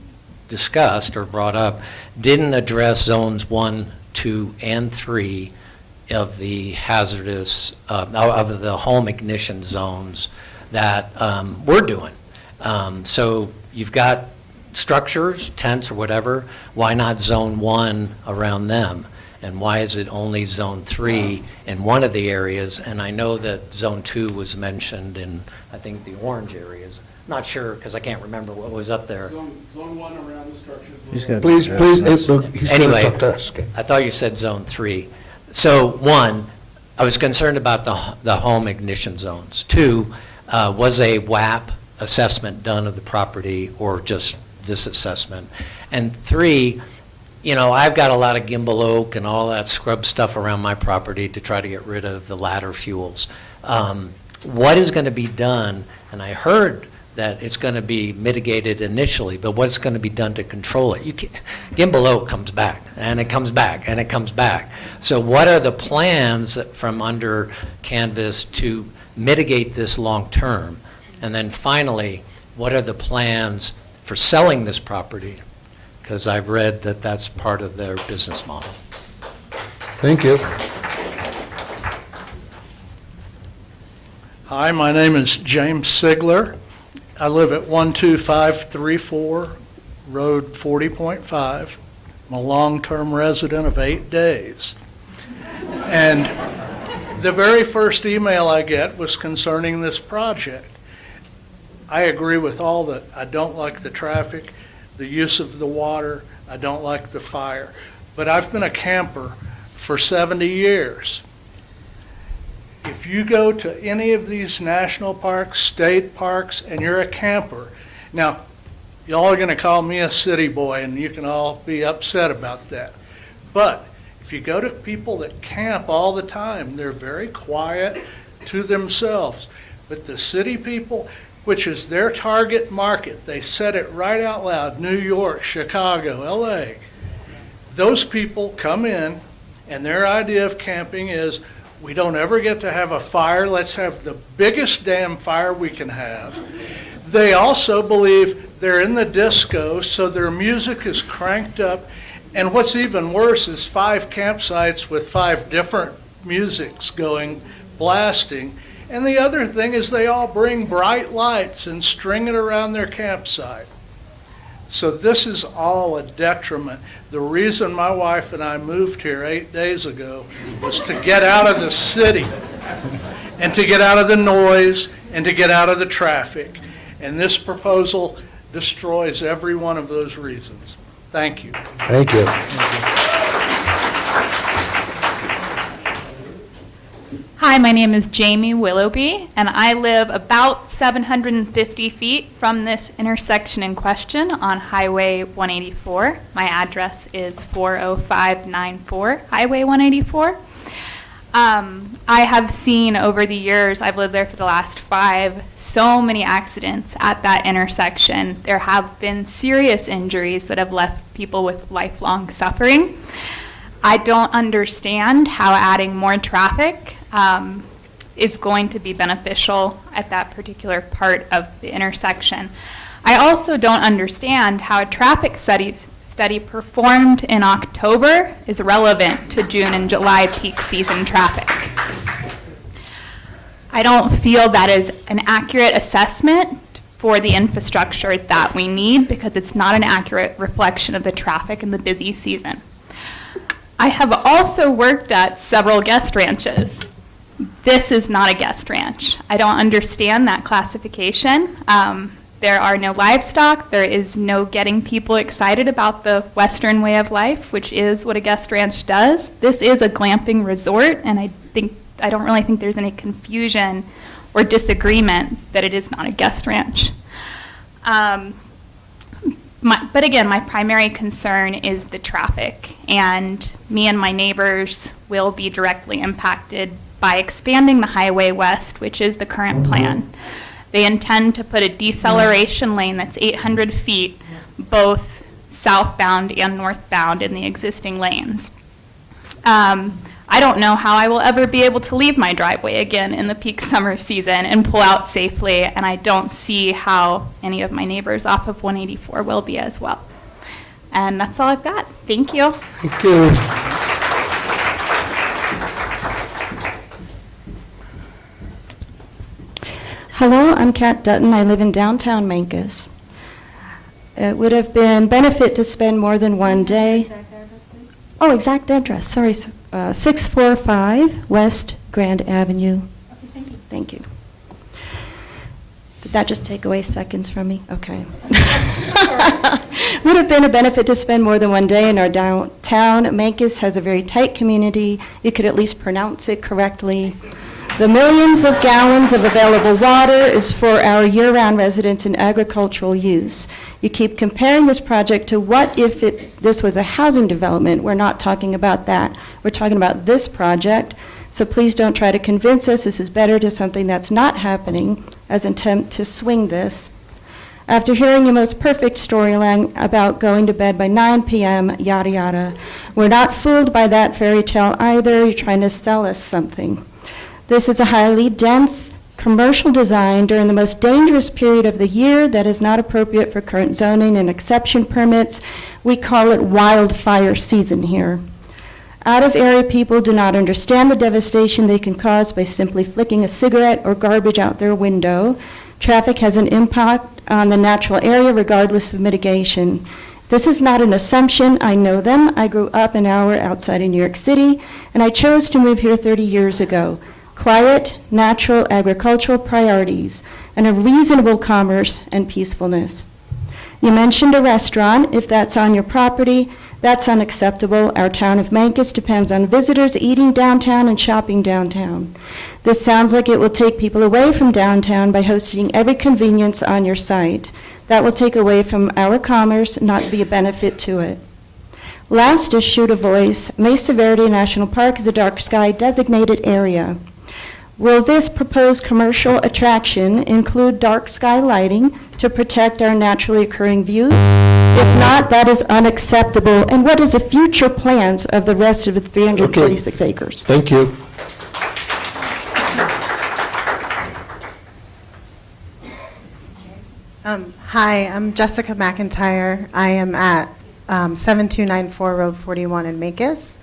discussed or brought up didn't address zones 1, 2, and 3 of the hazardous, of the home ignition zones that we're doing. So you've got structures, tents or whatever, why not zone 1 around them? And why is it only zone 3 in one of the areas? And I know that zone 2 was mentioned in, I think, the orange areas. Not sure, because I can't remember what was up there. Zone 1 around the structures. Please, he's going to Anyway, talk to us. Okay. I thought you said zone 3. So 1, I was concerned about the home ignition zones. 2, was a WAP assessment done of the property or just this assessment? And 3, you know, I've got a lot of gimbal oak and all that scrub stuff around my property to try to get rid of the ladder fuels. What is going to be done, and I heard that it's going to be mitigated initially, but what's going to be done to control it? Gimbal oak comes back, and it comes back, and it comes back. So what are the plans from under Canvas to mitigate this long term? And then finally, what are the plans for selling this property? Because I've read that that's part of their business model. Thank you. Hi, my name is James Sigler. I live at 12534 Road 40.5. I'm a long-term resident of 8 days. And the very first email I get was concerning this project. I agree with all that. I don't like the traffic, the use of the water. I don't like the fire. But I've been a camper for 70 years. If you go to any of these national parks, state parks, and you're a camper, now, y'all are going to call me a city boy, and you can all be upset about that. But if you go to people that camp all the time, they're very quiet to themselves. But the city people, which is their target market, they said it right out loud, New York, Chicago, LA. Those people come in, and their idea of camping is, we don't ever get to have a fire. Let's have the biggest damn fire we can have. They also believe they're in the disco, so their music is cranked up. And what's even worse is 5 campsites with 5 different musics going, blasting. And the other thing is they all bring bright lights and string it around their campsite. So this is all a detriment. The reason my wife and I moved here 8 days ago was to get out of the city and to get out of the noise and to get out of the traffic. And this proposal destroys every one of those reasons. Thank you. Thank you. Hi, my name is Jamie Willoughby, and I live about 750 feet from this intersection in question on Highway 184. My address is 40594 Highway 184. I have seen over the years, I've lived there for the last 5, so many accidents at that intersection. There have been serious injuries that have left people with lifelong suffering. I don't understand how adding more traffic is going to be beneficial at that particular part of the intersection. I also don't understand how a traffic study performed in October is relevant to June and July peak season traffic. I don't feel that is an accurate assessment for the infrastructure that we need because it's not an accurate reflection of the traffic in the busy season. I have also worked at several guest ranches. This is not a guest ranch. I don't understand that classification. There are no livestock. There is no getting people excited about the Western way of life, which is what a guest ranch does. This is a glamping resort, and I think I don't really think there's any confusion or disagreement that it is not a guest ranch. But again, my primary concern is the traffic, and me and my neighbors will be directly impacted by expanding the highway west, which is the current plan. They intend to put a deceleration lane that's 800 feet, both southbound and northbound in the existing lanes. I don't know how I will ever be able to leave my driveway again in the peak summer season and pull out safely, and I don't see how any of my neighbors off of 184 will be as well. And that's all I've got. Thank you. Thank you. Hello, I'm Kat Dutton. I live in downtown Mancos. It would have been benefit to spend more than one day. Oh, exact address. Sorry. 645 West Grand Avenue. Okay, thank you. Thank you. Did that just take away seconds from me? Okay. Would have been a benefit to spend more than one day in our downtown. Mancos has a very tight community. You could at least pronounce it correctly. The millions of gallons of available water is for our year-round residents in agricultural use. You keep comparing this project to what if this was a housing development. We're not talking about that. We're talking about this project. So please don't try to convince us this is better to something that's not happening as an attempt to swing this. After hearing your most perfect storyline about going to bed by 9 p.m., yada yada, we're not fooled by that fairy tale either. You're trying to sell us something. This is a highly dense commercial design during the most dangerous period of the year that is not appropriate for current zoning and exception permits. We call it wildfire season here. Out-of-area people do not understand the devastation they can cause by simply flicking a cigarette or garbage out their window. Traffic has an impact on the natural area regardless of mitigation. This is not an assumption. I know them. I grew up an hour outside of New York City, and I chose to move here 30 years ago. Quiet, natural, agricultural priorities, and a reasonable commerce and peacefulness. You mentioned a restaurant. If that's on your property, that's unacceptable. Our town of Mancos depends on visitors eating downtown and shopping downtown. This sounds like it will take people away from downtown by hosting every convenience on your site. That will take away from our commerce, not be a benefit to it. Last is shoot a voice. Mesa Verde National Park is a dark sky designated area. Will this proposed commercial attraction include dark sky lighting to protect our naturally occurring views? If not, that is unacceptable. And what is the future plans of the rest of the 346 acres? Thank you. Hi, I'm Jessica McIntyre. I am at 7294 Road 41 in Mancos.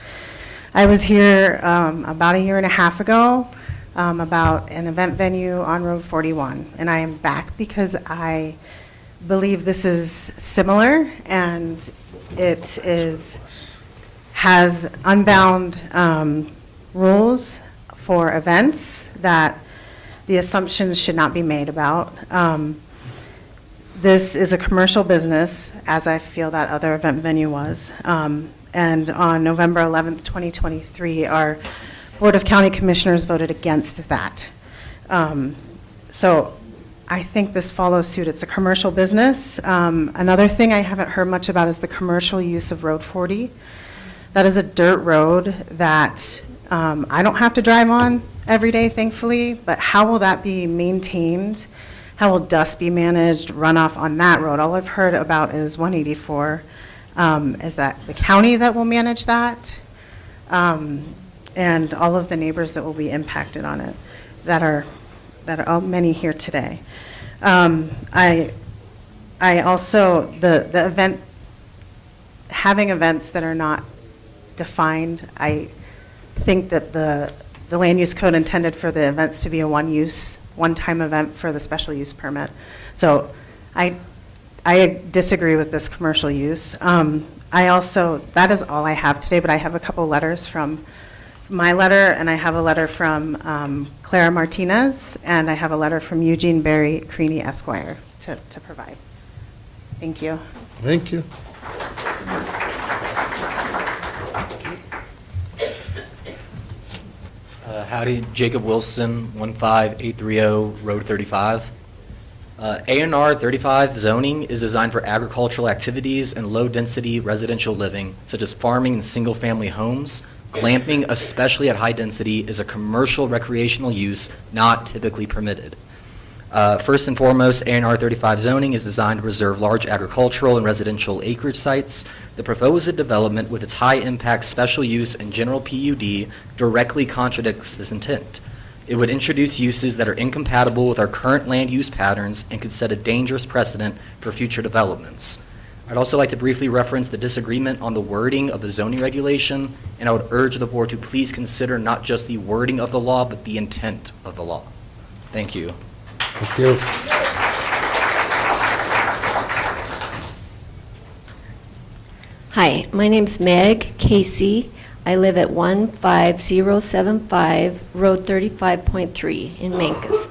I was here about a year and a half ago about an event venue on Road 41, and I am back because I believe this is similar, and it has unbound rules for events that the assumptions should not be made about. This is a commercial business, as I feel that other event venue was. And on November 11th, 2023, our Board of County Commissioners voted against that. So I think this follows suit. It's a commercial business. Another thing I haven't heard much about is the commercial use of Road 40. That is a dirt road that I don't have to drive on every day, thankfully, but how will that be maintained? How will dust be managed, runoff on that road? All I've heard about is 184. Is that the county that will manage that? And all of the neighbors that will be impacted on it that are all many here today. I also, the event, having events that are not defined, I think that the land use code intended for the events to be a one-time event for the special use permit. So I disagree with this commercial use. I also, that is all I have today, but I have a couple letters from my letter, and I have a letter from Clara Martinez, and I have a letter from Eugene Berry Creaney Esquire to provide. Thank you. Thank you. Howdy, Jacob Wilson, 15830 Road 35. A&R 35 zoning is designed for agricultural activities and low-density residential living, such as farming and single-family homes. Glamping, especially at high density, is a commercial recreational use not typically permitted. First and foremost, A&R 35 zoning is designed to preserve large agricultural and residential acreage sites. The proposed development, with its high-impact special use and general PUD, directly contradicts this intent. It would introduce uses that are incompatible with our current land use patterns and could set a dangerous precedent for future developments. I'd also like to briefly reference the disagreement on the wording of the zoning regulation, and I would urge the board to please consider not just the wording of the law, but the intent of the law. Thank you. Thank you. Hi, my name's Meg Casey. I live at 15075 Road 35.3 in Mancos.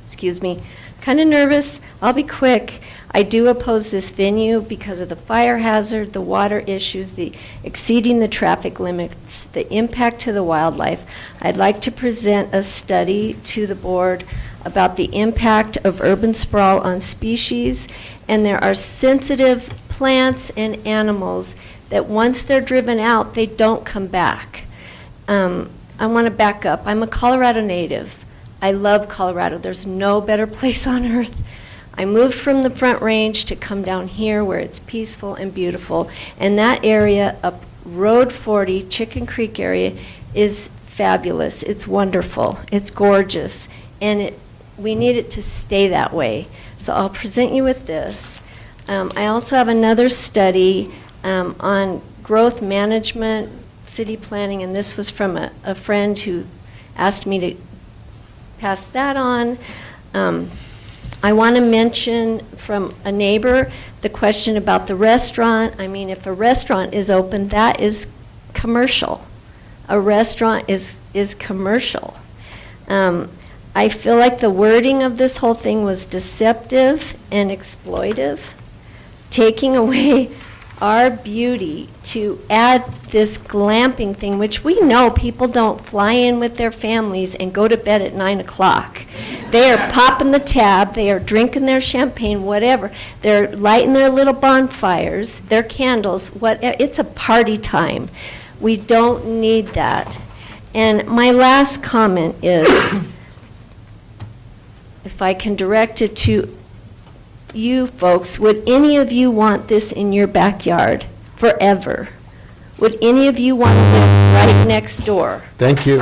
Excuse me. Kind of nervous. I'll be quick. I do oppose this venue because of the fire hazard, the water issues, the exceeding the traffic limits, the impact to the wildlife. I'd like to present a study to the board about the impact of urban sprawl on species, and there are sensitive plants and animals that once they're driven out, they don't come back. I want to back up. I'm a Colorado native. I love Colorado. There's no better place on earth. I moved from the Front Range to come down here where it's peaceful and beautiful, and that area up Road 40, Chicken Creek area, is fabulous. It's wonderful. It's gorgeous, and we need it to stay that way. So I'll present you with this. I also have another study on growth management, city planning, and this was from a friend who asked me to pass that on. I want to mention from a neighbor the question about the restaurant. I mean, if a restaurant is open, that is commercial. A restaurant is commercial. I feel like the wording of this whole thing was deceptive and exploitive, taking away our beauty to add this glamping thing, which we know people don't fly in with their families and go to bed at 9 o'clock. They are popping the tab, they are drinking their champagne, whatever. They're lighting their little bonfires, their candles, it's a party time. We don't need that. And my last comment is, if I can direct it to you folks, would any of you want this in your backyard forever? Would any of you want to live right next door? Thank you.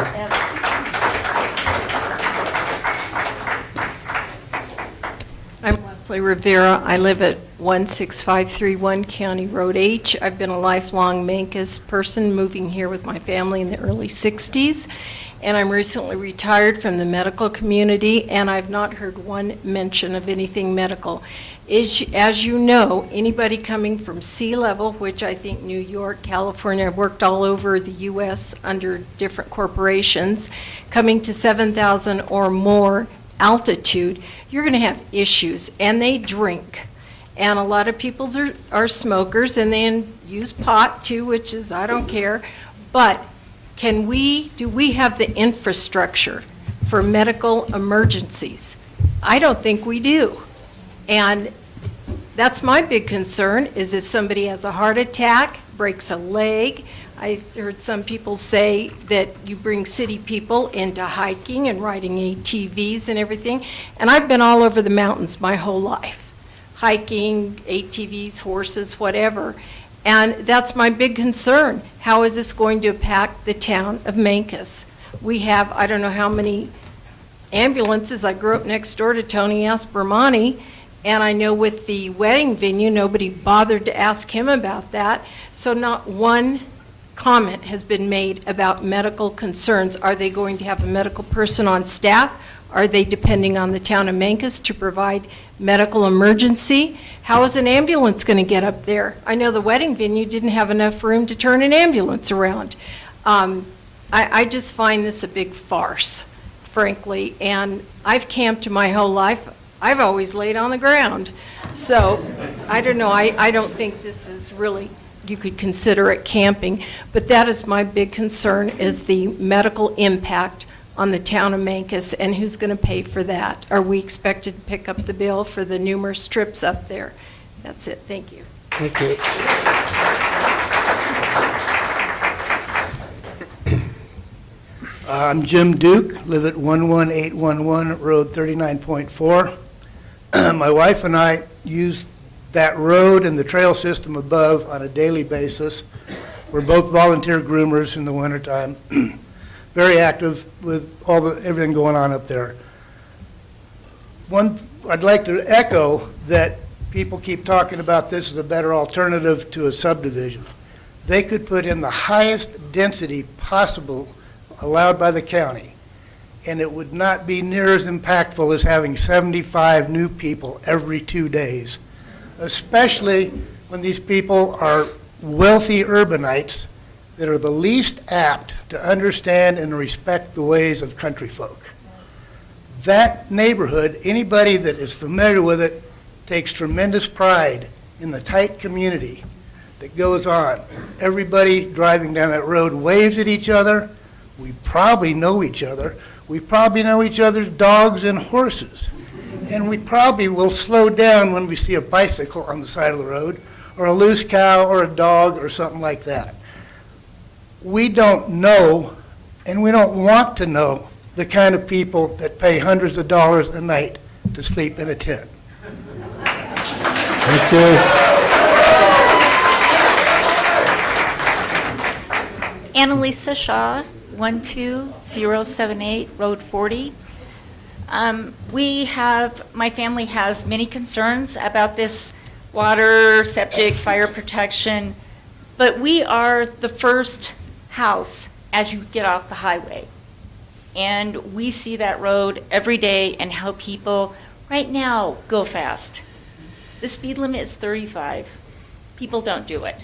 I'm Leslie Rivera. I live at 16531 County Road H. I've been a lifelong Mancos person, moving here with my family in the early 60s. And I'm recently retired from the medical community, and I've not heard one mention of anything medical. As you know, anybody coming from sea level, which I think New York, California, I've worked all over the U.S. under different corporations, coming to 7,000 or more altitude, you're going to have issues, and they drink. And a lot of people are smokers, and they use pot too, which is, I don't care, but do we have the infrastructure for medical emergencies? I don't think we do. And that's my big concern, is if somebody has a heart attack, breaks a leg. I heard some people say that you bring city people into hiking and riding ATVs and everything. And I've been all over the mountains my whole life, hiking, ATVs, horses, whatever. And that's my big concern. How is this going to impact the town of Mancos? We have, I don't know how many ambulances. I grew up next door to Tony Aspermani, and I know with the wedding venue, nobody bothered to ask him about that. So not one comment has been made about medical concerns. Are they going to have a medical person on staff? Are they depending on the town of Mancos to provide medical emergency? How is an ambulance going to get up there? I know the wedding venue didn't have enough room to turn an ambulance around. I just find this a big farce, frankly, and I've camped my whole life. I've always laid on the ground. So I don't know, I don't think this is really, you could consider it camping, but that is my big concern, is the medical impact on the town of Mancos, and who's going to pay for that? Are we expected to pick up the bill for the numerous trips up there? That's it, thank you. Thank you. I'm Jim Duke, live at 11811 Road 39.4. My wife and I use that road and the trail system above on a daily basis. We're both volunteer groomers in the wintertime. Very active with everything going on up there. I'd like to echo that people keep talking about this as a better alternative to a subdivision. They could put in the highest density possible allowed by the county, and it would not be near as impactful as having 75 new people every 2 days, especially when these people are wealthy urbanites that are the least apt to understand and respect the ways of country folk. That neighborhood, anybody that is familiar with it, takes tremendous pride in the tight community that goes on. Everybody driving down that road waves at each other. We probably know each other. We probably know each other's dogs and horses. And we probably will slow down when we see a bicycle on the side of the road, or a loose cow, or a dog, or something like that. We don't know, and we don't want to know, the kind of people that pay hundreds of dollars a night to sleep in a tent. Thank you. Annalisa Shaw, 12078 Road 40. My family has many concerns about this water, septic, fire protection, but we are the first house as you get off the highway. And we see that road every day and how people right now go fast. The speed limit is 35. People don't do it.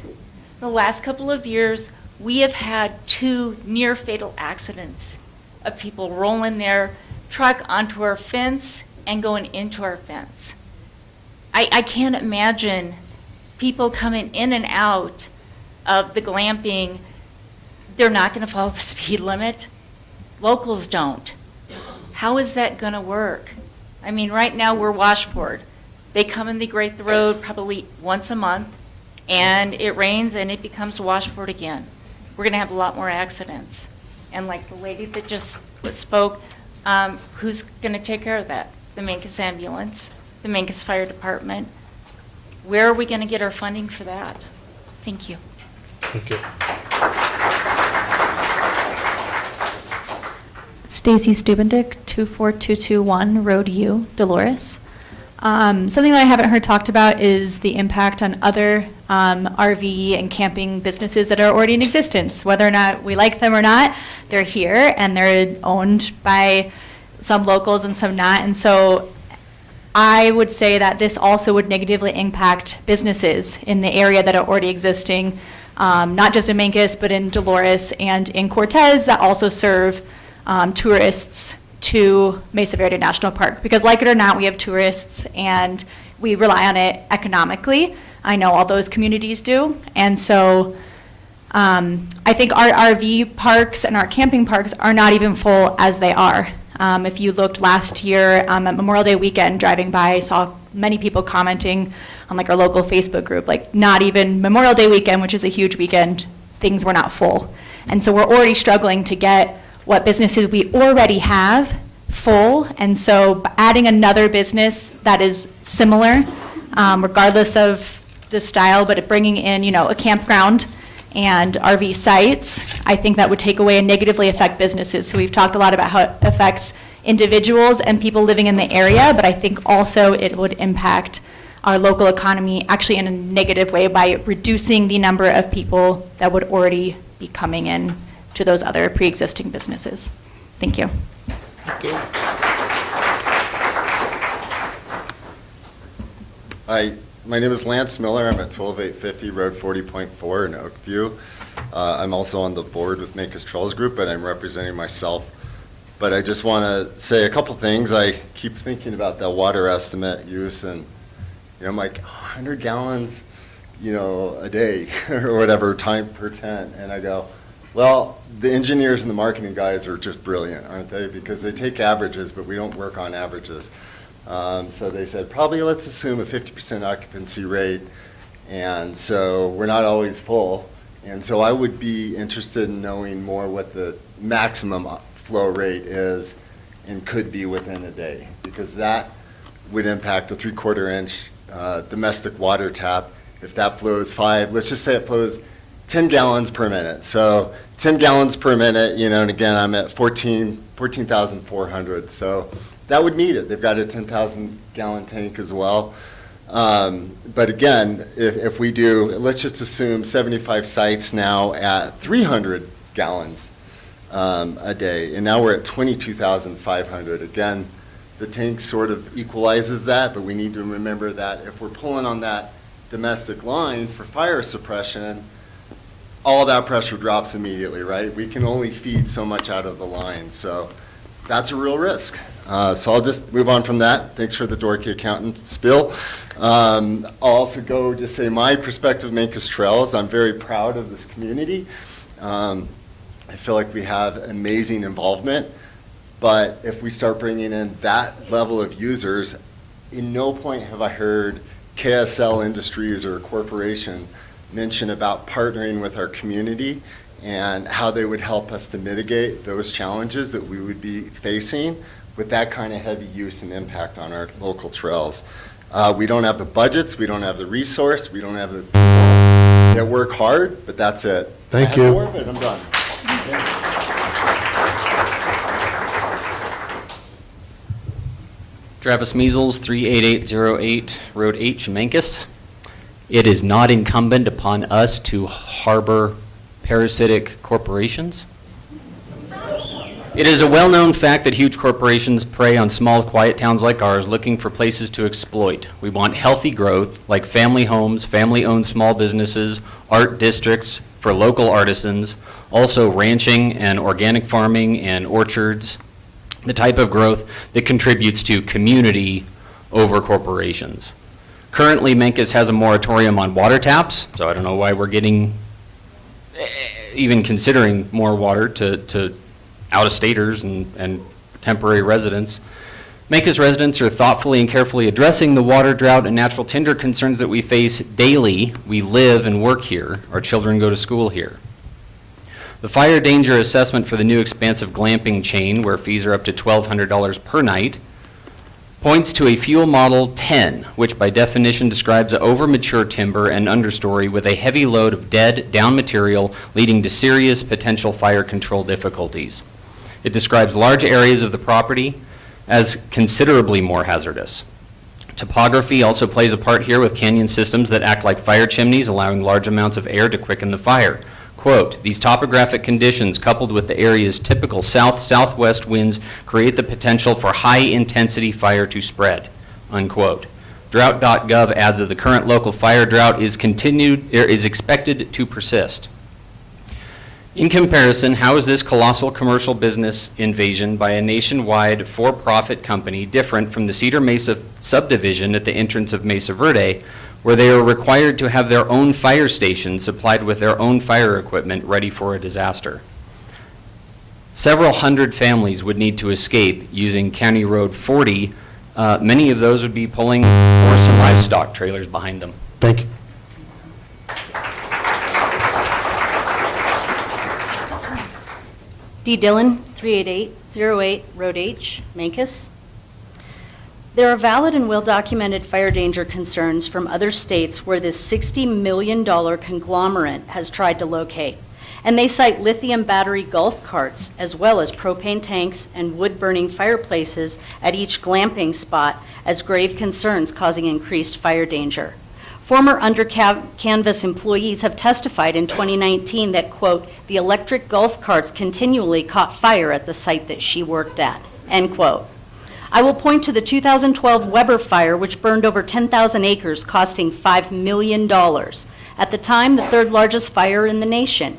The last couple of years, we have had 2 near fatal accidents of people rolling their truck onto our fence and going into our fence. I can't imagine people coming in and out of the glamping. They're not going to follow the speed limit. Locals don't. How is that going to work? I mean, right now we're washboard. They come and they grate the road probably once a month, and it rains and it becomes washboard again. We're going to have a lot more accidents. And like the lady that just spoke, who's going to take care of that? The Mancos ambulance, the Mancos Fire Department. Where are we going to get our funding for that? Thank you. Thank you. Stacy Stubendick, 24221 Road U, Dolores. Something that I haven't heard talked about is the impact on other RV and camping businesses that are already in existence. Whether or not we like them or not, they're here and they're owned by some locals and some not. And so I would say that this also would negatively impact businesses in the area that are already existing, not just in Mancos, but in Dolores and in Cortez that also serve tourists to Mesa Verde National Park. Because like it or not, we have tourists and we rely on it economically. I know all those communities do. And so I think our RV parks and our camping parks are not even full as they are. If you looked last year at Memorial Day weekend, driving by, I saw many people commenting on like our local Facebook group, like not even Memorial Day weekend, which is a huge weekend, things were not full. And so we're already struggling to get what businesses we already have full. And so adding another business that is similar, regardless of the style, but bringing in, a campground and RV sites, I think that would take away and negatively affect businesses. So we've talked a lot about how it affects individuals and people living in the area, but I think also it would impact our local economy actually in a negative way by reducing the number of people that would already be coming in to those other pre-existing businesses. Thank you. Thank you. Hi, my name is Lance Miller. I'm at 12850 Road 40.4 in Oakview. I'm also on the board with Mancos Trails Group, and I'm representing myself. But I just want to say a couple things. I keep thinking about the water estimate use, and I'm like 100 gallons, a day or whatever time per tent, and I go, Well, the engineers and the marketing guys are just brilliant, aren't they? Because they take averages, but we don't work on averages. So they said, probably let's assume a 50% occupancy rate. And so we're not always full. And so I would be interested in knowing more what the maximum flow rate is and could be within a day, because that would impact a 3/4 inch domestic water tap. If that flows let's just say it flows 10 gallons per minute. So 10 gallons per minute, and again, I'm at 14,400. So that would meet it. They've got a 10,000 gallon tank as well. But again, if we do, let's just assume 75 sites now at 300 gallons a day, and now we're at 22,500. Again, the tank sort of equalizes that, but we need to remember that if we're pulling on that domestic line for fire suppression, all that pressure drops immediately, right? We can only feed so much out of the line, so that's a real risk. So I'll just move on from that. Thanks for the dorky accountant spill. I'll also go to say my perspective of Mancos Trails. I'm very proud of this community. I feel like we have amazing involvement, but if we start bringing in that level of users, in no point have I heard KSL Industries or a corporation mention about partnering with our community and how they would help us to mitigate those challenges that we would be facing with that kind of heavy use and impact on our local trails. We don't have the budgets, we don't have the resource, we don't have the people that work hard, but that's it. Thank I have you. more, but I'm done. Travis Measles, 38808 Road H, Mancos. It is not incumbent upon us to harbor parasitic corporations. It is a well-known fact that huge corporations prey on small, quiet towns like ours looking for places to exploit. We want healthy growth, like family homes, family-owned small businesses, art districts for local artisans, also ranching and organic farming and orchards, the type of growth that contributes to community over corporations. Currently, Mancos has a moratorium on water taps, so I don't know why we're getting, even considering more water to out-of-staters and temporary residents. Mancos residents are thoughtfully and carefully addressing the water, drought, and natural tinder concerns that we face daily. We live and work here. Our children go to school here. The fire danger assessment for the new expansive glamping chain, where fees are up to $1,200 per night, points to a fuel model 10, which by definition describes an over-mature timber and understory with a heavy load of dead, down material, leading to serious potential fire control difficulties. It describes large areas of the property as considerably more hazardous. Topography also plays a part here with canyon systems that act like fire chimneys, allowing large amounts of air to quicken the fire. Quote, these topographic conditions coupled with the area's typical south-southwest winds create the potential for high-intensity fire to spread, unquote. Drought.gov adds that the current local fire drought is expected to persist. In comparison, how is this colossal commercial business invasion by a nationwide for-profit company different from the Cedar Mesa subdivision at the entrance of Mesa Verde, where they are required to have their own fire station supplied with their own fire equipment ready for a disaster? Several hundred families would need to escape using County Road 40. Many of those would be pulling horse and livestock trailers behind them. Thank you. D. Dillon, 38808 Road H, Mancos. There are valid and well-documented fire danger concerns from other states where this $60 million conglomerate has tried to locate, and they cite lithium battery golf carts as well as propane tanks and wood-burning fireplaces at each glamping spot as grave concerns causing increased fire danger. Former under-canvas employees have testified in 2019 that, quote, the electric golf carts continually caught fire at the site that she worked at, end quote. I will point to the 2012 Weber fire, which burned over 10,000 acres, costing $5 million. At the time, the third largest fire in the nation.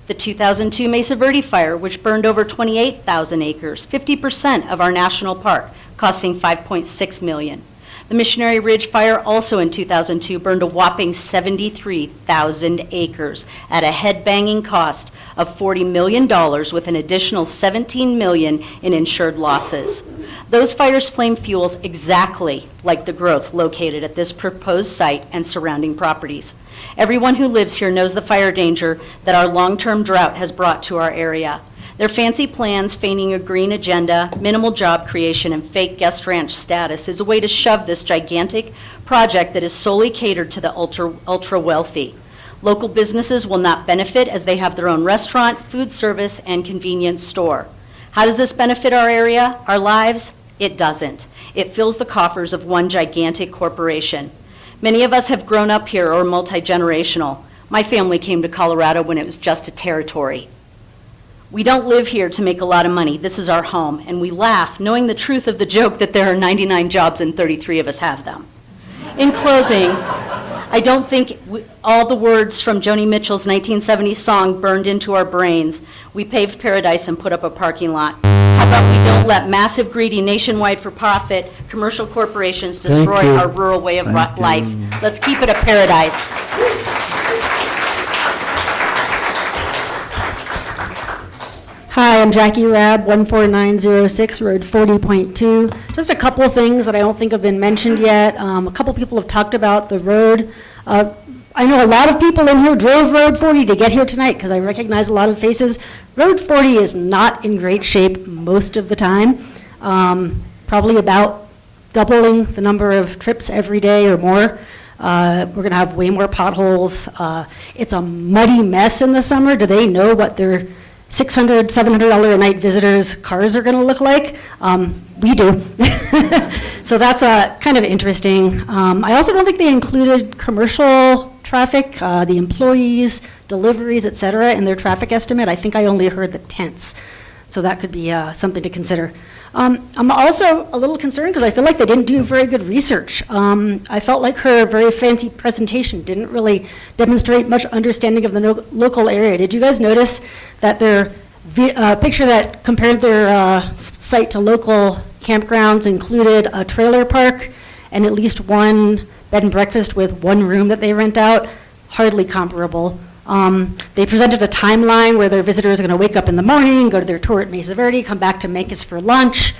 The 2002 Mesa Verde fire, which burned over 28,000 acres, 50% of our national park, costing $5.6 million. The Missionary Ridge Fire, also in 2002, burned a whopping 73,000 acres at a head-banging cost of $40 million with an additional $17 million in insured losses. Those fires flame fuels exactly like the growth located at this proposed site and surrounding properties. Everyone who lives here knows the fire danger that our long-term drought has brought to our area. Their fancy plans, feigning a green agenda, minimal job creation, and fake guest ranch status is a way to shove this gigantic project that is solely catered to the ultra-wealthy. Local businesses will not benefit as they have their own restaurant, food service, and convenience store. How does this benefit our area, our lives? It doesn't. It fills the coffers of one gigantic corporation. Many of us have grown up here or multi-generational. My family came to Colorado when it was just a territory. We don't live here to make a lot of money. This is our home, and we laugh, knowing the truth of the joke that there are 99 jobs and 33 of us have them. In closing, I don't think all the words from Joni Mitchell's 1970 song burned into our brains. We paved paradise and put up a parking lot. How about we don't let massive, greedy, nationwide for-profit commercial corporations destroy our rural way of life? Let's keep it a paradise. Hi, I'm Jackie Rabb, 14906 Road 40.2. Just a couple of things that I don't think have been mentioned yet. A couple people have talked about the road. I know a lot of people in here drove Road 40 to get here tonight because I recognize a lot of faces. Road 40 is not in great shape most of the time. Probably about doubling the number of trips every day or more. We're going to have way more potholes. It's a muddy mess in the summer. Do they know what their $600, $700 a night visitors' cars are going to look like? We do. So that's kind of interesting. I also don't think they included commercial traffic, the employees, deliveries, et cetera, in their traffic estimate. I think I only heard the tents. So that could be something to consider. I'm also a little concerned because I feel like they didn't do very good research. I felt like her very fancy presentation didn't really demonstrate much understanding of the local area. Did you guys notice that their picture that compared their site to local campgrounds included a trailer park and at least one bed and breakfast with one room that they rent out? Hardly comparable. They presented a timeline where their visitors are going to wake up in the morning, go to their tour at Mesa Verde, come back to Mancos for lunch.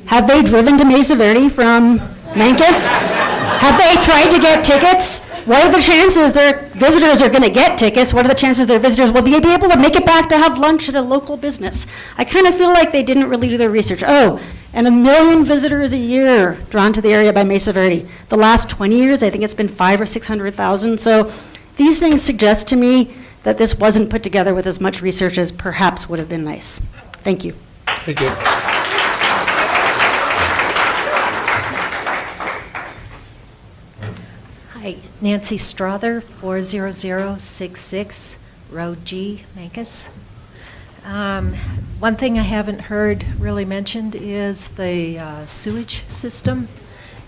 Have they driven to Mesa Verde from Mancos? Have they tried to get tickets? What are the chances their visitors are going to get tickets? What are the chances their visitors will be able to make it back to have lunch at a local business? I kind of feel like they didn't really do their research. Oh, and 1 million visitors a year drawn to the area by Mesa Verde. The last 20 years, I think it's been 500,000 or 600,000. So these things suggest to me that this wasn't put together with as much research as perhaps would have been nice. Thank you. Thank you. Hi, Nancy Strother, 40066 Road G, Mancos. One thing I haven't heard really mentioned is the sewage system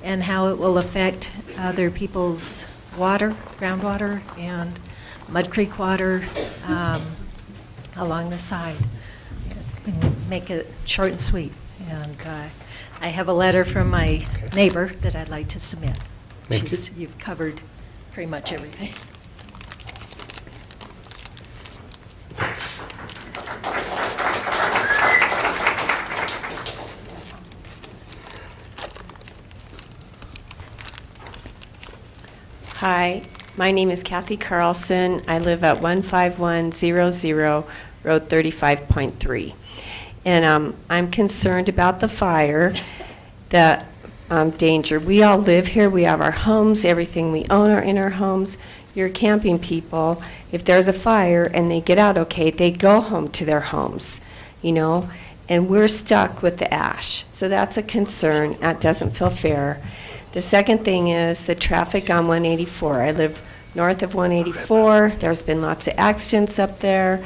and how it will affect other people's water, groundwater, and Mud Creek water along the side. Make it short and sweet. And I have a letter from my neighbor that I'd like to submit. Thank you. You've covered pretty much everything. Hi, my name is Kathy Carlson. I live at 15100 Road 35.3. And I'm concerned about the fire, the danger. We all live here. We have our homes. Everything we own are in our homes. You're camping people. If there's a fire and they get out okay, they go home to their homes, you know, and we're stuck with the ash. So that's a concern. That doesn't feel fair. The second thing is the traffic on 184. I live north of 184. There's been lots of accidents up there.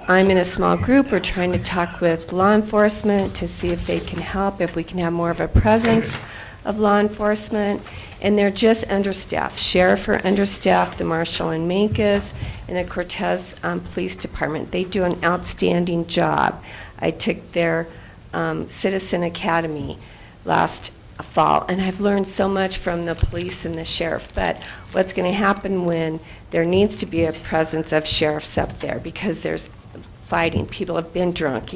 I'm in a small group. We're trying to talk with law enforcement to see if they can help, if we can have more of a presence of law enforcement. And they're just understaffed. Sheriff are understaffed, the marshal in Mancos, and the Cortez Police Department. They do an outstanding job. I took their Citizen Academy last fall, and I've learned so much from the police and the sheriff, but what's going to happen when there needs to be a presence of sheriffs up there because there's fighting, people have been drunk,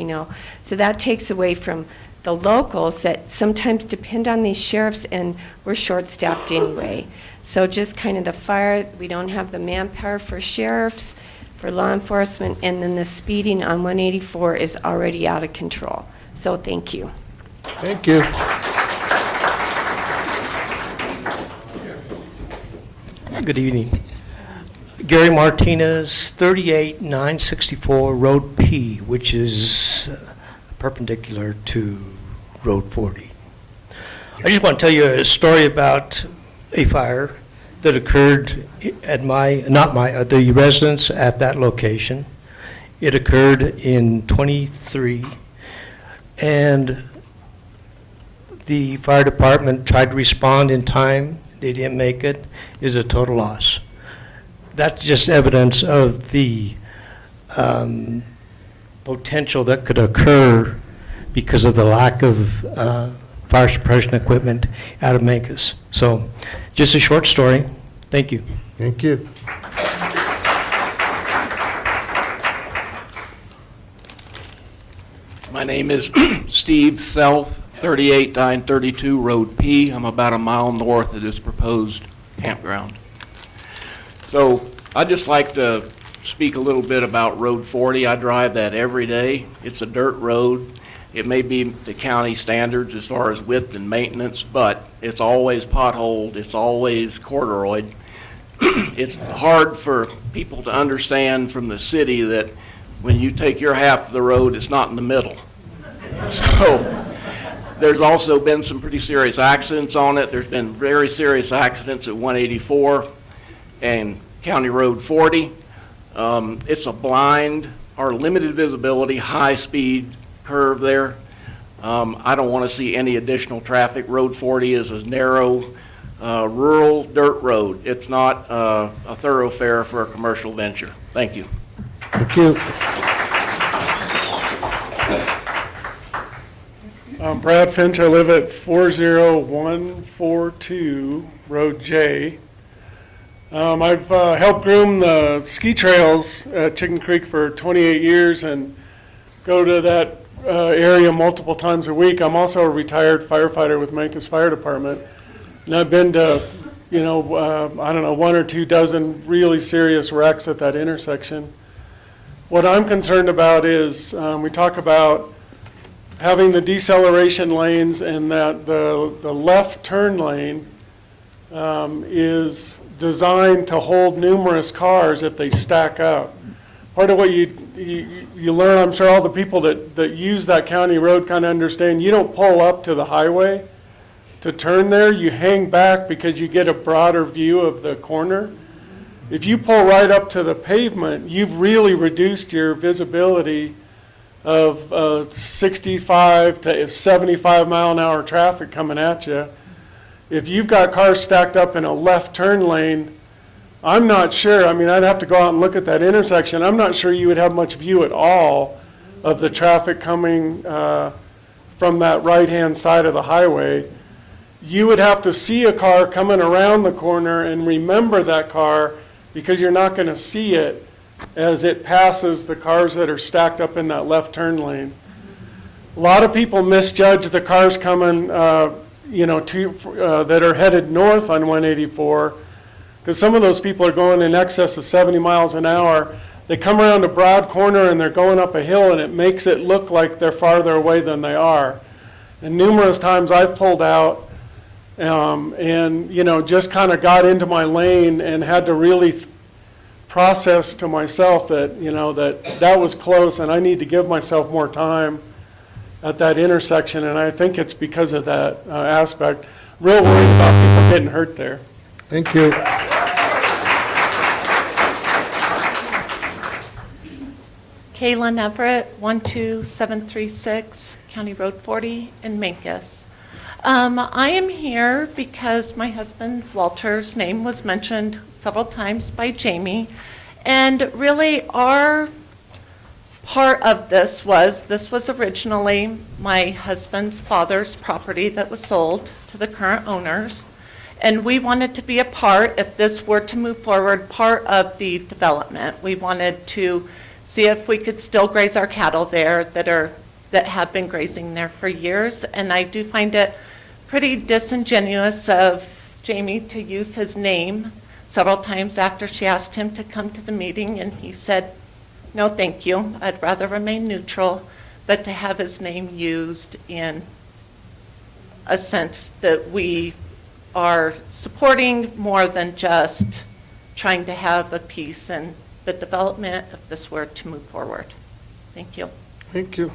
so that takes away from the locals that sometimes depend on these sheriffs, and we're short-staffed anyway. So just kind of the fire, we don't have the manpower for sheriffs, for law enforcement, and then the speeding on 184 is already out of control. So thank you. Thank you. Good evening. Gary Martinez, 38964 Road P, which is perpendicular to Road 40. I just want to tell you a story about a fire that occurred at the residence at that location. It occurred in 23, and the fire department tried to respond in time. They didn't make it. It was a total loss. That's just evidence of the potential that could occur because of the lack of fire suppression equipment out of Mancos. So just a short story. Thank you. Thank you. My name is Steve Self, 38932 Road P. I'm about a mile north of this proposed campground. So I'd just like to speak a little bit about Road 40. I drive that every day. It's a dirt road. It may be the county standards as far as width and maintenance, but it's always potholed. It's always corduroyed. It's hard for people to understand from the city that when you take your half of the road, it's not in the middle. So there's also been some pretty serious accidents on it. There's been very serious accidents at 184 and County Road 40. It's a blind or limited visibility, high-speed curve there. I don't want to see any additional traffic. Road 40 is a narrow, rural dirt road. It's not a thoroughfare for a commercial venture. Thank you. Thank you. I'm Brad Finch. I live at 40142 Road J. I've helped groom the ski trails at Chicken Creek for 28 years and go to that area multiple times a week. I'm also a retired firefighter with Mancos Fire Department. And I've been to, I don't know, 1 or 2 dozen really serious wrecks at that intersection. What I'm concerned about is we talk about having the deceleration lanes and that the left turn lane is designed to hold numerous cars if they stack up. Part of what you learn, I'm sure all the people that use that county road kind of understand, you don't pull up to the highway to turn there, you hang back because you get a broader view of the corner. If you pull right up to the pavement, you've really reduced your visibility of 65 to 75 mile an hour traffic coming at you. If you've got cars stacked up in a left turn lane, I'm not sure, I'd have to go out and look at that intersection. I'm not sure you would have much view at all of the traffic coming from that right-hand side of the highway. You would have to see a car coming around the corner and remember that car because you're not going to see it as it passes the cars that are stacked up in that left turn lane. A lot of people misjudge the cars coming, that are headed north on 184, because some of those people are going in excess of 70 miles an hour. They come around a broad corner and they're going up a hill, and it makes it look like they're farther away than they are. And numerous times I've pulled out and just kind of got into my lane and had to really process to myself that that was close and I need to give myself more time at that intersection, and I think it's because of that aspect. Real worried about people getting hurt there. Thank you. Kaylin Everett, 12736 County Road 40 in Mancos. I am here because my husband Walter's name was mentioned several times by Jamie, and really our part of this was originally my husband's father's property that was sold to the current owners. And we wanted to be a part, if this were to move forward, part of the development. We wanted to see if we could still graze our cattle there that have been grazing there for years. And I do find it pretty disingenuous of Jamie to use his name several times after she asked him to come to the meeting, and he said, no, thank you. I'd rather remain neutral, but to have his name used in a sense that we are supporting more than just trying to have a piece in the development if this were to move forward. Thank you. Thank you.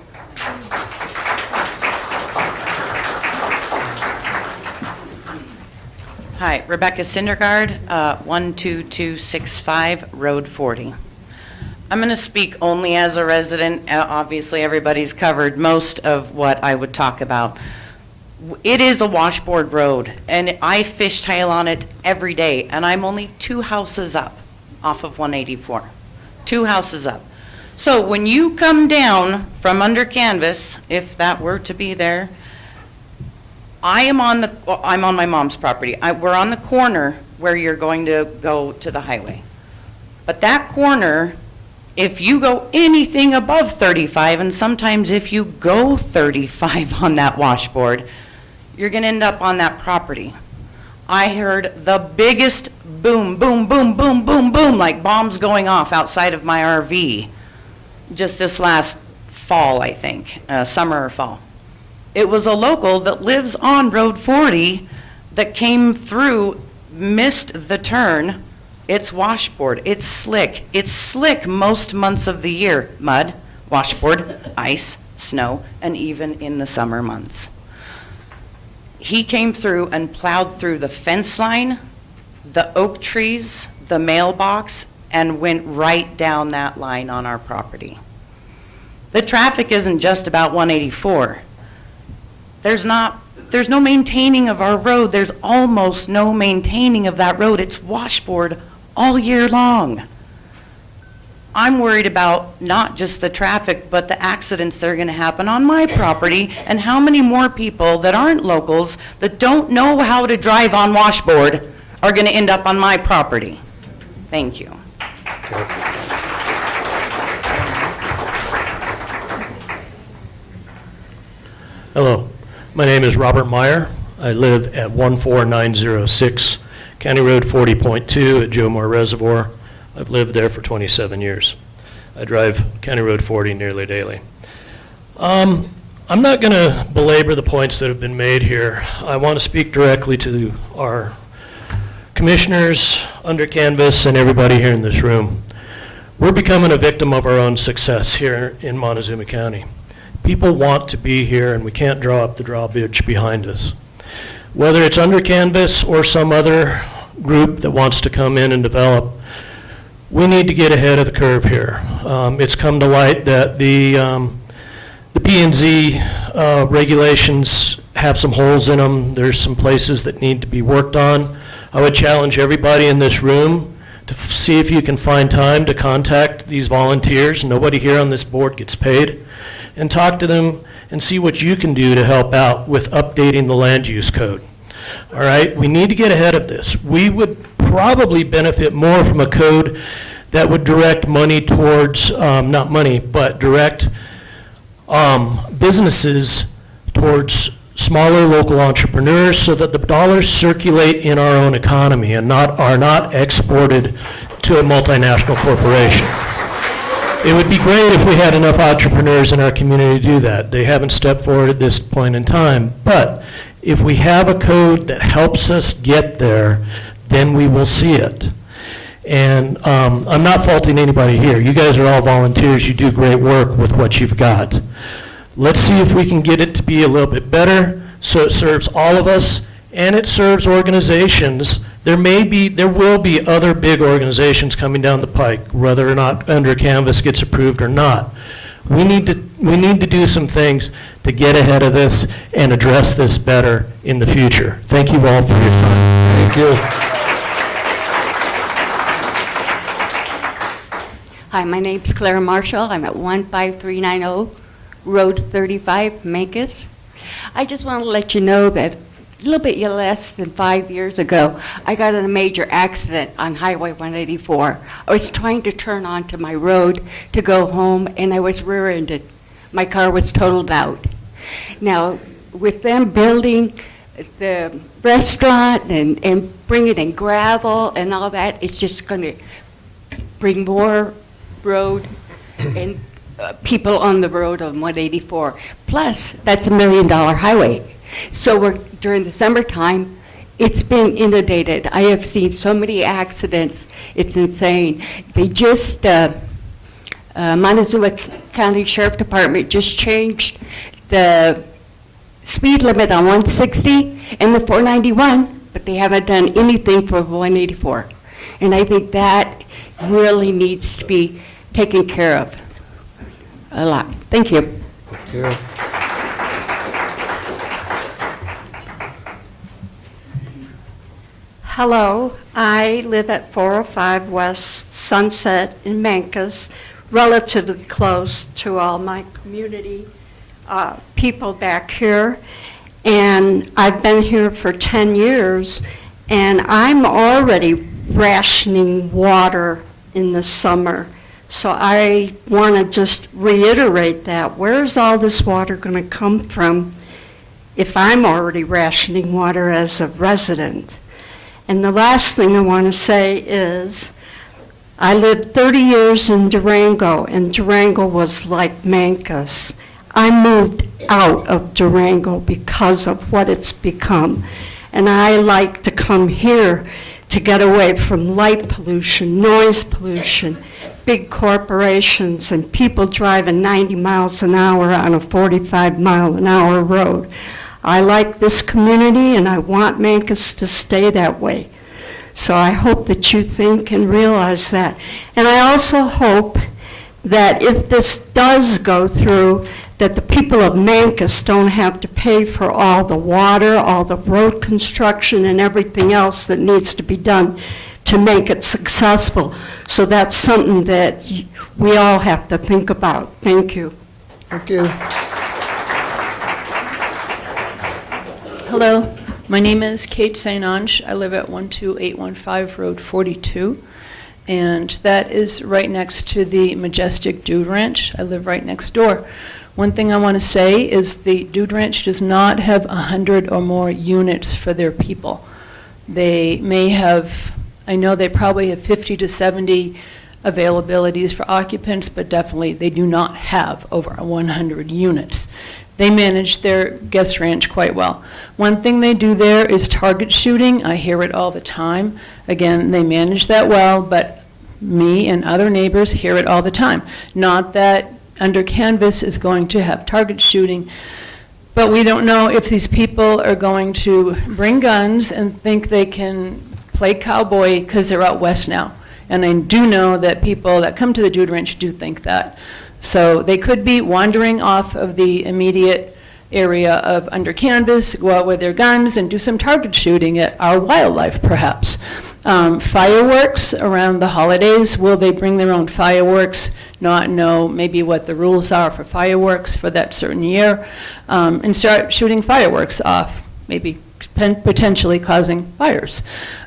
Hi, Rebecca Syndergaard, 12265 Road 40. I'm going to speak only as a resident. Obviously, everybody's covered most of what I would talk about. It is a washboard road, and I fishtail on it every day, and I'm only 2 houses up off of 184. 2 houses up. So when you come down from under canvas, if that were to be there, I'm on my mom's property. We're on the corner where you're going to go to the highway. But that corner, if you go anything above 35, and sometimes if you go 35 on that washboard, you're going to end up on that property. I heard the biggest boom, boom, boom, boom, boom, boom, like bombs going off outside of my RV just this last fall, I think, summer or fall. It was a local that lives on Road 40 that came through, missed the turn. It's washboard. It's slick. It's slick most months of the year. Mud, washboard, ice, snow, and even in the summer months. He came through and plowed through the fence line, the oak trees, the mailbox, and went right down that line on our property. The traffic isn't just about 184. There's no maintaining of our road. There's almost no maintaining of that road. It's washboard all year long. I'm worried about not just the traffic, but the accidents that are going to happen on my property, and how many more people that aren't locals that don't know how to drive on washboard are going to end up on my property. Thank you. Hello, my name is Robert Meyer. I live at 14906 County Road 40.2 at Joe Moore Reservoir. I've lived there for 27 years. I drive County Road 40 nearly daily. I'm not going to belabor the points that have been made here. I want to speak directly to our commissioners, under canvas, and everybody here in this room. We're becoming a victim of our own success here in Montezuma County. People want to be here, and we can't draw up the drawbridge behind us. Whether it's under canvas or some other group that wants to come in and develop, we need to get ahead of the curve here. It's come to light that the P&Z regulations have some holes in them. There's some places that need to be worked on. I would challenge everybody in this room to see if you can find time to contact these volunteers. Nobody here on this board gets paid. And talk to them and see what you can do to help out with updating the land use code. All right, we need to get ahead of this. We would probably benefit more from a code that would direct money towards, not money, but direct businesses towards smaller local entrepreneurs so that the dollars circulate in our own economy and are not exported to a multinational corporation. It would be great if we had enough entrepreneurs in our community to do that. They haven't stepped forward at this point in time. But if we have a code that helps us get there, then we will see it. And I'm not faulting anybody here. You guys are all volunteers. You do great work with what you've got. Let's see if we can get it to be a little bit better so it serves all of us and it serves organizations. There will be other big organizations coming down the pike, whether or not under canvas gets approved or not. We need to do some things to get ahead of this and address this better in the future. Thank you all for your time. Thank you. Hi, my name's Clara Marshall. I'm at 15390 Road 35, Mancos. I just want to let you know that a little bit less than 5 years ago, I got in a major accident on Highway 184. I was trying to turn onto my road to go home, and I was rear-ended. My car was totaled out. Now, with them building the restaurant and bringing in gravel and all that, it's just going to bring more road and people on the road on 184. Plus, that's $1 million highway. So during the summertime, it's been inundated. I have seen so many accidents. It's insane. They just, Montezuma County Sheriff Department just changed the speed limit on 160 and the 491, but they haven't done anything for 184. And I think that really needs to be taken care of a lot. Thank you. Thank you. Hello, I live at 405 West Sunset in Mancos, relatively close to all my community people back here. And I've been here for 10 years, and I'm already rationing water in the summer. So I want to just reiterate that. Where's all this water going to come from if I'm already rationing water as a resident? And the last thing I want to say is I lived 30 years in Durango, and Durango was like Mancos. I moved out of Durango because of what it's become. And I like to come here to get away from light pollution, noise pollution, big corporations, and people driving 90 miles an hour on a 45-mile-an-hour road. I like this community, and I want Mancos to stay that way. So I hope that you think and realize that. And I also hope that if this does go through, that the people of Mancos don't have to pay for all the water, all the road construction, and everything else that needs to be done to make it successful. So that's something that we all have to think about. Thank you. Thank you. Hello, my name is Kate St. Ange. I live at 12815 Road 42, and that is right next to the majestic Dude Ranch. I live right next door. One thing I want to say is the Dude Ranch does not have 100 or more units for their people. They may have, I know they probably have 50 to 70 availabilities for occupants, but definitely they do not have over 100 units. They manage their guest ranch quite well. One thing they do there is target shooting. I hear it all the time. Again, they manage that well, but me and other neighbors hear it all the time. Not that Under Canvas is going to have target shooting, but we don't know if these people are going to bring guns and think they can play cowboy because they're out west now. And I do know that people that come to the Dude Ranch do think that. So they could be wandering off of the immediate area of Under Canvas, go out with their guns and do some target shooting at our wildlife, perhaps. Fireworks around the holidays, will they bring their own fireworks? Not know maybe what the rules are for fireworks for that certain year, and start shooting fireworks off, maybe potentially causing fires.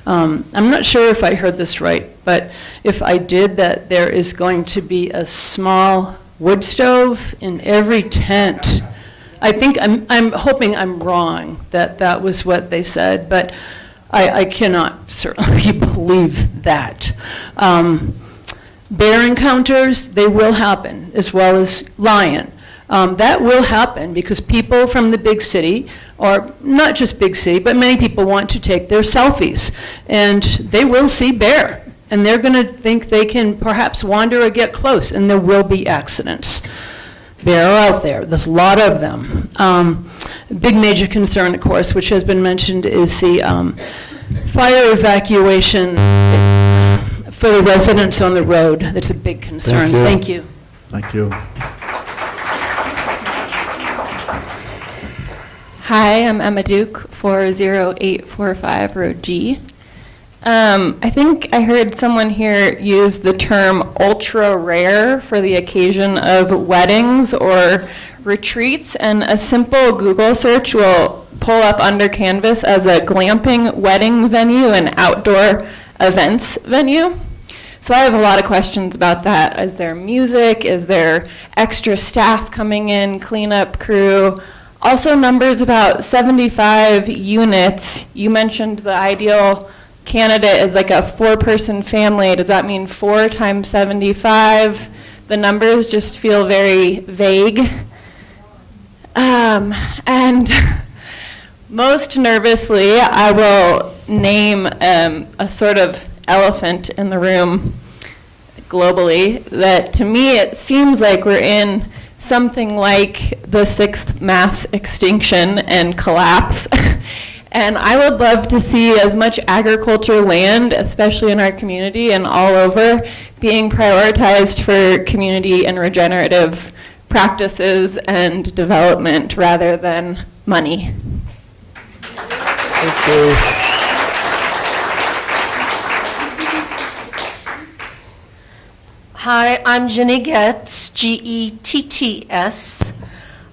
I'm not sure if I heard this right, but if I did, that there is going to be a small wood stove in every tent. I think I'm hoping I'm wrong that that was what they said, but I cannot certainly believe that. Bear encounters, they will happen, as well as lion. That will happen because people from the big city, or not just big city, but many people want to take their selfies, and they will see bear. And they're going to think they can perhaps wander or get close, and there will be accidents. Bear are out there. There's a lot of them. Big major concern, of course, which has been mentioned, is the fire evacuation for the residents on the road. That's a big concern. Thank you. Thank you. Hi, I'm Emma Duke, 40845 Road G. I think I heard someone here use the term ultra rare for the occasion of weddings or retreats, and a simple Google search will pull up under Canvas as a glamping wedding venue and outdoor events venue. So I have a lot of questions about that. Is there music? Is there extra staff coming in, cleanup crew? Also numbers about 75 units. You mentioned the ideal candidate is like a 4-person family. Does that mean 4 times 75? The numbers just feel very vague. And most nervously, I will name a sort of elephant in the room globally that to me it seems like we're in something like the 6th mass extinction and collapse. And I would love to see as much agriculture land, especially in our community and all over, being prioritized for community and regenerative practices and development rather than money. Thank you. Hi, I'm Jenny Getz, Getts.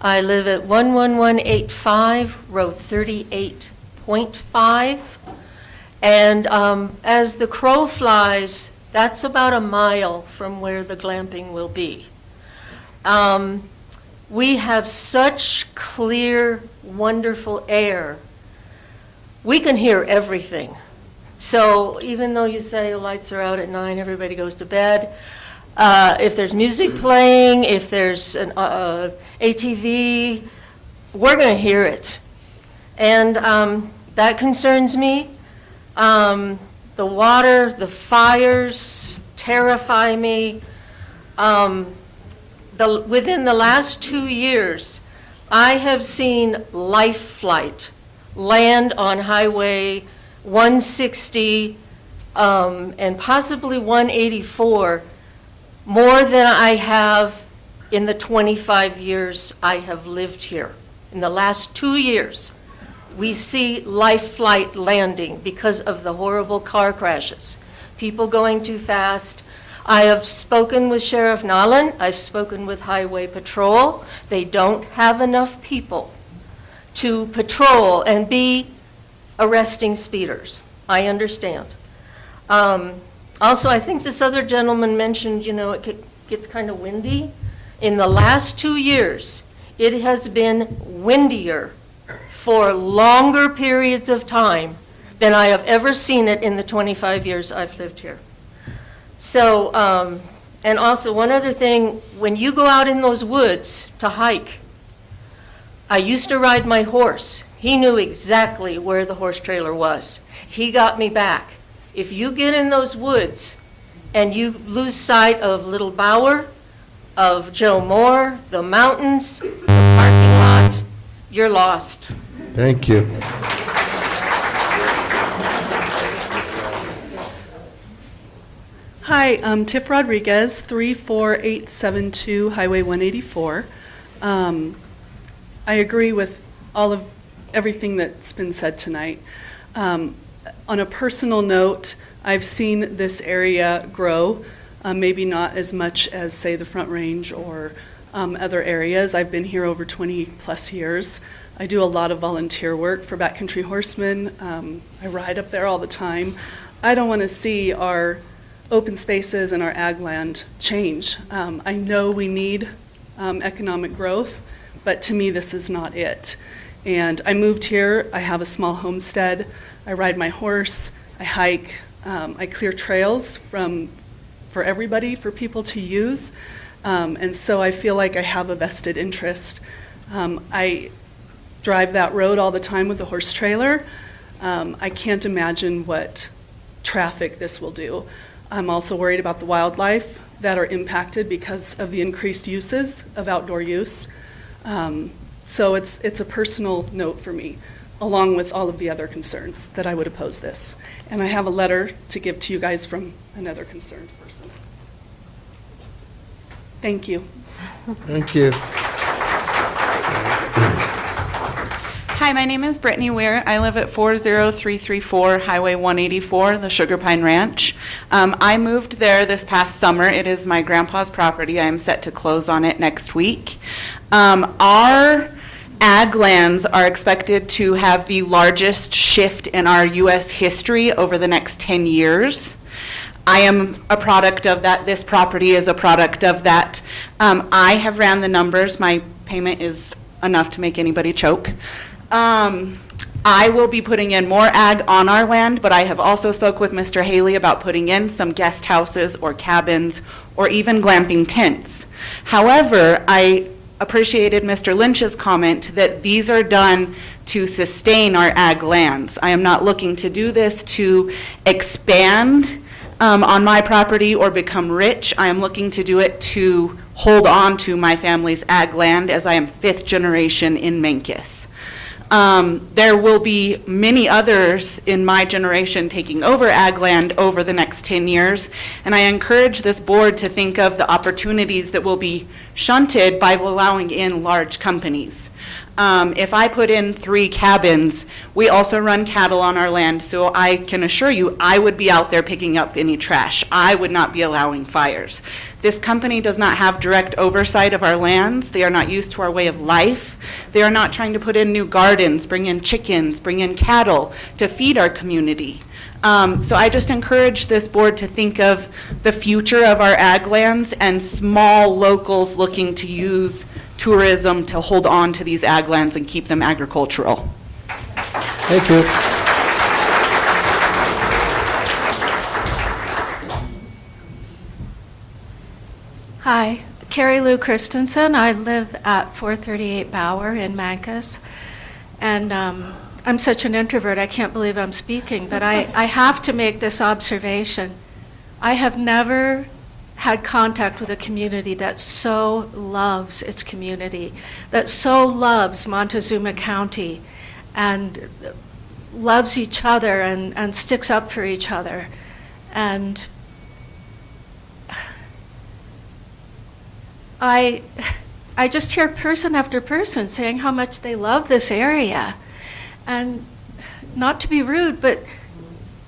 I live at 11185 Road 38.5. And as the crow flies, that's about a mile from where the glamping will be. We have such clear, wonderful air. We can hear everything. So even though you say lights are out at 9, everybody goes to bed, if there's music playing, if there's an ATV, we're going to hear it. And that concerns me. The water, the fires terrify me. Within the last 2 years, I have seen life flight land on Highway 160 and possibly 184 more than I have in the 25 years I have lived here. In the last 2 years, we see life flight landing because of the horrible car crashes, people going too fast. I have spoken with Sheriff Nolan. I've spoken with Highway Patrol. They don't have enough people to patrol and be arresting speeders. I understand. Also, I think this other gentleman mentioned, it gets kind of windy. In the last 2 years, it has been windier for longer periods of time than I have ever seen it in the 25 years I've lived here. So, and also one other thing, when you go out in those woods to hike, I used to ride my horse. He knew exactly where the horse trailer was. He got me back. If you get in those woods and you lose sight of Little Bower, of Joe Moore, the mountains, the parking lot, you're lost. Thank you. Hi, I'm Tiff Rodriguez, 34872 Highway 184. I agree with everything that's been said tonight. On a personal note, I've seen this area grow, maybe not as much as, say, the Front Range or other areas. I've been here over 20 plus years. I do a lot of volunteer work for Backcountry Horsemen. I ride up there all the time. I don't want to see our open spaces and our ag land change. I know we need economic growth, but to me this is not it. And I moved here, I have a small homestead, I ride my horse, I hike, I clear trails for everybody, for people to use. And so I feel like I have a vested interest. I drive that road all the time with the horse trailer. I can't imagine what traffic this will do. I'm also worried about the wildlife that are impacted because of the increased uses of outdoor use. So it's a personal note for me, along with all of the other concerns that I would oppose this. And I have a letter to give to you guys from another concerned person. Thank you. Thank you. Hi, Hi, my name is Brittany Weir. I live at 40334 Highway 184, the Sugar Pine Ranch. I moved there this past summer. It is my grandpa's property. I am set to close on it next week. Our ag lands are expected to have the largest shift in our U.S. history over the next 10 years. I am a product of that. This property is a product of that. I have ran the numbers. My payment is enough to make anybody choke. I will be putting in more ag on our land, but I have also spoke with Mr. Haley about putting in some guest houses or cabins or even glamping tents. However, I appreciated Mr. Lynch's comment that these are done to sustain our ag lands. I am not looking to do this to expand on my property or become rich. I am looking to do it to hold on to my family's ag land, as I am 5th generation in Menkes. There will be many others in my generation taking over ag land over the next 10 years, and I encourage this board to think of the opportunities that will be shunted by allowing in large companies. If I put in 3 cabins, we also run cattle on our land, so I can assure you I would be out there picking up any trash. I would not be allowing fires. This company does not have direct oversight of our lands. They are not used to our way of life. They are not trying to put in new gardens, bring in chickens, bring in cattle to feed our community. So I just encourage this board to think of the future of our ag lands and small locals looking to use tourism to hold on to these ag lands and keep them agricultural. Thank you. Hi, Carrie Lou Christensen. I live at 438 Bauer in Menkes. And I'm such an introvert, I can't believe I'm speaking, but I have to make this observation. I have never had contact with a community that so loves its community, that so loves Montezuma County and loves each other and sticks up for each other. And I just hear person after person saying how much they love this area. And not to be rude, but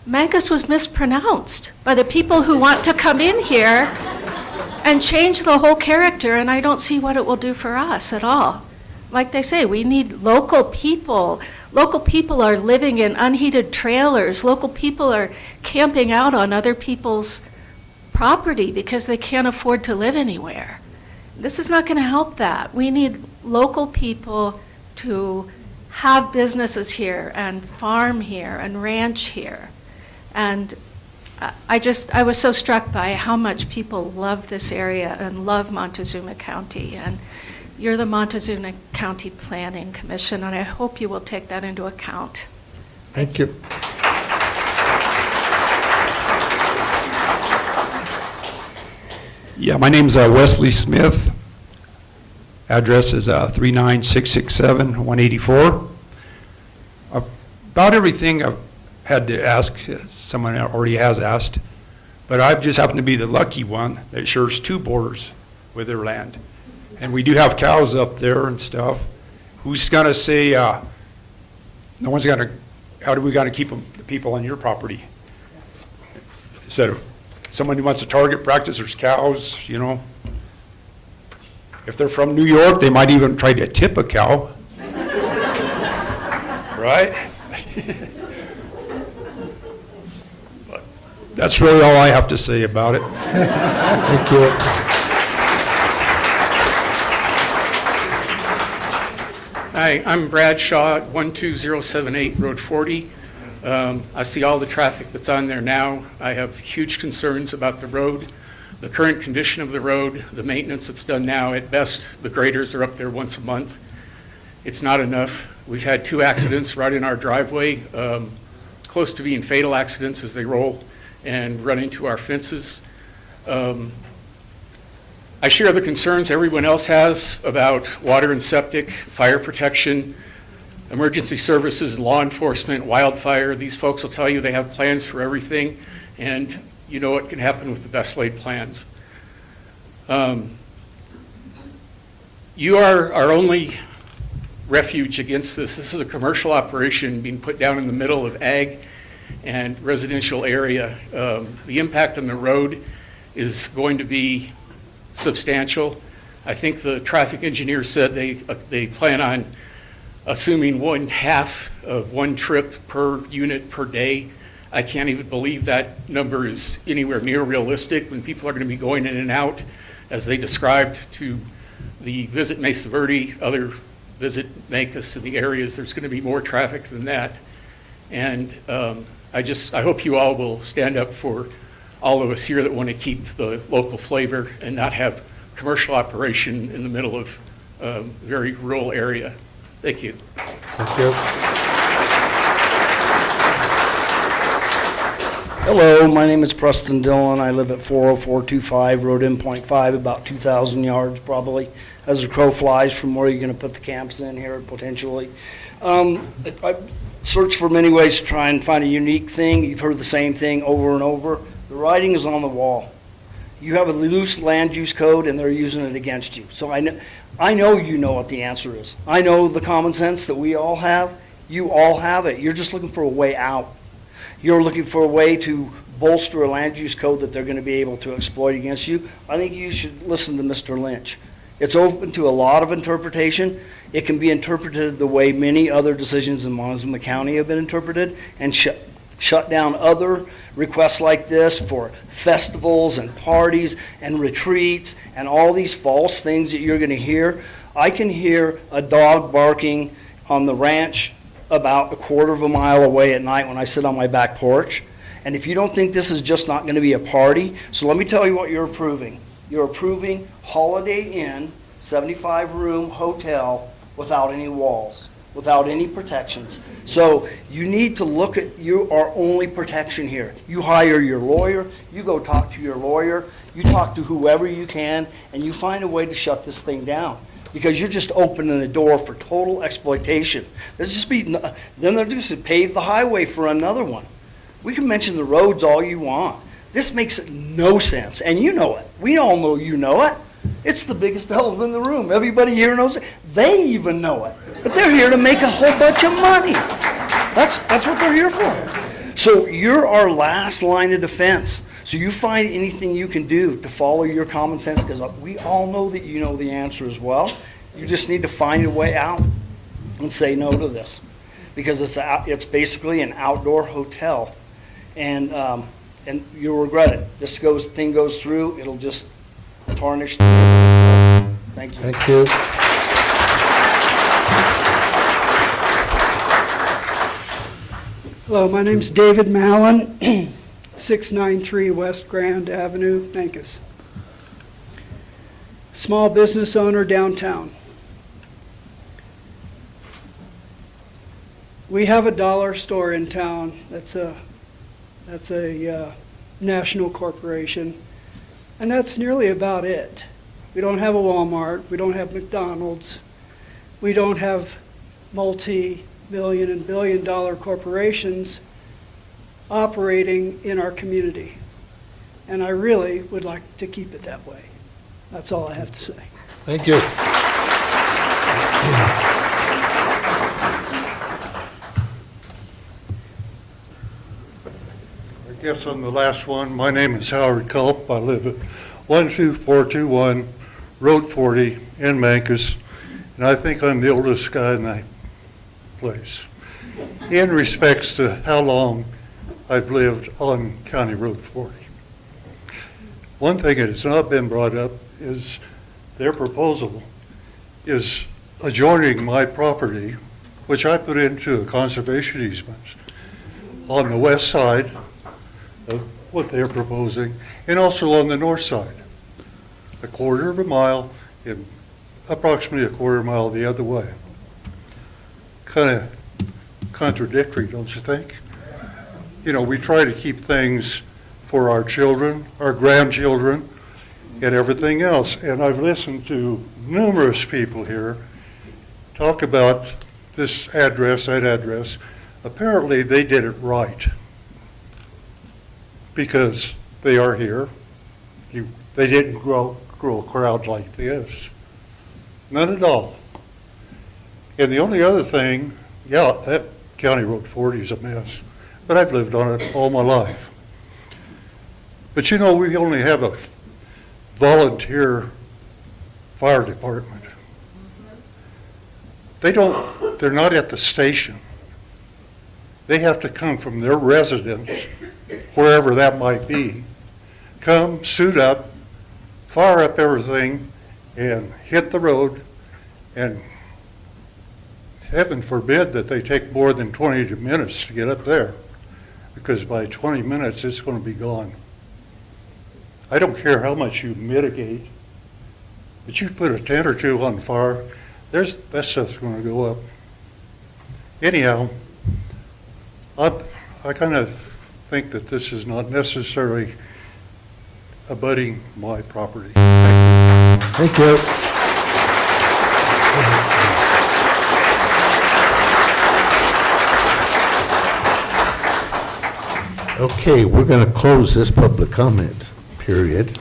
Menkes was mispronounced by the people who want to come in here and change the whole character, and I don't see what it will do for us at all. Like they say, we need local people. Local people are living in unheated trailers. Local people are camping out on other people's property because they can't afford to live anywhere. This is not going to help that. We need local people to have businesses here and farm here and ranch here. And I was so struck by how much people love this area and love Montezuma County. And you're the Montezuma County Planning Commission, and I hope you will take that into account. Thank you. Yeah, my name's Wesley Smith. Address is 39667 184. About everything I've had to ask, someone already has asked, but I've just happened to be the lucky one that shares 2 borders with their land. And we do have cows up there and stuff. Who's going to say, no one's going to, how do we got to keep the people on your property? Instead of someone who wants to target practice, there's cows, you know. If they're from New York, they might even try to tip a cow. Right? But that's really all I have to say about it. Thank you. Hi, I'm Brad Shaw at 12078 Road 40. I see all the traffic that's on there now. I have huge concerns about the road, the current condition of the road, the maintenance that's done now. At best, the graders are up there once a month. It's not enough. We've had 2 accidents right in our driveway, close to being fatal accidents as they roll and run into our fences. I share the concerns everyone else has about water and septic, fire protection, emergency services, law enforcement, wildfire. These folks will tell you they have plans for everything, and you know what can happen with the best laid plans. You are our only refuge against this. This is a commercial operation being put down in the middle of ag and residential area. The impact on the road is going to be substantial. I think the traffic engineer said they plan on assuming 1/2 of one trip per unit per day. I can't even believe that number is anywhere near realistic when people are going to be going in and out, as they described, to the Visit Mesa Verde, other Visit Mancos in the areas. There's going to be more traffic than that. And I hope you all will stand up for all of us here that want to keep the local flavor and not have commercial operation in the middle of a very rural area. Thank you. Thank you. Hello, my name is Preston Dillon. I live at 40425 Road N.M.P, about 2,000 yards probably, as the crow flies from where you're going to put the camps in here potentially. I've searched for many ways to try and find a unique thing. You've heard the same thing over and over. The writing is on the wall. You have a loose land use code and they're using it against you. So I know you know what the answer is. I know the common sense that we all have. You all have it. You're just looking for a way out. You're looking for a way to bolster a land use code that they're going to be able to exploit against you. I think you should listen to Mr. Lynch. It's open to a lot of interpretation. It can be interpreted the way many other decisions in Montezuma County have been interpreted and shut down other requests like this for festivals and parties and retreats and all these false things that you're going to hear. I can hear a dog barking on the ranch about a quarter of a mile away at night when I sit on my back porch. And if you don't think this is just not going to be a party, so let me tell you what you're approving. You're approving Holiday Inn, 75-room hotel without any walls, without any protections. So you need to look at our only protection here. You hire your lawyer, you go talk to your lawyer, you talk to whoever you can, and you find a way to shut this thing down. Because you're just opening the door for total exploitation. Then they're just pave the highway for another one. We can mention the roads all you want. This makes no sense, and you know it. We all know you know it. It's the biggest elephant in the room. Everybody here knows it. They even know it. But they're here to make a whole bunch of money. That's what they're here for. So you're our last line of defense. So you find anything you can do to follow your common sense, because we all know that you know the answer as well. You just need to find a way out and say no to this, because it's basically an outdoor hotel, and you'll regret it. This thing goes through, it'll just tarnish the Thank you. Thank you. Hello, my name's David Mallon, 693 West Grand Avenue, Mancos. Small business owner downtown. We have a dollar store in town. That's a national corporation, and that's nearly about it. We don't have a Walmart. We don't have McDonald's. We don't have multi-million and billion-dollar corporations operating in our community. And I really would like to keep it that way. That's all I have to say. Thank you. I guess I'm the last one. My name is Howard Culp. I live at 12421 Road 40 in Mancos, and I think I'm the oldest guy in that place. In respects to how long I've lived on County Road 40. One thing that has not been brought up is their proposal is adjoining my property, which I put into a conservation easement on the west side of what they're proposing, and also on the north side, a quarter of a mile and approximately a quarter of a mile the other way. Kind of contradictory, don't you think? You know, we try to keep things for our children, our grandchildren, and everything else. And I've listened to numerous people here talk about this address, that address. Apparently they did it right because they are here. They didn't grow a crowd like this. None at all. And the only other thing, yeah, that County Road 40 is a mess, but I've lived on it all my life. But you know, we only have a volunteer fire department. They're not at the station. They have to come from their residence, wherever that might be, come, suit up, fire up everything, and hit the road, and heaven forbid that they take more than 20 minutes to get up there, because by 20 minutes, it's going to be gone. I don't care how much you mitigate, but you put a tent or two on fire, that stuff's going to go up. Anyhow, I kind of think that this is not necessarily abutting my property. Thank you. Okay, we're going to close this public comment period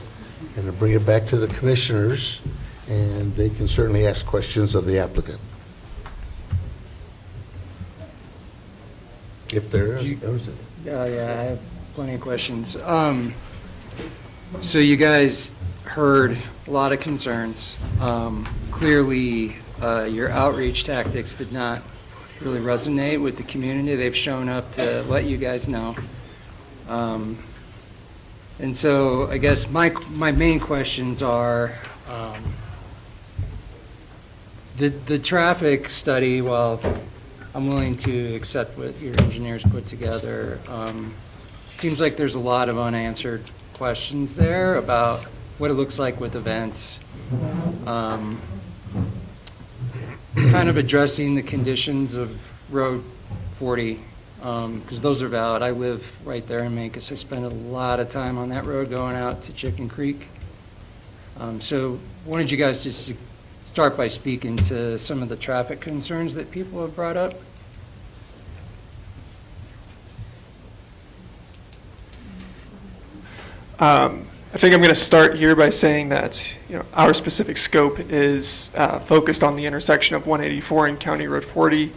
and then bring it back to the commissioners, and they can certainly ask questions of the applicant. If there is. Yeah, I have plenty of questions. So you guys heard a lot of concerns. Clearly, your outreach tactics did not really resonate with the community. They've shown up to let you guys know. And so I guess my main questions are, the traffic study, while I'm willing to accept what your engineers put together, it seems like there's a lot of unanswered questions there about what it looks like with events. Kind of addressing the conditions of Road 40, because those are valid. I live right there in Mancos. I spend a lot of time on that road going out to Chicken Creek. So why don't you guys just start by speaking to some of the traffic concerns that people have brought up? I think I'm going to start here by saying that our specific scope is focused on the intersection of 184 and County Road 40.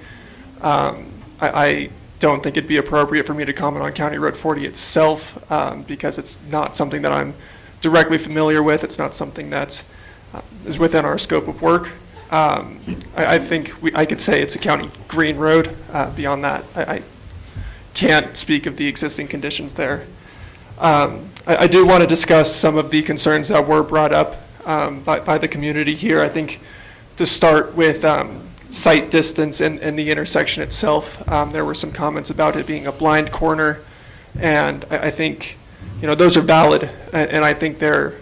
I don't think it'd be appropriate for me to comment on County Road 40 itself because it's not something that I'm directly familiar with. It's not something that is within our scope of work. I think I could say it's a county green road. Beyond that, I can't speak of the existing conditions there. I do want to discuss some of the concerns that were brought up by the community here. I think to start with sight distance and the intersection itself, there were some comments about it being a blind corner, and I think those are valid, and I think they're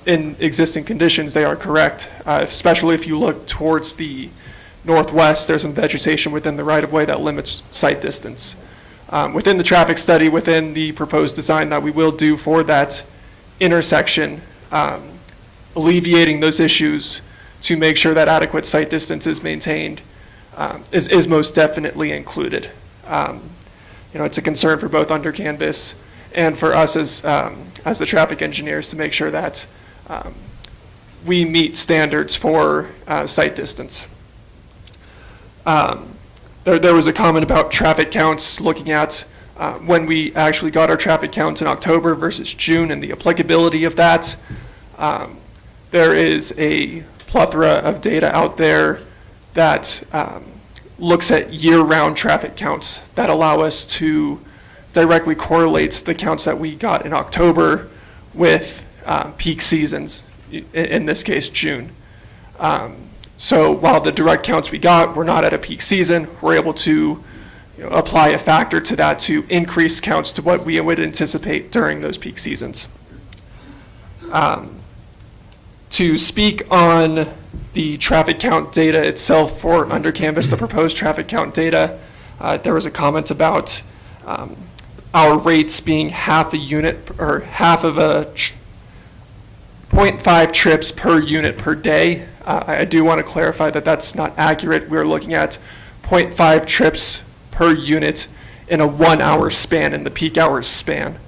in existing conditions they are correct, especially if you look towards the northwest. There's some vegetation within the right-of-way that limits sight distance. Within the traffic study, within the proposed design that we will do for that intersection, alleviating those issues to make sure that adequate sight distance is maintained is most definitely included. It's a concern for both under canvas and for us as the traffic engineers to make sure that we meet standards for sight distance. There was a comment about traffic counts, looking at when we actually got our traffic counts in October versus June and the applicability of that. There is a plethora of data out there that looks at year-round traffic counts that allow us to directly correlate the counts that we got in October with peak seasons, in this case June. So while the direct counts we got were not at a peak season, we're able to apply a factor to that to increase counts to what we would anticipate during those peak seasons. To speak on the traffic count data itself for under canvas, the proposed traffic count data, there was a comment about our rates being half a unit or half of a 0.5 trips per unit per day. I do want to clarify that that's not accurate. We're looking at 0.5 trips per unit in a 1 hour span, in the peak hours span.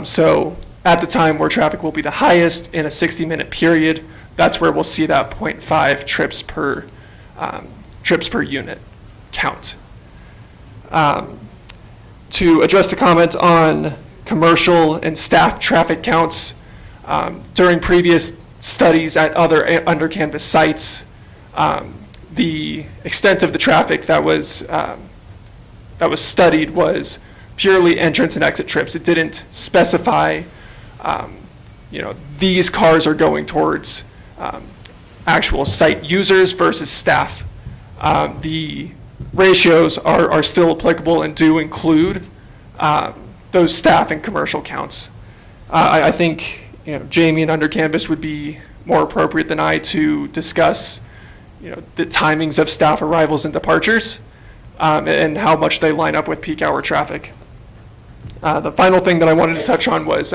So at the time where traffic will be the highest in a 60-minute period, that's where we'll see that 0.5 trips per trips per unit count. To address the comment on commercial and staff traffic counts, during previous studies at other under-canvas sites, the extent of the traffic that was studied was purely entrance and exit trips. It didn't specify, these cars are going towards actual site users versus staff. The ratios are still applicable and do include those staff and commercial counts. I think Jamie and under canvas would be more appropriate than I to discuss the timings of staff arrivals and departures and how much they line up with peak hour traffic. The final thing that I wanted to touch on was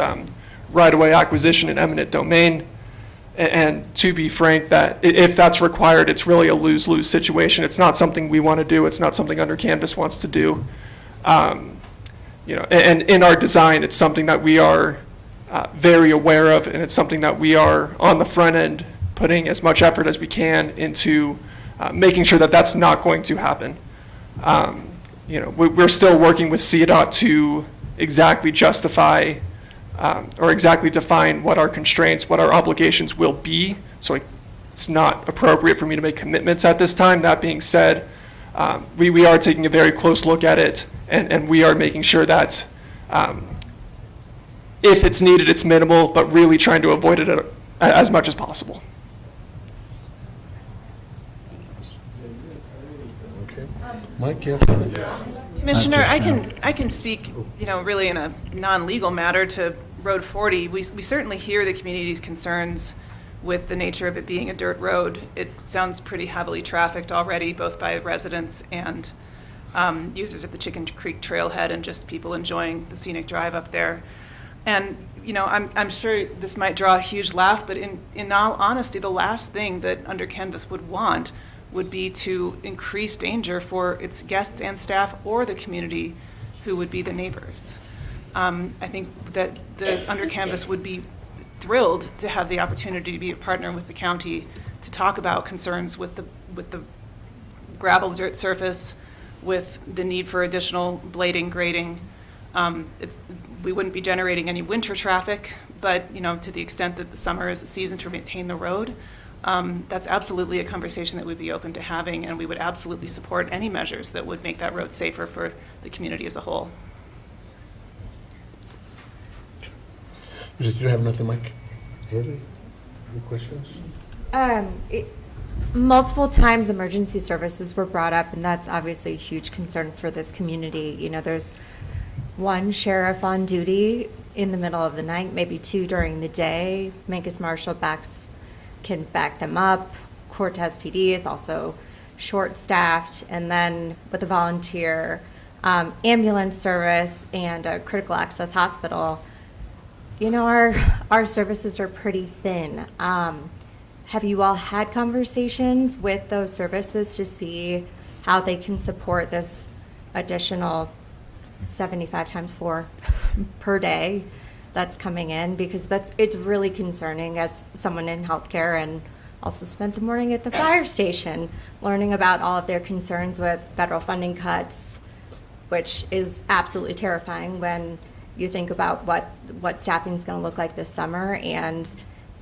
right-of-way acquisition in eminent domain. And to be frank, that if that's required, it's really a lose-lose situation. It's not something we want to do. It's not something under canvas wants to do. And in our design, it's something that we are very aware of, and it's something that we are on the front end putting as much effort as we can into making sure that that's not going to happen. We're still working with CDOT to exactly justify or exactly define what our constraints, what our obligations will be. So it's not appropriate for me to make commitments at this time. That being said, we are taking a very close look at it, and we are making sure that if it's needed, it's minimal, but really trying to avoid it as much as possible. Okay. Mike, you have something? Commissioner, I can speak, really in a non-legal matter to Road 40. We certainly hear the community's concerns with the nature of it being a dirt road. It sounds pretty heavily trafficked already, both by residents and users of the Chicken Creek Trailhead and just people enjoying the scenic drive up there. And, I'm sure this might draw a huge laugh, but in all honesty, the last thing that Under Canvas would want would be to increase danger for its guests and staff or the community who would be the neighbors. I think that the Under Canvas would be thrilled to have the opportunity to be a partner with the county to talk about concerns with the gravel dirt surface, with the need for additional blading, grading. We wouldn't be generating any winter traffic, but to the extent that the summer is a season to maintain the road, that's absolutely a conversation that we'd be open to having, and we would absolutely support any measures that would make that road safer for the community as a whole. You have nothing, Mike? Haley, any questions? Multiple times emergency services were brought up, and that's obviously a huge concern for this community. There's one sheriff on duty in the middle of the night, maybe two during the day. Mancos Marshal can back them up. Cortez PD is also short-staffed, and then with a volunteer ambulance service and a critical access hospital, our services are pretty thin. Have you all had conversations with those services to see how they can support this additional 75 times 4 per day that's coming in? Because it's really concerning as someone in healthcare, and also spent the morning at the fire station learning about all of their concerns with federal funding cuts, which is absolutely terrifying when you think about what staffing is going to look like this summer and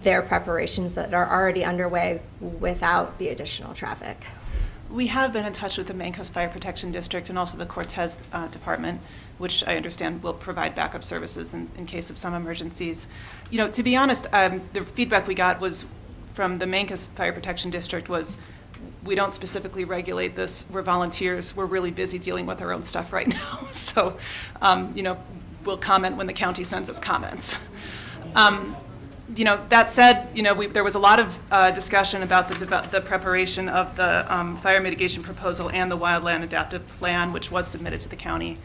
their preparations that are already underway without the additional traffic. We have been in touch with the Mancos Fire Protection District and also the Cortez Department, which I understand will provide backup services in case of some emergencies. To be honest, the feedback we got was from the Mancos Fire Protection District was, we don't specifically regulate this. We're volunteers. We're really busy dealing with our own stuff right now. So, we'll comment when the county sends us comments. That said, there was a lot of discussion about the preparation of the fire mitigation proposal and the wildland adaptive plan, which was submitted to the county.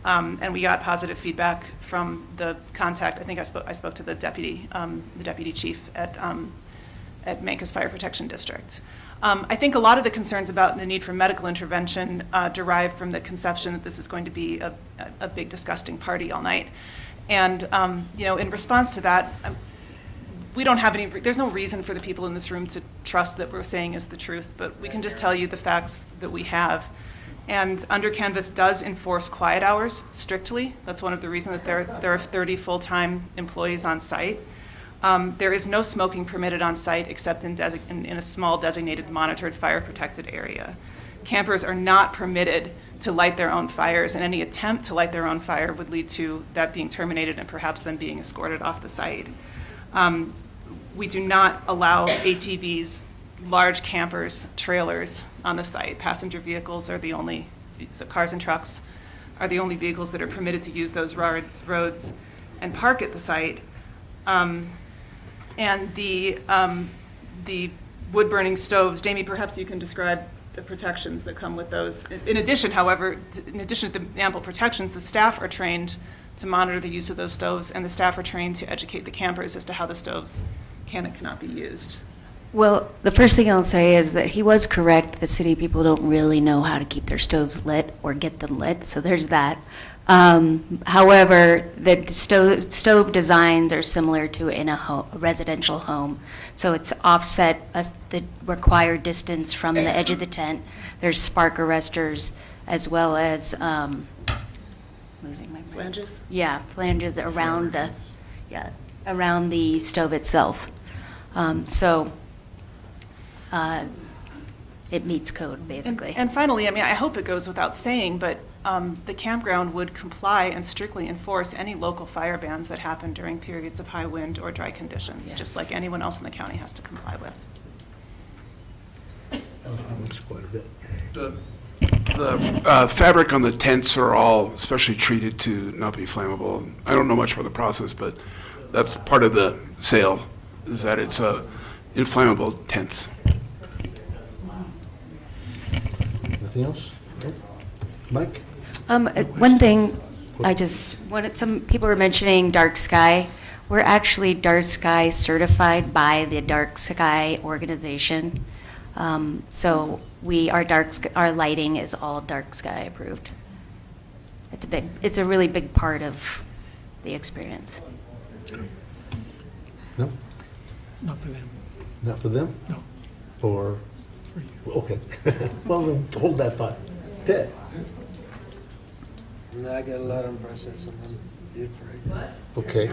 And we got positive feedback from the contact. I think I spoke to the deputy chief at Mancos Fire Protection District. I think a lot of the concerns about the need for medical intervention derive from the conception that this is going to be a big disgusting party all night. And in response to that, we don't have any, there's no reason for the people in this room to trust that we're saying is the truth, but we can just tell you the facts that we have. And Under Canvas does enforce quiet hours strictly. That's one of the reasons that there are 30 full-time employees on site. There is no smoking permitted on site except in a small designated monitored fire-protected area. Campers are not permitted to light their own fires, and any attempt to light their own fire would lead to that being terminated and perhaps them being escorted off the site. We do not allow ATVs, large campers, trailers on the site. Passenger vehicles are the only, so cars and trucks are the only vehicles that are permitted to use those roads and park at the site. And the wood-burning stoves, Jamie, perhaps you can describe the protections that come with those. In addition, however, in addition to the ample protections, the staff are trained to monitor the use of those stoves, and the staff are trained to educate the campers as to how the stoves can and cannot be used. Well, the first thing I'll say is that he was correct. The city people don't really know how to keep their stoves lit or get them lit, so there's that. However, the stove designs are similar to in a residential home. So it's offset the required distance from the edge of the tent. There's spark arresters as well as, losing my flanges? Yeah, flanges around the stove itself. It meets code, basically. And finally, I mean, I hope it goes without saying, but the campground would comply and strictly enforce any local fire bans that happen during periods of high wind or dry conditions, just like anyone else in the county has to comply with. That's quite a bit. The fabric on the tents are all specially treated to not be flammable. I don't know much about the process, but that's part of the sale, is that it's inflammable tents. Anything else? No? Mike? One thing, some people were mentioning dark sky. We're actually dark sky certified by the Dark Sky organization. So our lighting is all dark sky approved. It's a really big part of the experience. No? Not for them. Not for them? No. For you. Okay. Well, then hold that thought. Ted? I got a lot on processing. I'm good for it. Okay.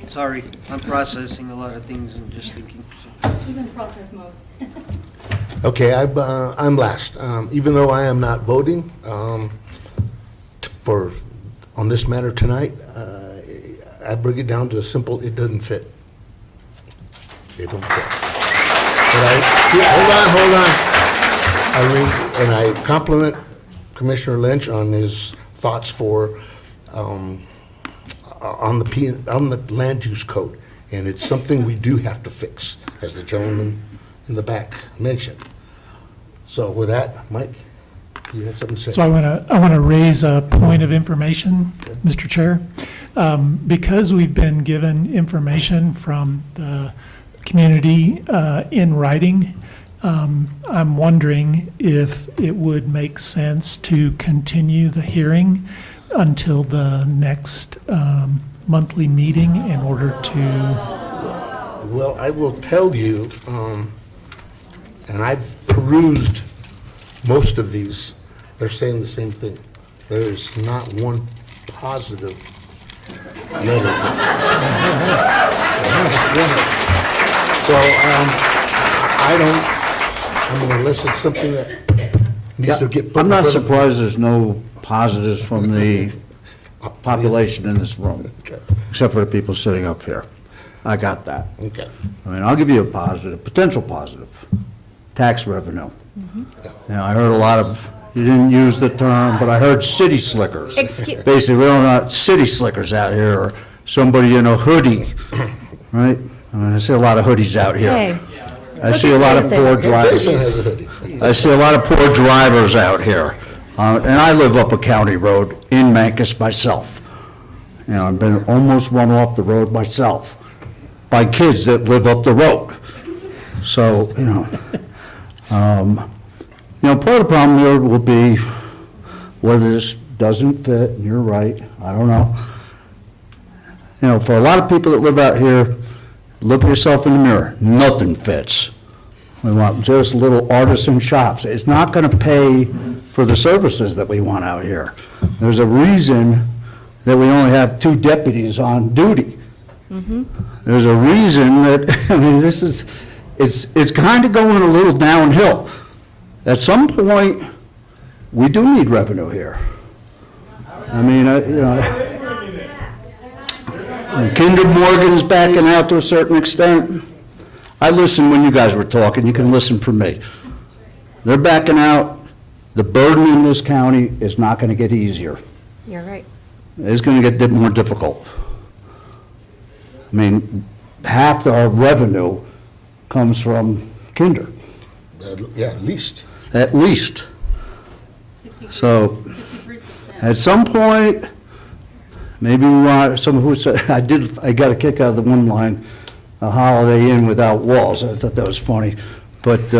Sorry, I'm processing a lot of things and just thinking. He's in process mode. Okay, I'm last. Even though I am not voting on this matter tonight, I bring it down to a simple, it doesn't fit. It don't fit. But hold on. I compliment Commissioner Lynch on his thoughts on the land use code, and it's something we do have to fix, as the gentleman in the back mentioned. So with that, Mike, you have something to say? So I want to raise a point of information, Mr. Chair. Because we've been given information from the community in writing, I'm wondering if it would make sense to continue the hearing until the next monthly meeting in order to... Well, I will tell you, and I've perused most of these, they're saying the same thing. There's not one positive letter. So unless it's something that needs to get put I'm in not front of... surprised there's no positives from the population in this room, except for the people sitting up here. I got that. Okay. I mean, I'll give you a positive, potential positive, tax revenue. Now, I heard a lot of, you didn't use the term, but I heard city slickers. Basically, we don't have city slickers out here, or somebody in a hoodie, right? I mean, I see a lot of hoodies out here. Hey. I see a lot of poor drivers. Jason has a hoodie. I see a lot of poor drivers out here. And I live up a county road in Mancus myself. You know, I've been almost run off the road myself by kids that live up the road. So, part of the problem here will be whether this doesn't fit, and you're right, I don't know. You know, for a lot of people that live out here, look at yourself in the mirror, nothing fits. We want just little artisan shops. It's not gonna pay for the services that we want out here. There's a reason that we only have 2 deputies on duty. There's a reason that, I mean, it's kind of going a little downhill. At some point, we do need revenue here. I mean, you know, Kinder Morgan's backing out to a certain extent. I listened when you guys were talking, you can listen for me. They're backing out. The burden in this county is not going to get easier. You're right. It's going to get more difficult. I mean, half our revenue comes from Kinder. Yeah, at least. At least. So, at some point, maybe we want, someone who said, I got a kick out of the one line, a Holiday Inn without walls. I thought that was funny. But,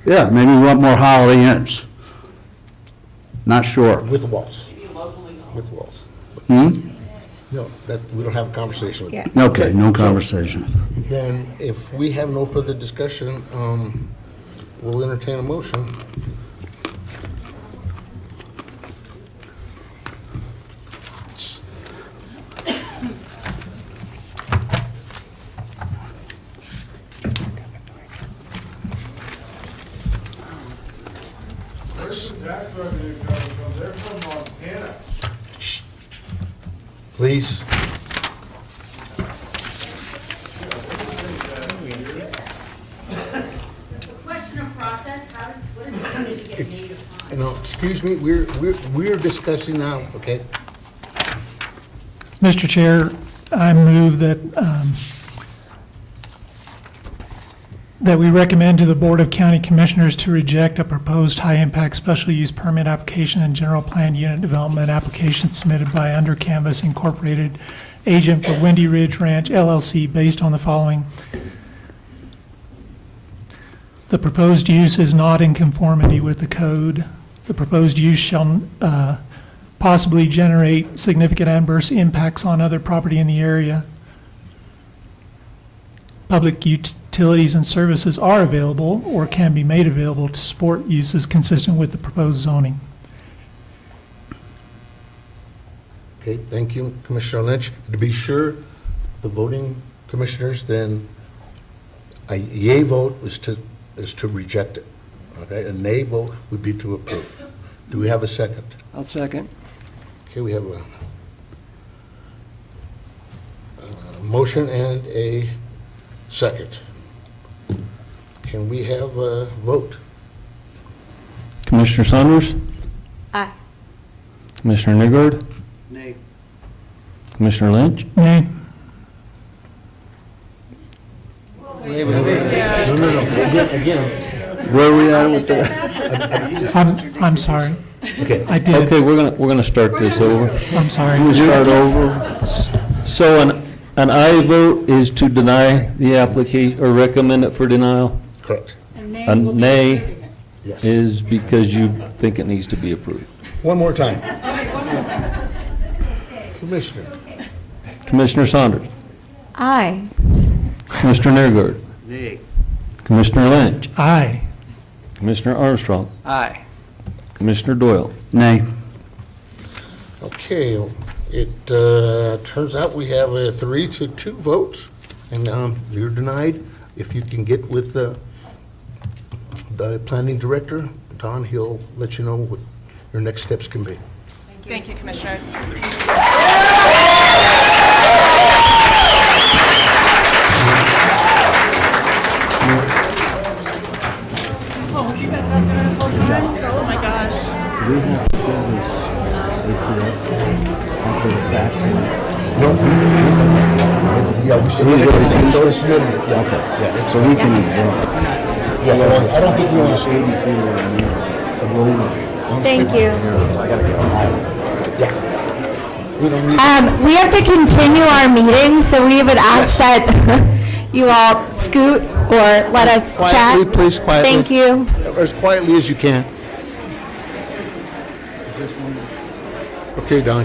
yeah, maybe we want more Holiday Inns. Not sure. With walls. With walls. Hmm? No, we don't have a conversation with Yeah. you. Okay, no conversation. Then, if we have no further discussion, we'll entertain a motion. Tax revenue coming from, they're from Montana. Please. Question of process, what is the decision get made upon? No, excuse me, we're discussing now, okay? Mr. Chair, I move that we recommend to the Board of County Commissioners to reject a proposed high-impact special use permit application and general plan unit development application submitted by Under Canvas Incorporated, agent for Windy Ridge Ranch LLC, based on the following. The proposed use is not in conformity with the code. The proposed use shall possibly generate significant adverse impacts on other property in the area. Public utilities and services are available or can be made available to support uses consistent with the proposed zoning. Okay, thank you, Commissioner Lynch. To be sure, the voting commissioners, then a yea vote is to reject it. Okay, a nay vote would be to approve. Do we have a second? I'll second. Okay, we have a motion and a second. Can we have a vote? Commissioner Saunders? Aye. Commissioner Nygard? Nay. Commissioner Lynch? Nay. No, again. Where are we at with that? I'm sorry. Okay. I did. Okay, we're gonna start this over. I'm sorry. We start over. So an aye vote is to deny the application, or recommend it for denial? Correct. A nay Yes. is because you think it needs to be approved. One more time. Commissioner. Commissioner Saunders? Aye. Commissioner Nygard? Nay. Commissioner Lynch? Aye. Commissioner Armstrong? Aye. Commissioner Doyle? Nay. Okay, it turns out we have a 3-2 vote, and you're denied. If you can get with the planning director, Don, he'll let you know what your next steps can be. Thank you, Commissioners. Oh, my gosh. Do we have to get this ATF after the fact? No, yeah, we submitted it, so we submitted it, yeah. Okay. Yeah, it's, So we can adjourn. yeah, I don't think we want to. Thank you. I gotta get home. We don't need. We have to continue our meeting, so we would ask that you all scoot or let us chat. Quietly, please, quietly. Thank you. As quietly as you can. Okay, Don.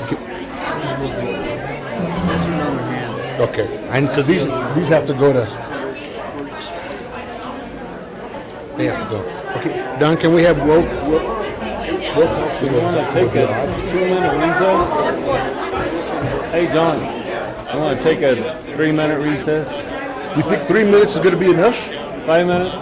Okay, and, because these have to go to, they have to go. Okay, Don, can we have roll call? You want to take a 2-minute recess? Hey, John, you want to take a 3-minute recess? You think 3 minutes is going to be enough? 5 minutes?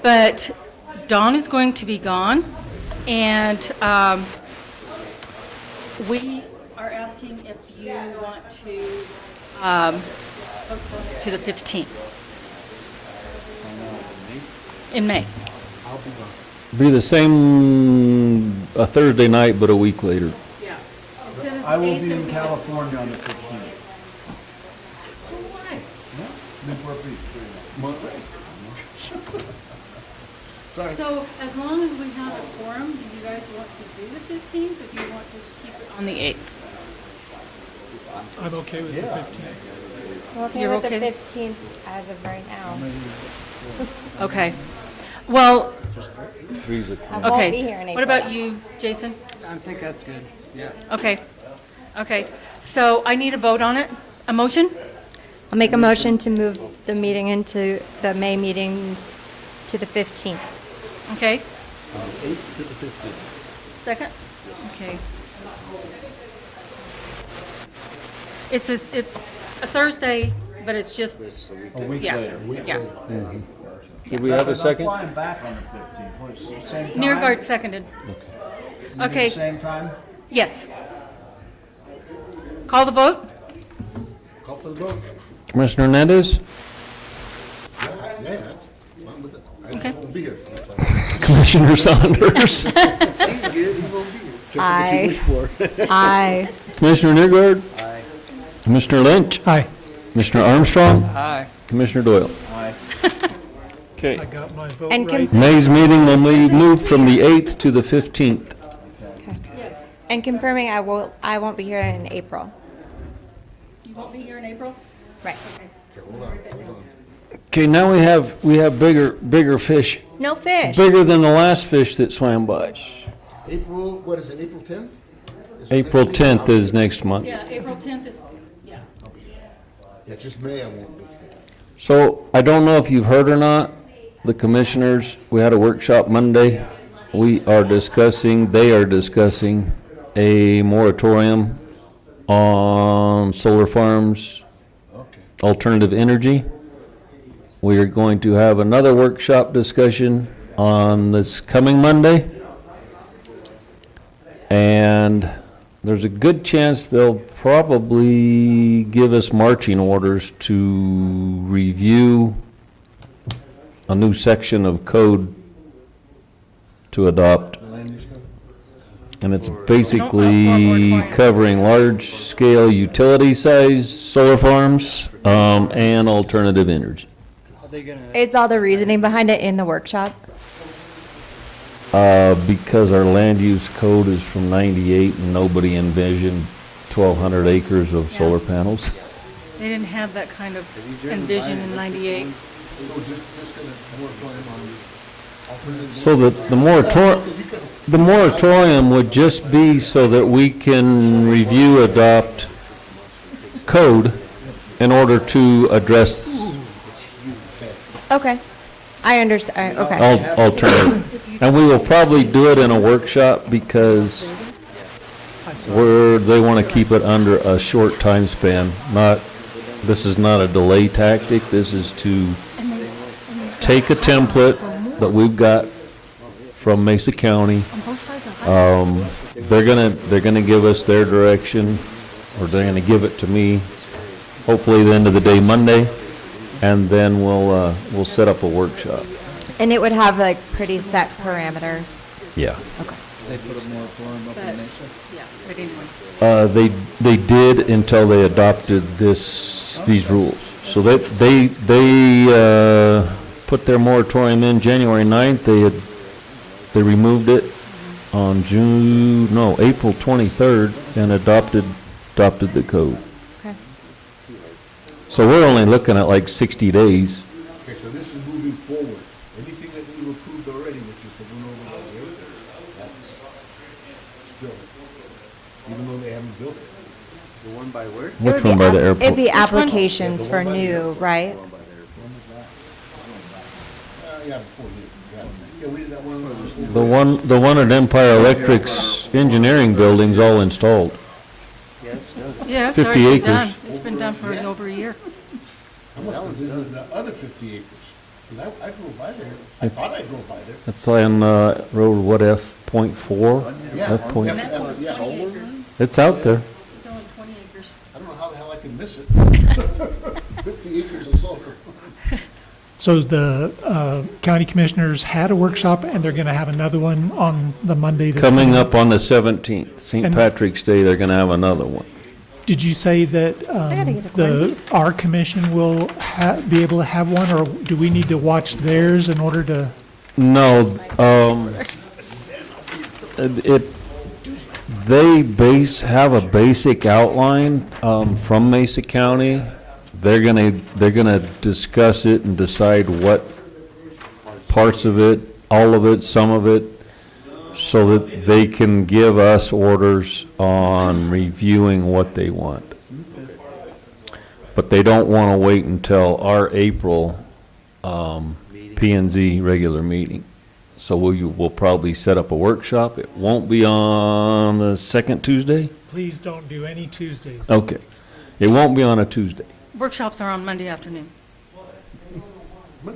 But Dawn is going to be gone, and we are asking if you want to postpone it to the 15th in May. Be the same, a Thursday night, but a week later. Yeah. I will be in California on the 15th. So why? Newport Beach. Sorry. So as long as we have a quorum, do you guys want to do the 15th, or do you want to keep it on the 8th? I'm okay with the 15th. I'm okay You're with the okay? 15th as of right now. Okay. Well, Three's a I quorum. won't okay. be here in What April. about you, Jason? I think that's good, yeah. Okay. Okay. So I need a vote on it. A motion? I'll make a motion to move the meeting into the May meeting to the 15th. Okay. 8th to the 15th. Second? Okay. It's a Thursday, but it's just. A week yeah, later. Yeah. Did we have a second? I'm flying back on the 15th. What, same time? Neargard seconded. Okay. Same time? Yes. Call the vote? Call for the vote. Commissioner Hernandez? Yeah. I'm with it. I Okay. just won't be here. Commissioner Saunders? He's good, he won't be here. Aye. Careful what you wish for. Aye. Commissioner Neergard? Aye. Commissioner Lynch? Aye. Commissioner Armstrong? Aye. Commissioner Doyle? Aye. Okay. I got my vote And right. May's meeting will be moved from the 8th to the 15th. And confirming I won't be here in April. You won't be here in April? Right. Okay, now we have bigger fish. No fish. Bigger than the last fish that swam by. April, what is it, April 10th? April 10th is next month. Yeah, April 10th is, yeah. Yeah, just May I won't be. So I don't know if you've heard or not, the commissioners, we had a workshop Monday. They are discussing a moratorium on solar farms, alternative energy. We are going to have another workshop discussion on this coming Monday. And there's a good chance they'll probably give us marching orders to review a new section of code to adopt. And it's basically covering large-scale utility-size solar farms and alternative energy. Are they gonna, Is all the reasoning behind it in the workshop? Because our land use code is from '98 and nobody envisioned 1,200 acres of solar panels. They didn't have that kind of envision in 98. So the moratorium would just be so that we can review, adopt code in order to address Okay. I understand, okay. alternative. And we will probably do it in a workshop because they want to keep it under a short time span. This is not a delay tactic. This is to take a template that we've got from Mesa County. They're gonna give us their direction, or they're gonna give it to me, hopefully the end of the day Monday, and then we'll set up a workshop. And it would have like pretty set parameters. Yeah. Okay. they put a moratorium up in Mesa? Yeah, but anyway. They did until they adopted these rules. So they put their moratorium in January 9th. They removed it on April 23rd and adopted the code. Okay. So we're only looking at like 60 days. Okay, so this is moving forward. Anything that we've approved already, which is the one over by the airport, that's still, even though they haven't built it. The one by where? It Which would be one by the app- airport? It'd be Yeah, applications the for one by the new, airport. right? The one by the airport. When was that? Yeah, before you. Yeah, we did that one. The one at Empire Electric's engineering building's all installed. Yeah, it's done. Yeah, it's 50 already been done. acres. It's been done for over a year. How much was the other 50 acres? 'Cause I drove by there. I thought I drove by there. It's on, road, what, F.4? Yeah. F point, Yeah. it's out there. It's only 20 acres. I don't know how the hell I can miss it. 50 acres of solar. So the county commissioners had a workshop, and they're going to have another one on the Monday that's Coming up on the 17th, St. And- Patrick's Day, they're gonna have another one. Did you say that gotta get a corned our commission will be able to have one, or do we need to watch theirs in order to? No, they have a basic outline, from Mesa County. They're gonna discuss it and decide what parts of it, all of it, some of it, so that they can give us orders on reviewing what they want. But they don't wanna wait until our April, P and Z regular meeting. So we'll probably set up a workshop. It won't be on the second Tuesday? Please don't do any Tuesdays. Okay. It won't be on a Tuesday. Workshops are on Monday afternoon.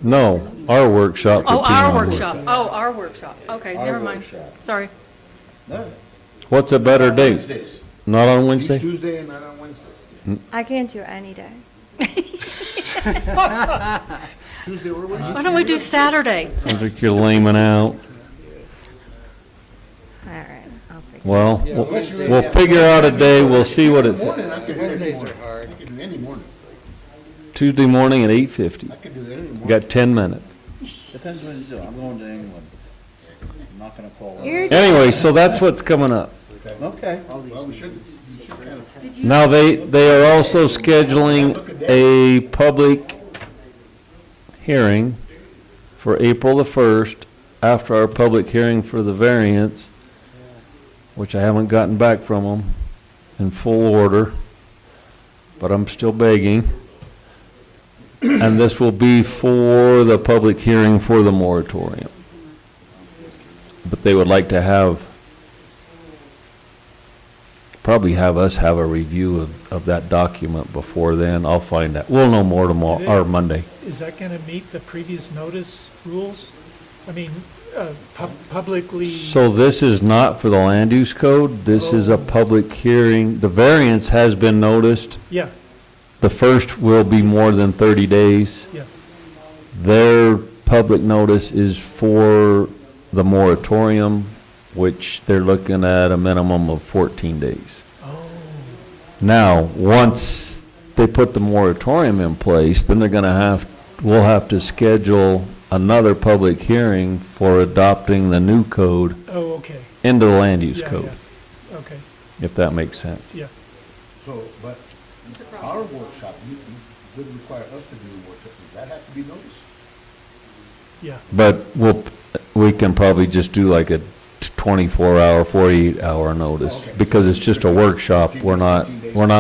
No, our workshop. for Oh, our P&Z. workshop. Oh, our workshop. Okay, never mind. Sorry. What's a better date? Wednesdays. Not on Each Wednesday? Tuesday and not on Wednesday. I can't do any day. Tuesday or Wednesday. Why don't we do Saturday? Sounds like you're laming out. All right, I'll figure Well, we'll figure out a day. We'll see what it Morning, says. I could do any Wednesdays morning. are hard. I could do any morning. Tuesday morning at 8:50. I could do any morning. Got 10 minutes. Depends when you do. I'm going to England. I'm not gonna fall out. You're Anyway, so that's what's coming up. Okay. Well, we should kind of. Now, they are also scheduling a public hearing for April the 1st, after our public hearing for the variance, which I haven't gotten back from them in full order, but I'm still begging. And this will be for the public hearing for the moratorium. But they would like to probably have us have a review of that document before then. I'll find out. We'll know more tomorrow, or Monday. Is that going to meet the previous notice rules? I mean, publicly? So this is not for the land use code. This is a public hearing. The variance has been noticed. Yeah, The first will be more than 30 days. yeah. Their public notice is for the moratorium, which they're looking at a minimum of 14 days. Oh, Now, once they put the moratorium in place, then we'll have to schedule another public hearing for adopting the new code oh, okay. into the land use Yeah, code, yeah. Okay, if that makes sense. yeah. So, but our workshop, you would require us to do a workshop. Does that have to be noticed? Yeah. But we can probably just do like a 24-hour, 48-hour notice, because it's just a workshop. We're not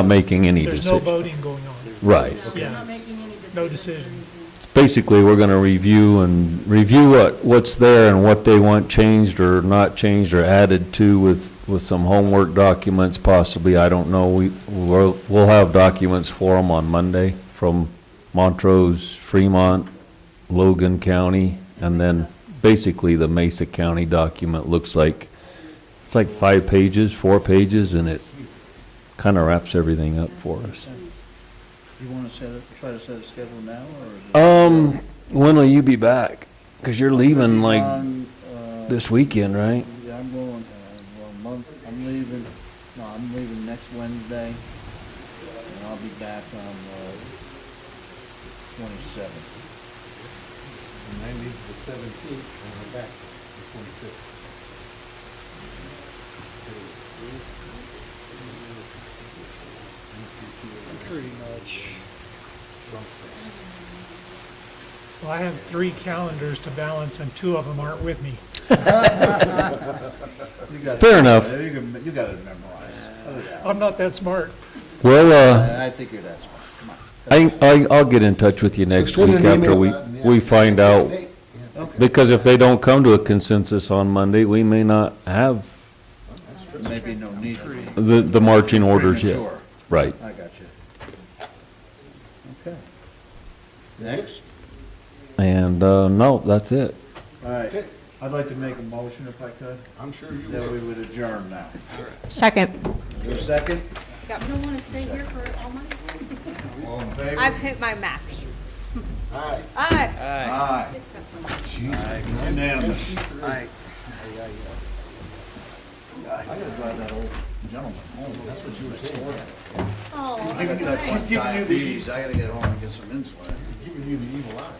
making any There's no decision. voting going on. Right. Yeah. No decision. Basically, we're gonna review what's there and what they want changed or not changed or added to with some homework documents possibly. I don't know. We'll have documents for them on Monday from Montrose, Fremont, Logan County, and then basically the Mesa County document looks like, it's like 5 pages, 4 pages, and it kind of wraps everything up for us. You want to try to set a schedule now, or is it? When will you be back? Because you're leaving like On, this weekend, right? Yeah, I'm going, I'm leaving next Wednesday, and I'll be back on the 27th. And I leave the 17th and I'm back the 25th. Pretty much. Well, I have 3 calendars to balance, and 2 of them aren't with me. Fair enough. You got it memorized. I'm not that smart. Well, I think you're that smart. Come on. I'll get in touch with you next Send week an after email. we find out. Okay. Because if they don't come to a consensus on Monday, we may not have Maybe no need. the marching orders yet. Premature. Right. I got you. Okay. Next? And, no, that's it. All right. I'd like to make a motion if I could. I'm sure you That will. we would adjourn now. Second. Is there a second? Yeah, you don't want to stay here for all night? All in favor? I've hit my max. Aye. Aye. Aye. Aye. Unanimous. Aye. I gotta drive that old gentleman home. That's what you were saying. Oh, He's giving you the. I gotta get home and get some insulin. Giving you the evil eye.